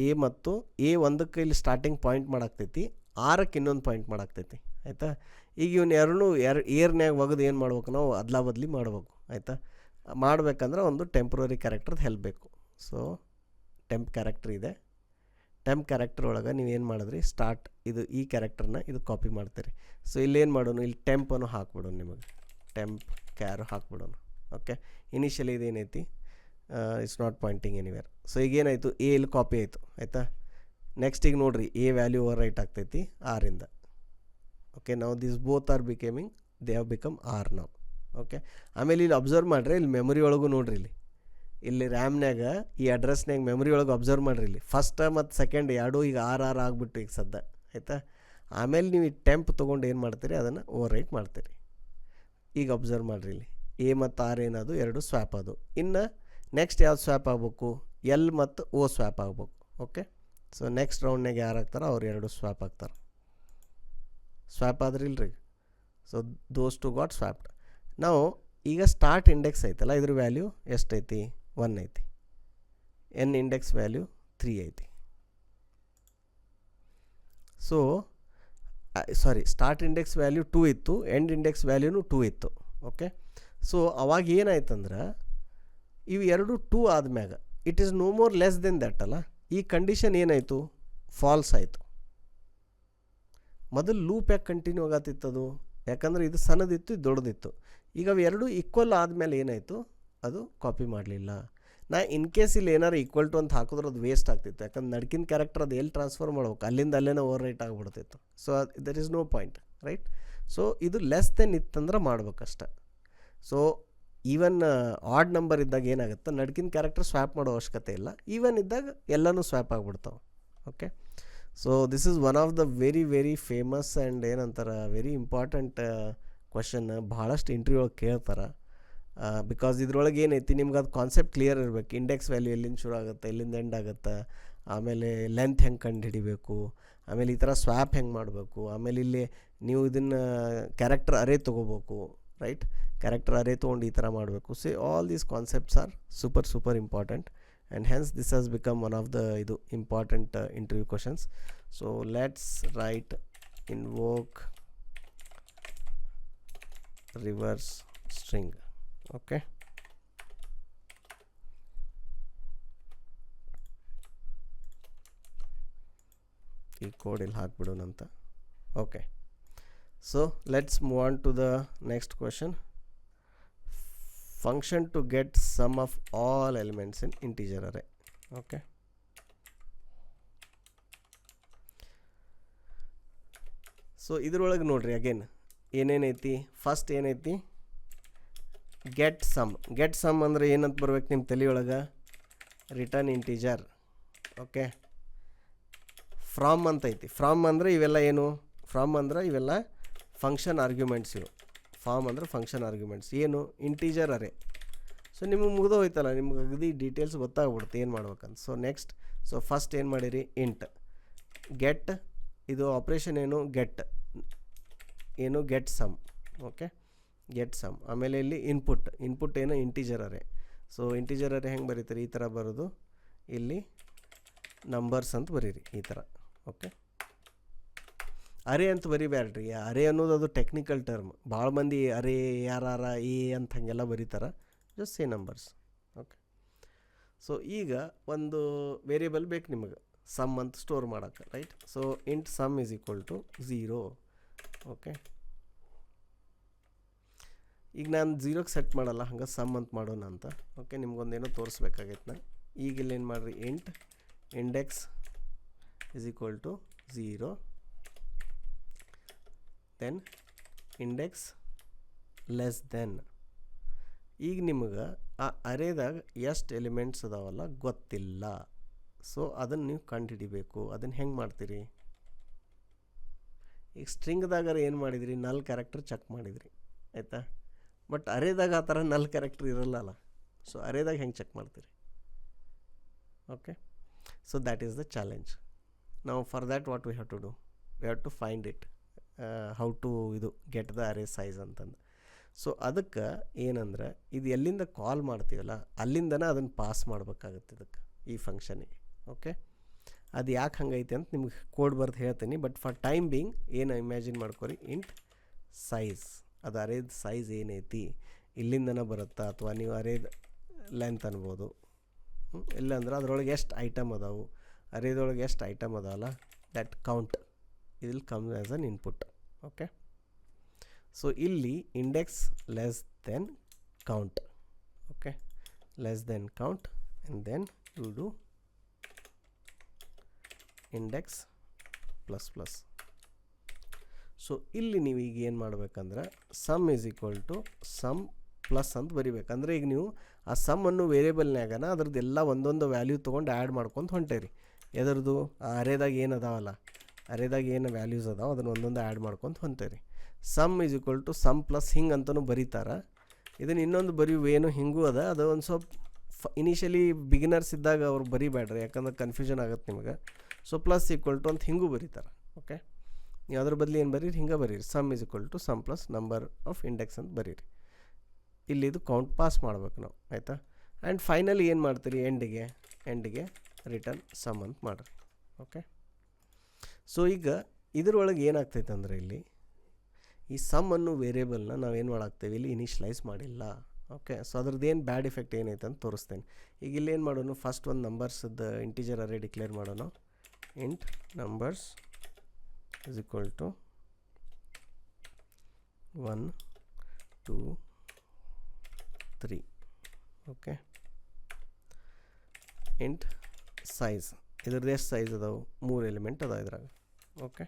ಎ ಮತ್ತು A1ಕ್ಕೆ ಇಲ್ಲಿ ಸ್ಟಾರ್ಟಿಂಗ್ ಪಾಯಿಂಟ್ ಮಾಡಾಕ್ತೈತಿ, 6ಕ್ಕೆ ಇನ್ನೊಂದು ಪಾಯಿಂಟ್ ಮಾಡಾಕ್ತೈತಿ. ಆಯಿತಾ? ಈಗ ಇವನ್ನ ಏರ್ನ್ಯಾಗ ಒಗದು ಏನು ಮಾಡ್ಬೇಕು, ನಾವು ಅದ್ಲಾ ಬದ್ಲಿ ಮಾಡ್ಬೇಕು. ಆಯಿತಾ? ಮಾಡಬೇಕಂದ್ರೆ ಒಂದು ಟೆಂಪ್ರರಿ ಕ್ಯಾರೆಕ್ಟರ್ದು ಹೆಲ್ಪ್ ಬೇಕು. ಸೊ ಟೆಂಪ್ ಕ್ಯಾರೆಕ್ಟರ್ ಇದೆ. ಟೆಂಪ್ ಕ್ಯಾರೆಕ್ಟರ್ ಒಳಗೆ ನೀವೇನು ಮಾಡಿದ್ರಿ, ಸ್ಟಾರ್ಟ್ ಇದು ಈ ಕ್ಯಾರೆಕ್ಟರ್ನ ಇದು ಕಾಪಿ ಮಾಡ್ತೀರಿ. ಸೊ ಇಲ್ಲೇನು ಮಾಡೋಣ, ಇಲ್ಲಿ ಟೆಂಪನ್ನು ಹಾಕ್ಬಿಡೋಣ, ನಿಮಗೆ ಟೆಂಪ್ ಕ್ಯಾರು ಹಾಕ್ಬಿಡೋಣ. ಓಕೆ, ಇನಿಷಿಯಲಿ ಇದೇನೈತಿ, it's not pointing anywhere. So ಈಗೇನಾಯಿತು, ಎ ಇಲ್ಲಿ ಕಾಪಿ ಆಯಿತು. ಆಯಿತಾ? ನೆಕ್ಸ್ಟ್ ಈಗ ನೋಡಿರಿ, ಎ ವ್ಯಾಲ್ಯೂ ಓವರ್ ರೈಟ್ ಆಗ್ತೈತಿ ಆರಿಂದ. ಓಕೆ, ನಾವು this both are becoming, they have become R ನಾವು. ಓಕೆ, ಆಮೇಲೆ ಇಲ್ಲಿ ಅಬ್ಸರ್ವ್ ಮಾಡಿರಿ, ಇಲ್ಲಿ ಮೆಮೊರಿ ಒಳಗೂ ನೋಡಿರಿ, ಇಲ್ಲಿ ರ್ಯಾಮ್ನಾಗ ಈ ಅಡ್ರೆಸ್ನಾಗ ಮೆಮೊರಿ ಒಳಗೆ ಅಬ್ಸರ್ವ್ ಮಾಡಿರಿ, ಇಲ್ಲಿ ಫಸ್ಟ್ ಮತ್ತು ಸೆಕೆಂಡ್ ಎರಡೂ ಈಗ ಆರ್ ಆಗಿಬಿಟ್ಟು ಈಗ ಸದ್ದ. ಆಯಿತಾ? ಆಮೇಲೆ ನೀವು ಈ ಟೆಂಪ್ ತೊಗೊಂಡು ಏನು ಮಾಡ್ತೀರಿ, ಅದನ್ನು ಓವರ್ ರೈಟ್ ಮಾಡ್ತೀರಿ. ಈಗ ಅಬ್ಸರ್ವ್ ಮಾಡಿರಿ, ಇಲ್ಲಿ ಎ ಮತ್ತು ಆರ್ ಏನದು ಎರಡು ಸ್ವ್ಯಾಪ್ ಅದು. ಇನ್ನು ನೆಕ್ಸ್ಟ್ ಯಾವ್ದು ಸ್ವ್ಯಾಪ್ ಆಗಬೇಕು, ಎಲ್ ಮತ್ತು ಓ ಸ್ವ್ಯಾಪ್ ಆಗಬೇಕು. ಓಕೆ, ಸೊ ನೆಕ್ಸ್ಟ್ ರೌಂಡ್ನಾಗ ಯಾರು ಆಗ್ತಾರೋ ಅವ್ರು ಎರಡು ಸ್ವ್ಯಾಪ್ ಆಗ್ತಾರೆ. ಸ್ವ್ಯಾಪ್ ಆದ್ರಿ ಇಲ್ರಿ. So those two got swapped. ನಾವು ಈಗ ಸ್ಟಾರ್ಟ್ ಇಂಡೆಕ್ಸ್ ಐತಲ್ಲ, ಇದ್ರ ವ್ಯಾಲ್ಯೂ ಎಷ್ಟೈತಿ, 1 ಐತಿ. ಎನ್ ಇಂಡೆಕ್ಸ್ ವ್ಯಾಲ್ಯೂ 3 ಐತಿ. So sorry, start index value 2 ಇತ್ತು, ಎಂಡ್ ಇಂಡೆಕ್ಸ್ ವ್ಯಾಲ್ಯೂನು 2 ಇತ್ತು. ಓಕೆ, ಸೊ ಅವಾಗ ಏನಾಯ್ತಂದ್ರೆ, ಇವು ಎರಡು 2 ಆದ್ಮ್ಯಾಗ it is no more less then that ಅಲ್ಲ, ಈ ಕಂಡೀಷನ್ ಏನಾಯಿತು, ಫಾಲ್ಸ್ ಆಯಿತು. ಮೊದಲು ಲೂಪ್ ಯಾಕೆ ಕಂಟಿನ್ಯೂ ಆಗತ್ತಿತ್ತದು, ಯಾಕಂದರೆ ಇದು ಸಣ್ಣದಿತ್ತು, ಇದು ದೊಡ್ಡದಿತ್ತು. ಈಗ ಅವು ಎರಡು ಈಕ್ವಲ್ ಆದಮೇಲೆ ಏನಾಯಿತು, ಅದು ಕಾಪಿ ಮಾಡಲಿಲ್ಲ. ನಾ ಇನ್ ಕೇಸ್ ಇಲ್ಲಿ ಏನಾರು ಈಕ್ವಲ್ ಟು ಅಂತ ಹಾಕಿದ್ರೆ ಅದು ವೇಸ್ಟ್ ಆಗ್ತಿತ್ತು. ಯಾಕಂದ್ರೆ ನಡ್ಕಿನ ಕ್ಯಾರೆಕ್ಟರ್ ಅದು ಎಲ್ಲಿ ಟ್ರಾನ್ಸ್ಫರ್ ಮಾಡ್ಬೇಕು, ಅಲ್ಲಿಂದ ಅಲ್ಲೇನೇ ಓವರ್ ರೈಟ್ ಆಗಿಬಿಡ್ತಿತ್ತು. So there is no point, right? So ಇದು ಲೆಸ್ ದೆನ್ ಇತ್ತಂದ್ರೆ ಮಾಡ್ಬೇಕಷ್ಟೆ. ಸೊ ಈವನ್ ಆಡ್ ನಂಬರ್ ಇದ್ದಾಗ ಏನಾಗುತ್ತೆ, ನಡ್ಕಿನ ಕ್ಯಾರೆಕ್ಟರ್ ಸ್ವ್ಯಾಪ್ ಮಾಡೋ ಅವಶ್ಯಕತೆ ಇಲ್ಲ. ಈವನ್ ಇದ್ದಾಗ ಎಲ್ಲನೂ ಸ್ವ್ಯಾಪ್ ಆಗಿಬಿಡ್ತಾವೆ. Okay, so this is one of the very very famous and ಏನಂತಾರೆ ವೆರಿ ಇಂಪಾರ್ಟೆಂಟ್ ಕ್ವಶನ್. ಭಾಳಷ್ಟು ಇಂಟರ್ವ್ಯೂ ಒಳಗೆ ಕೇಳ್ತಾರೆ. ಬಿಕಾಸ್ ಇದ್ರೊಳಗೆ ಏನೈತಿ, ನಿಮ್ಗೆ ಅದು ಕಾನ್ಸೆಪ್ಟ್ ಕ್ಲಿಯರ್ ಇರಬೇಕು. ಇಂಡೆಕ್ಸ್ ವ್ಯಾಲ್ಯೂ ಎಲ್ಲಿಂದ ಶುರು ಆಗುತ್ತೆ, ಎಲ್ಲಿಂದ ಎಂಡ್ ಆಗುತ್ತೆ, ಆಮೇಲೆ ಲೆಂತ್ ಹೆಂಗೆ ಕಂಡು ಹಿಡಿಬೇಕು, ಆಮೇಲೆ ಈ ಥರ ಸ್ವ್ಯಾಪ್ ಹೆಂಗೆ ಮಾಡಬೇಕು, ಆಮೇಲೆ ಇಲ್ಲಿ ನೀವು ಇದನ್ನು ಕ್ಯಾರೆಕ್ಟರ್ ಅರೇ ತೊಗೋಬೇಕು, ರೈಟ್? ಕ್ಯಾರೆಕ್ಟರ್ ಅರೇ ತೊಗೊಂಡು ಈ ಥರ ಮಾಡಬೇಕು. So all these concepts are super important, and hence this has become one of the important interview questions. So let's write invoke reverse string. Okay, ಈ ಕೋಡ್ ಇಲ್ಲಿ ಹಾಕ್ಬಿಡೋಣಂತ. Okay, so let's move on to the next question. Function to get sum of all elements in integer array. Okay, so ಇದ್ರೊಳಗೆ ನೋಡ್ರಿ again ಏನೇನೈತಿ. First ಏನೈತಿ, get sum. Get sum ಅಂದರೆ ಏನಂತ ಬರ್ಬೇಕು ನಿಮ್ಮ ತಲೆಯೊಳಗೆ, ರಿಟರ್ನ್ ಇಂಟಿಜರ್. ಓಕೆ, ಫ್ರಾಮ್ ಅಂತ ಐತಿ. ಫ್ರಾಮ್ ಅಂದರೆ ಇವೆಲ್ಲ ಏನು, ಫ್ರಾಮ್ ಅಂದ್ರೆ ಇವೆಲ್ಲ ಫಂಕ್ಷನ್ ಆರ್ಗ್ಯುಮೆಂಟ್ಸ್. ಇವು ಫಾರ್ಮ್ ಅಂದ್ರೆ ಫಂಕ್ಷನ್ ಆರ್ಗ್ಯುಮೆಂಟ್ಸ್, ಏನು ಇಂಟಿಜರ್ ಅರೇ. ಸೊ ನಿಮಗೆ ಮುಗಿದು ಹೋಯ್ತಲ್ಲ, ನಿಮ್ಗೆ ಅಗದಿ ಡೀಟೇಲ್ಸ್ ಗೊತ್ತಾಗ್ಬಿಡುತ್ತೆ ಏನು ಮಾಡ್ಬೇಕಂತ. ಸೊ ನೆಕ್ಸ್ಟ್, ಸೊ ಫಸ್ಟ್ ಏನು ಮಾಡಿರಿ, ಇಂಟ್ ಗೆಟ್. ಇದು ಆಪ್ರೇಷನ್ ಏನು, ಗೆಟ್ ಏನು, get sum. Okay, get sum. ಆಮೇಲೆ ಇಲ್ಲಿ ಇನ್ಪುಟ್ ಏನು, integer array. So integer array ಹೆಂಗೆ ಬರೀತೀರಿ, ಈ ಥರ ಬರೋದು. ಇಲ್ಲಿ ನಂಬರ್ಸ್ ಅಂತ ಬರೀರಿ ಈ ಥರ. ಓಕೆ, ಅರೇ ಅಂತ ಬರಿಬ್ಯಾಡ್ರಿ. ಅರೇ ಅನ್ನೋದು ಅದು ಟೆಕ್ನಿಕಲ್ ಟರ್ಮ್. ಭಾಳ ಮಂದಿ ಅರೇ ಯಾರ ಎ ಅಂತ ಹಾಗೆಲ್ಲ ಬರೀತಾರೆ. Just say numbers. Okay, so ಈಗ ಒಂದು ವೇರಿಯಬಲ್ ಬೇಕು ನಿಮಗೆ ಸಮ್ ಅಂತ ಸ್ಟೋರ್ ಮಾಡೋಕ್ಕೆ, right. So int sum is equal to 0. Okay, ಈಗ ನಾನು 0ಗೆ ಸೆಟ್ ಮಾಡಲ್ಲ, ಹಂಗೆ ಸಮ್ ಅಂತ ಮಾಡೋಣ ಅಂತ. ಓಕೆ, ನಿಮ್ಗೊಂದೇನೋ ತೋರಿಸ್ಬೇಕಾಗೈತೆ ನಾ. ಈಗ ಇಲ್ಲೇನು ಮಾಡಿರಿ, int index is equal to 0, then index less than. ಈಗ ನಿಮಗೆ ಆ ಅರೇದಾಗ ಎಷ್ಟು ಎಲಿಮೆಂಟ್ಸ್ ಅದಾವಲ್ಲ ಗೊತ್ತಿಲ್ಲ. ಸೊ ಅದನ್ನು ನೀವು ಕಂಡುಹಿಡಿಬೇಕು. ಅದನ್ನು ಹೆಂಗೆ ಮಾಡ್ತೀರಿ, ಈಗ ಸ್ಟ್ರಿಂಗ್ದಾಗ ಏನು ಮಾಡಿದಿರಿ, ನಲ್ ಕ್ಯಾರೆಕ್ಟರ್ ಚೆಕ್ ಮಾಡಿದಿರಿ, ಆಯಿತಾ. ಬಟ್ ಅರೇದಾಗ ಆ ಥರ ನಲ್ ಕ್ಯಾರೆಕ್ಟರ್ ಇರಲ್ಲ. ಸೊ ಅರೇದಾಗ ಹೆಂಗೆ ಚೆಕ್ ಮಾಡ್ತೀರಿ. Okay, so that is the challenge. ನಾವು for that what we have to do, we have to find it, how to ಇದು ಗೆಟ್ ದ ಅರೇ ಸೈಜ್ ಅಂತಂದು. ಸೊ ಅದಕ್ಕೆ ಏನಂದ್ರೆ, ಇದು ಎಲ್ಲಿಂದ ಕಾಲ್ ಮಾಡ್ತೀವಲ್ಲ ಅಲ್ಲಿಂದನೇ ಅದನ್ನು ಪಾಸ್ ಮಾಡಬೇಕಾಗುತ್ತೆ ಇದಕ್ಕೆ, ಈ ಫಂಕ್ಷನಿಗೆ. ಓಕೆ, ಅದು ಯಾಕೆ ಹಂಗೈತೆ ಅಂತ ನಿಮ್ಗೆ ಕೋಡ್ ಬರ್ದು ಹೇಳ್ತೀನಿ. ಬಟ್ ಫಾರ್ ಟೈಮ್ ಬೀಯಿಂಗ್ ಏನು ಇಮ್ಯಾಜಿನ್ ಮಾಡ್ಕೊರಿ, ಇಂಟ್ ಸೈಜ್. ಅದು ಅರೇದ ಸೈಜ್ ಏನೈತಿ ಇಲ್ಲಿಂದನೇ ಬರುತ್ತಾ, ಅಥವಾ ನೀವು ಅರೇದ ಲೆಂತ್ ಅನ್ಬೋದು. ಇಲ್ಲಾಂದ್ರೆ ಅದ್ರೊಳಗೆ ಎಷ್ಟು ಐಟಮ್ ಅದಾವು, ಅರೇದೊಳಗೆ ಎಷ್ಟು ಐಟಮ್ ಅದಾವಲ್ಲ, that count will come as an input. Okay, so ಇಲ್ಲಿ index less then count. Okay, less then count and then you do index plus plus. So ಇಲ್ಲಿ ನೀವು ಈಗ ಏನು ಮಾಡ್ಬೇಕಂದ್ರೆ, sum is equal to sum plus ಅಂತ ಬರಿಬೇಕಂದ್ರೆ, ಈಗ ನೀವು ಆ ಸಮ್ಮನ್ನು ವೇರಿಯೇಬಲ್ನಾಗನ ಅದ್ರದ್ದೆಲ್ಲ ಒಂದೊಂದು ವ್ಯಾಲ್ಯೂ ತೊಗೊಂಡು ಆ್ಯಡ್ ಮಾಡ್ಕೊತ ಹೊಂಟೇರಿ. ಎದ್ರದ್ದು ಆ ಅರೇದಾಗ ಏನು ಅದಾವಲ್ಲ, ಅರೇದಾಗ ಏನು ವ್ಯಾಲ್ಯೂಸ್ ಅದಾವೆ ಅದನ್ನು ಒಂದೊಂದು ಆ್ಯಡ್ ಮಾಡ್ಕೊತ ಹೊಂಟೇರಿ. Sum is equal to sum plus ಹಿಂಗೆ ಅಂತಲೂ ಬರೀತಾರೆ. ಇದನ್ನು ಇನ್ನೊಂದು ಬರೆಯುವೇನು ಹಿಂಗೂ ಅದ. ಅದು ಒಂದು ಸ್ವಲ್ಪ ಇನಿಷಿಯಲಿ ಬಿಗಿನರ್ಸ್ ಇದ್ದಾಗ ಅವ್ರು ಬರಿಬೇಡ್ರಿ, ಯಾಕಂದ್ರೆ ಕನ್ಫ್ಯೂಷನ್ ಆಗುತ್ತೆ ನಿಮಗೆ. ಸೊ ಪ್ಲಸ್ ಈಕ್ವಲ್ ಟು ಅಂತ ಹಿಂಗೂ ಬರೀತಾರೆ. ಓಕೆ, ನೀವು ಅದ್ರ ಬದಲು ಏನು ಬರೀರಿ, ಹಿಂಗೆ ಬರೀರಿ, sum is equal to sum plus number of index ಅಂತ ಬರೀರಿ. ಇಲ್ಲಿ ಇದು ಕೌಂಟ್ ಪಾಸ್ ಮಾಡ್ಬೇಕು ನಾವು, ಆಯಿತಾ. ಆ್ಯಂಡ್ ಫೈನಲಿ ಏನು ಮಾಡ್ತೀರಿ, ಎಂಡಿಗೆ ರಿಟರ್ನ್ ಸಮ್ ಅಂತ ಮಾಡಿರಿ. ಓಕೆ, ಸೊ ಈಗ ಇದರೊಳಗೆ ಏನಾಗ್ತೈತೆ ಅಂದರೆ, ಇಲ್ಲಿ ಈ ಸಮ್ ಅನ್ನು ವೇರಿಯೇಬಲ್ನ ನಾವೇನು ಮಾಡಾಕ್ತೇವೆ, ಇಲ್ಲಿ ಇನಿಷಿಯಲೈಸ್ ಮಾಡಿಲ್ಲ. ಓಕೆ, ಸೊ ಅದ್ರದ್ದು ಏನು ಬ್ಯಾಡ್ ಇಫೆಕ್ಟ್ ಏನೈತೆ ಅಂತ ತೋರಿಸ್ತೇನೆ. ಈಗ ಇಲ್ಲೇನು ಮಾಡೋಣ, ಫಸ್ಟ್ ಒಂದು ನಂಬರ್ಸ್ದು ಇಂಟಿಜರ್ ಅರೇ ಡಿಕ್ಲೇರ್ ಮಾಡೋಣ. Int numbers is equal to 1 2 3. Okay, int size, ಇದ್ರದ್ದು ಎಷ್ಟು ಸೈಜ್ ಅದಾವೆ, 3 ಎಲಿಮೆಂಟ್ ಅದಾವೆ ಇದ್ರಾಗ. Okay,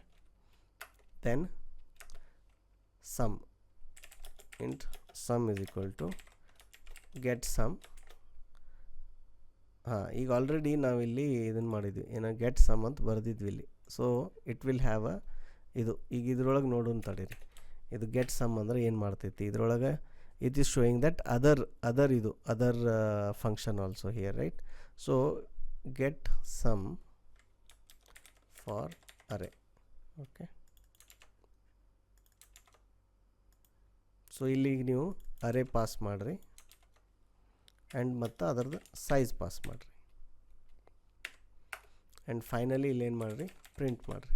then sum, int sum is equal to get sum. ಹಾಂ, ಈಗ ಆಲ್ರೆಡಿ ನಾವಿಲ್ಲಿ ಇದನ್ನು ಮಾಡಿದ್ವಿ, ಏನೋ ಗೆಟ್ ಸಮ್ ಅಂತ ಬರೆದಿದ್ವಿ ಇಲ್ಲಿ. So it will have a ಇದು. ಈಗ ಇದ್ರೊಳಗೆ ನೋಡೋಣ ತಡೀರಿ, ಇದು ಗೆಟ್ ಸಮ್ ಅಂದರೆ ಏನು ಮಾಡ್ತೈತಿ ಇದ್ರೊಳಗೆ. It is showing that other function also here, right. So get sum for array. Okay, so ಇಲ್ಲಿಗೆ ನೀವು ಅರೇ ಪಾಸ್ ಮಾಡಿರಿ ಆ್ಯಂಡ್ ಮತ್ತು ಅದರದ್ದು ಸೈಜ್ ಪಾಸ್ ಮಾಡಿರಿ. ಆ್ಯಂಡ್ ಫೈನಲಿ ಇಲ್ಲೇನು ಮಾಡಿರಿ, ಪ್ರಿಂಟ್ ಮಾಡಿರಿ,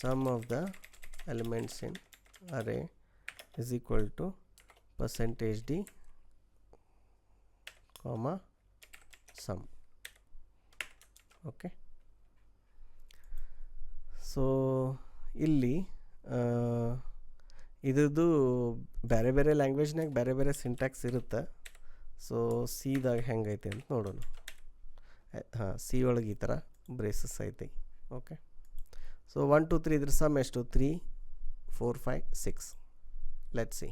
sum of the elements in array is equal to percentage d comma sum. Okay, so ಇಲ್ಲಿ ಇದ್ರದ್ದು ಬೇರೆ ಬೇರೆ ಲ್ಯಾಂಗ್ವೇಜ್ನಾಗ ಬೇರೆ ಬೇರೆ ಸಿಂಟ್ಯಾಕ್ಸ್ ಇರುತ್ತೆ. ಸೊ ಸಿದಾಗ ಹೆಂಗೈತೆ ಅಂತ ನೋಡೋಣ. ಹಾಂ, ಸಿ ಒಳಗೆ ಈ ಥರ ಬ್ರೇಸಸ್ ಐತಿ. ಓಕೆ, ಸೊ 1 2 3 ಇದ್ರ ಸಮ್ ಎಷ್ಟು? 3 4 5 6. Let's see.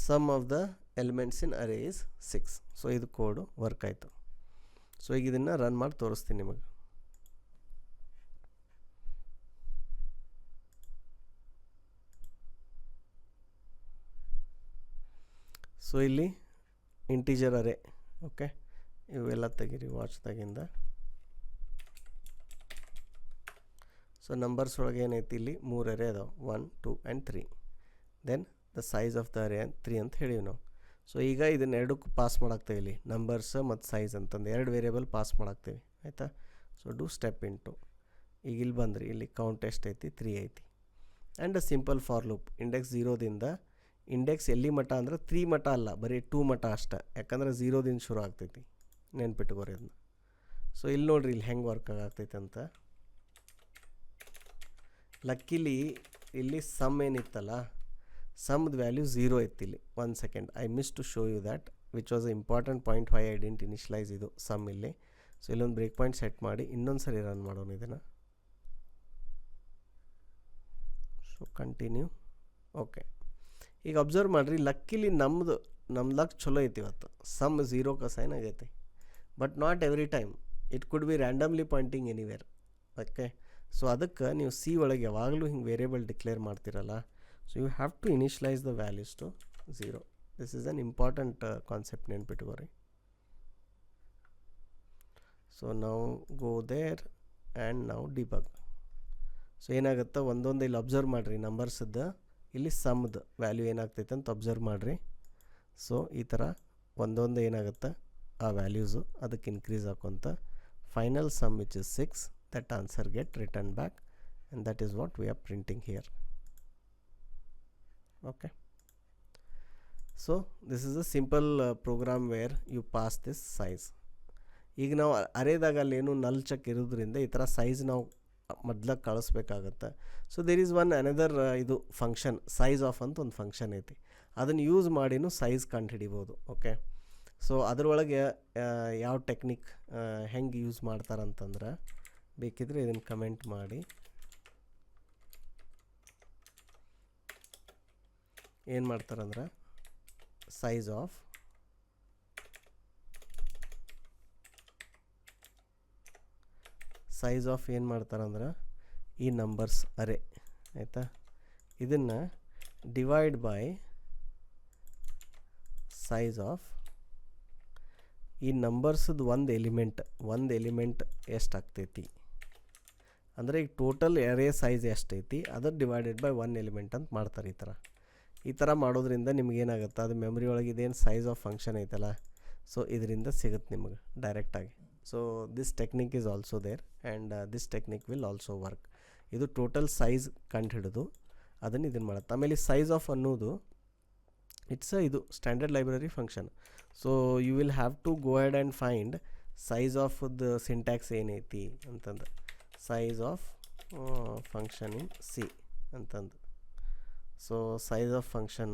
Sum of the elements in array is 6. So ಇದು ಕೋಡು ವರ್ಕ್ ಆಯಿತು. ಸೊ ಈಗ ಇದನ್ನು ರನ್ ಮಾಡಿ ತೋರಿಸ್ತೀನಿ ನಿಮಗೆ. ಸೊ ಇಲ್ಲಿ ಇಂಟೀಜರ್ ಅರೇ. ಓಕೆ, ಇವೆಲ್ಲ ತೆಗೀರಿ ವಾಚ್ದಾಗಿಂದ. ಸೊ ನಂಬರ್ಸ್ ಒಳಗೆ ಏನೈತಿ, ಇಲ್ಲಿ 3 ಅರೇ ಅದಾವೆ, 1 2 and 3. Then the size of the array 3 ಅಂತ ಹೇಳೀವಿ ನಾವು. ಸೊ ಈಗ ಇದನ್ನ ಎರಡಕ್ಕೂ ಪಾಸ್ ಮಾಡಾಕ್ತೇವೆ, ಇಲ್ಲಿ ನಂಬರ್ಸ್ ಮತ್ತು ಸೈಜ್ ಅಂತಂದು 2 ವೇರಿಯೇಬಲ್ ಪಾಸ್ ಮಾಡಾಕ್ತೇವೆ. ಆಯಿತಾ? So do step into. ಈಗ ಇಲ್ಲಿ ಬಂದ್ರಿ, ಇಲ್ಲಿ ಕೌಂಟ್ ಎಷ್ಟು ಐತಿ? 3 ಐತಿ. And a simple for loop. Index 0ದಿಂದ ಇಂಡೆಕ್ಸ್ ಎಲ್ಲಿ ಮಟ್ಟ ಅಂದ್ರೆ 3 ಮಟ್ಟ ಅಲ್ಲ, ಬರೀ 2 ಮಟ್ಟ ಅಷ್ಟೆ. ಯಾಕಂದ್ರೆ 0ದಿಂದ ಶುರು ಆಗ್ತೈತಿ, ನೆನ್ಪಿಟ್ಕೋರಿ ಅದನ್ನ. ಸೊ ಇಲ್ಲಿ ನೋಡ್ರಿ, ಇಲ್ಲಿ ಹೆಂಗೆ ವರ್ಕ್ ಆಗ್ತೈತೆ ಅಂತ. ಲಕ್ಕಿಲಿ ಇಲ್ಲಿ ಸಮ್ ಏನಿತ್ತಲ್ಲ, ಸಮ್ದು ವ್ಯಾಲ್ಯೂ 0 ಇತ್ತು ಇಲ್ಲಿ. 1 second, I miss to show you that, which was a important point. Why I didn't initialise ಇದು ಸಮ್ ಇಲ್ಲಿ. ಸೊ ಇಲ್ಲೊಂದು ಬ್ರೇಕ್ ಪಾಯಿಂಟ್ ಸೆಟ್ ಮಾಡಿ ಇನ್ನೊಂದು ಸರಿ ರನ್ ಮಾಡೋಣ ಇದನ್ನು. So continue. ಓಕೆ, ಈಗ ಅಬ್ಸರ್ವ್ ಮಾಡಿರಿ, ಲಕ್ಕಿಲಿ ನಮ್ಮ ಲಕ್ ಚಲೋ ಐತಿ ಇವತ್ತು. ಸಮ್ 0 ಸೈನ್ ಆಗೈತಿ, but not every time. It could be randomly pointing anywhere. Okay, so ಅದಕ್ಕೆ ನೀವು ಸಿ ಒಳಗೆ ಯಾವಾಗಲೂ ಹಿಂಗೆ ವೇರಿಯೇಬಲ್ ಡಿಕ್ಲೇರ್ ಮಾಡ್ತಿರಲ್ಲ, so you have to initialize the values to 0. This is an important concept ನೆನ್ಪಿಟ್ಕೋರಿ. So now go there and now debug. So ಏನಾಗುತ್ತೆ, ಒಂದೊಂದು ಇಲ್ಲಿ ಅಬ್ಸರ್ವ್ ಮಾಡಿರಿ, ನಂಬರ್ಸದ್ದು ಇಲ್ಲಿ ಸಮ್ದು ವ್ಯಾಲ್ಯೂ ಏನಾಗ್ತೈತೆ ಅಂತ ಅಬ್ಸರ್ವ್ ಮಾಡಿರಿ. ಸೊ ಈ ಥರ ಒಂದೊಂದು ಏನಾಗುತ್ತೆ, ಆ ವ್ಯಾಲ್ಯೂಸು ಅದಕ್ಕೆ ಇನ್ಕ್ರೀಸ್ ಹಾಕೊಂತ final sum which is 6, that answer get returned back, and that is what we are printing here. Okay, so this is a simple program where you pass this size. ಈಗ ನಾವು ಅರೇದಾಗ ಅಲ್ಲೇನು ನಲ್ check ಇರೋದ್ರಿಂದ ಈ ಥರ size ನಾವು ಮೊದ್ಲಾಗ ಕಳಿಸ್ಬೇಕಾಗತ್ತೆ. So there is one another ಇದು ಫಂಕ್ಷನ್ ಸೈಜ್ ಆಫ್ ಅಂತ ಒಂದು ಫಂಕ್ಷನ್ ಐತಿ, ಅದನ್ನು ಯೂಸ್ ಮಾಡಿನೂ ಸೈಜ್ ಕಂಡು ಹಿಡಿಬೋದು. ಓಕೆ, ಸೊ ಅದರೊಳಗೆ ಯಾವ ಟೆಕ್ನಿಕ್ ಹೆಂಗೆ ಯೂಸ್ ಮಾಡ್ತಾರಂತಂದ್ರೆ, ಬೇಕಿದ್ರೆ ಇದನ್ನು ಕಮೆಂಟ್ ಮಾಡಿ. ಏನು ಮಾಡ್ತಾರಂದ್ರೆ, ಸೈಜ್ ಆಫ್ ಏನು ಮಾಡ್ತಾರಂದ್ರೆ, ಈ ನಂಬರ್ಸ್ ಅರೇ ಆಯಿತಾ, ಇದನ್ನು ಡಿವೈಡ್ ಬೈ ಸೈಜ್ ಆಫ್ ಈ ನಂಬರ್ಸದ್ದು ಒಂದು ಎಲಿಮೆಂಟ್ ಎಷ್ಟಾಗ್ತೈತಿ ಅಂದರೆ, ಈಗ ಟೋಟಲ್ ಅರೇ ಸೈಜ್ ಎಷ್ಟೈತಿ ಅದರ ಡಿವೈಡೆಡ್ ಬೈ 1 ಎಲಿಮೆಂಟ್ ಅಂತ ಮಾಡ್ತಾರೆ. ಈ ಥರ ಮಾಡೋದ್ರಿಂದ ನಿಮ್ಗೇನಾಗುತ್ತೆ, ಅದು ಮೆಮ್ರಿ ಒಳಗೆ ಇದೇನು ಸೈಜ್ ಆಫ್ ಫಂಕ್ಷನ್ ಐತಲ್ಲ, ಸೊ ಇದರಿಂದ ಸಿಗುತ್ತೆ ನಿಮಗೆ ಡೈರೆಕ್ಟಾಗಿ. So this technique is also there and this technique will also work. ಇದು ಟೋಟಲ್ ಸೈಜ್ ಕಂಡು ಹಿಡಿದು ಅದನ್ನು ಇದನ್ನು ಮಾಡುತ್ತೆ. ಆಮೇಲೆ ಸೈಜ್ ಆಫ್ ಅನ್ನೋದು ಇಟ್ಸ್ ಇದು standard library function. So you will have to go head and find size of the syntax ಏನೈತಿ ಅಂತಂದು, size of function in C ಅಂತಂದು. So size of function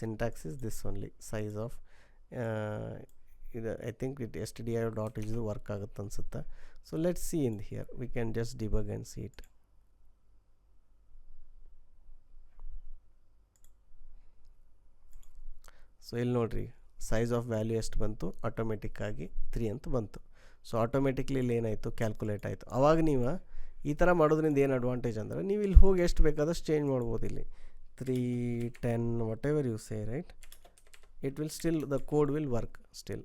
syntax is this only, size of ಇದು I think it stdio dot ಇದು work ಆಗುತ್ತೆ ಅನಿಸುತ್ತೆ. So let's see in here, we can just debug and see it. So ಇಲ್ಲಿ ನೋಡಿರಿ, size of value ಎಷ್ಟು ಬಂತು, ಆಟೋಮೆಟಿಕ್ಕಾಗಿ 3 ಅಂತ ಬಂತು. ಸೊ ಆಟೋಮೆಟಿಕ್ಲಿ ಇಲ್ಲಿ ಏನಾಯಿತು, ಕ್ಯಾಲ್ಕುಲೇಟ್ ಆಯಿತು. ಆವಾಗ ನೀವು ಈ ಥರ ಮಾಡೋದ್ರಿಂದ ಏನು ಅಡ್ವಾಂಟೇಜ್ ಅಂದರೆ, ನೀವು ಇಲ್ಲಿ ಹೋಗಿ ಎಷ್ಟು ಬೇಕಾದಷ್ಟು ಚೇಂಜ್ ಮಾಡ್ಬೋದು. ಇಲ್ಲಿ 3 10 whatever you say, right, it will still the code will work still.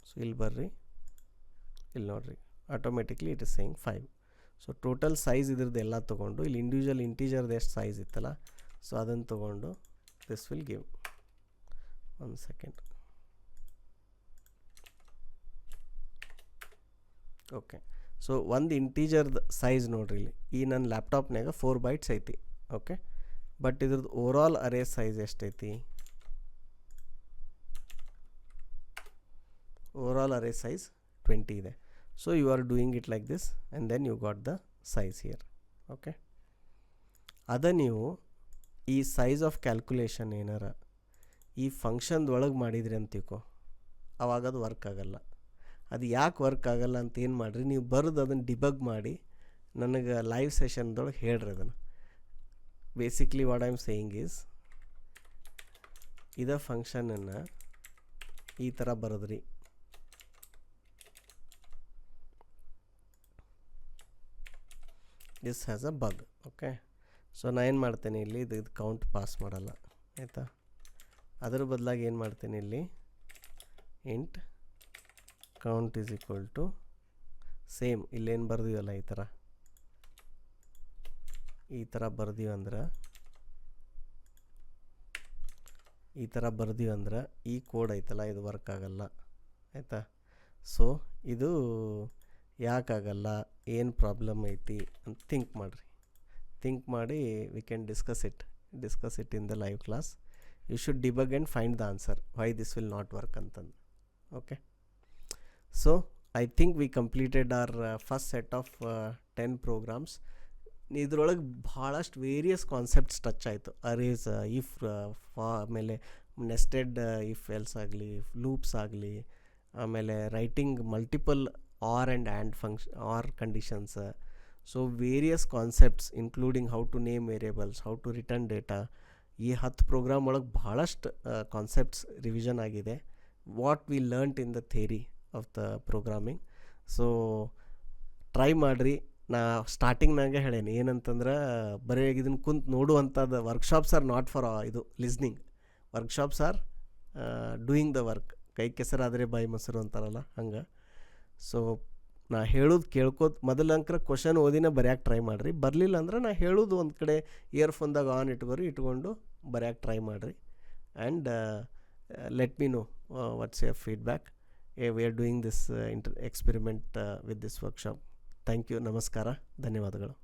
So ಇಲ್ಲಿ ಬರ್ರಿ, ಇಲ್ಲಿ ನೋಡ್ರಿ, automatically it is saying 5. So total size ಇದ್ರದ್ದು ಎಲ್ಲ ತೊಗೊಂಡು ಇಲ್ಲಿ ಇಂಡಿವಿಜುವಲ್ ಇಂಟೀಜರ್ದು ಎಷ್ಟು ಸೈಜ್ ಇತ್ತಲ್ಲ, ಸೊ ಅದನ್ನು ತೊಗೊಂಡು this will give 1 second. Okay, so ಒಂದು ಇಂಟೀಜರ್ದು ಸೈಜ್ ನೋಡ್ರಿ ಇಲ್ಲಿ ಈ ನನ್ನ ಲ್ಯಾಪ್ಟಾಪ್ನಾಗ 4 bytes ಐತಿ. ಓಕೆ, ಬಟ್ ಇದ್ರದ್ದು ಓವರಾಲ್ ಅರೇ ಸೈಜ್ ಎಷ್ಟೈತಿ? ಓವರಾಲ್ ಅರೇ ಸೈಜ್ 20 ಇದೆ. So you are doing it like this and then you got the size here. Okay, ಅದ ನೀವು ಈ ಸೈಜ್ ಆಫ್ ಕ್ಯಾಲ್ಕುಲೇಷನ್ ಏನಾರ ಈ ಫಂಕ್ಷನ್ದೊಳಗೆ ಮಾಡಿದ್ರಿ ಅಂತಿಕೋ, ಅವಾಗ ಅದು ವರ್ಕ್ ಆಗಲ್ಲ. ಅದು ಯಾಕೆ ವರ್ಕ್ ಆಗಲ್ಲ ಅಂತ ಏನು ಮಾಡಿರಿ, ನೀವು ಬರೆದು ಅದನ್ನು ಡಿಬಗ್ ಮಾಡಿ ನನಗೆ ಲೈವ್ ಸೆಷನ್ದೊಳಗೆ ಹೇಳ್ರಿ ಅದನ್ನು. Basically what I am saying is, ಇದ ಫಂಕ್ಷನನ್ನು ಈ ಥರ ಬರೆದ್ರಿ, this has a bug. Okay, so ನಾನು ಏನು ಮಾಡ್ತೇನೆ ಇಲ್ಲಿ ಇದು ಕೌಂಟ್ ಪಾಸ್ ಮಾಡಲ್ಲ, ಆಯಿತಾ. ಅದರ ಬದಲಾಗಿ ಏನು ಮಾಡ್ತೇನೆ ಇಲ್ಲಿ int count is equal to same ಇಲ್ಲೇನು ಬರ್ದೀವಲ್ಲ ಈ ಥರ ಬರ್ದೀವಂದ್ರೆ ಈ ಕೋಡ್ ಐತಲ್ಲ ಇದು ವರ್ಕ್ ಆಗಲ್ಲ, ಆಯಿತಾ. ಸೊ ಇದು ಯಾಕಾಗಲ್ಲ, ಏನು ಪ್ರಾಬ್ಲಮ್ ಐತಿ ಅಂತ ಥಿಂಕ್ ಮಾಡಿ we can discuss it in the live class. You should debug and find the answer why this will not work ಅಂತಂದು. Okay, so I think we completed our first set of 10 programs. ಇದ್ರೊಳಗೆ ಭಾಳಷ್ಟು various concepts touch ಆಯಿತು. Arrays, if, ಆಮೇಲೆ nested if else ಆಗಲಿ, loops ಆಗಲಿ, ಆಮೇಲೆ writing multiple or and or conditions. So various concepts including how to name variables, how to return data. ಈ 10 program ಒಳಗೆ ಭಾಳಷ್ಟು ಕಾನ್ಸೆಪ್ಟ್ಸ್ ರಿವಿಷನ್ ಆಗಿದೆ. What we learnt in the theory of the programming. So try ಮಾಡಿರಿ. ನಾ ಸ್ಟಾರ್ಟಿಂಗ್ನಾಗೆ ಹೇಳೇನಿ ಏನಂತಂದ್ರೆ, ಬರೀ ಇದನ್ನು ಕುಂತು ನೋಡುವಂಥದ್ದು ವರ್ಕ್ಶಾಪ್ಸ್ ಆರ್ ನಾಟ್ ಫಾರ್ ಇದು listening. Workshops are doing the work. ಕೈ ಕೆಸರಾದರೆ ಬಾಯಿ ಮೊಸರು ಅಂತಾರಲ್ಲ ಹಂಗೆ. ಸೊ ನಾ ಹೇಳೋದು ಕೇಳ್ಕೋತ ಮೊದಲಂಕರ ಕ್ವಶನ್ ಓದಿನ ಬರೆಯೋಕೆ ಟ್ರೈ ಮಾಡಿರಿ. ಬರಲಿಲ್ಲ ಅಂದ್ರೆ ನಾ ಹೇಳೋದು ಒಂದು ಕಡೆ ಇಯರ್ಫೋನ್ದಾಗ ಆನ್ ಇಟ್ಕೊಂಡು ಬರೆಯೋಕೆ ಟ್ರೈ ಮಾಡಿರಿ. And let me know what's your feedback. We are doing this experiment with this workshop. Thank you, ನಮಸ್ಕಾರ, ಧನ್ಯವಾದಗಳು.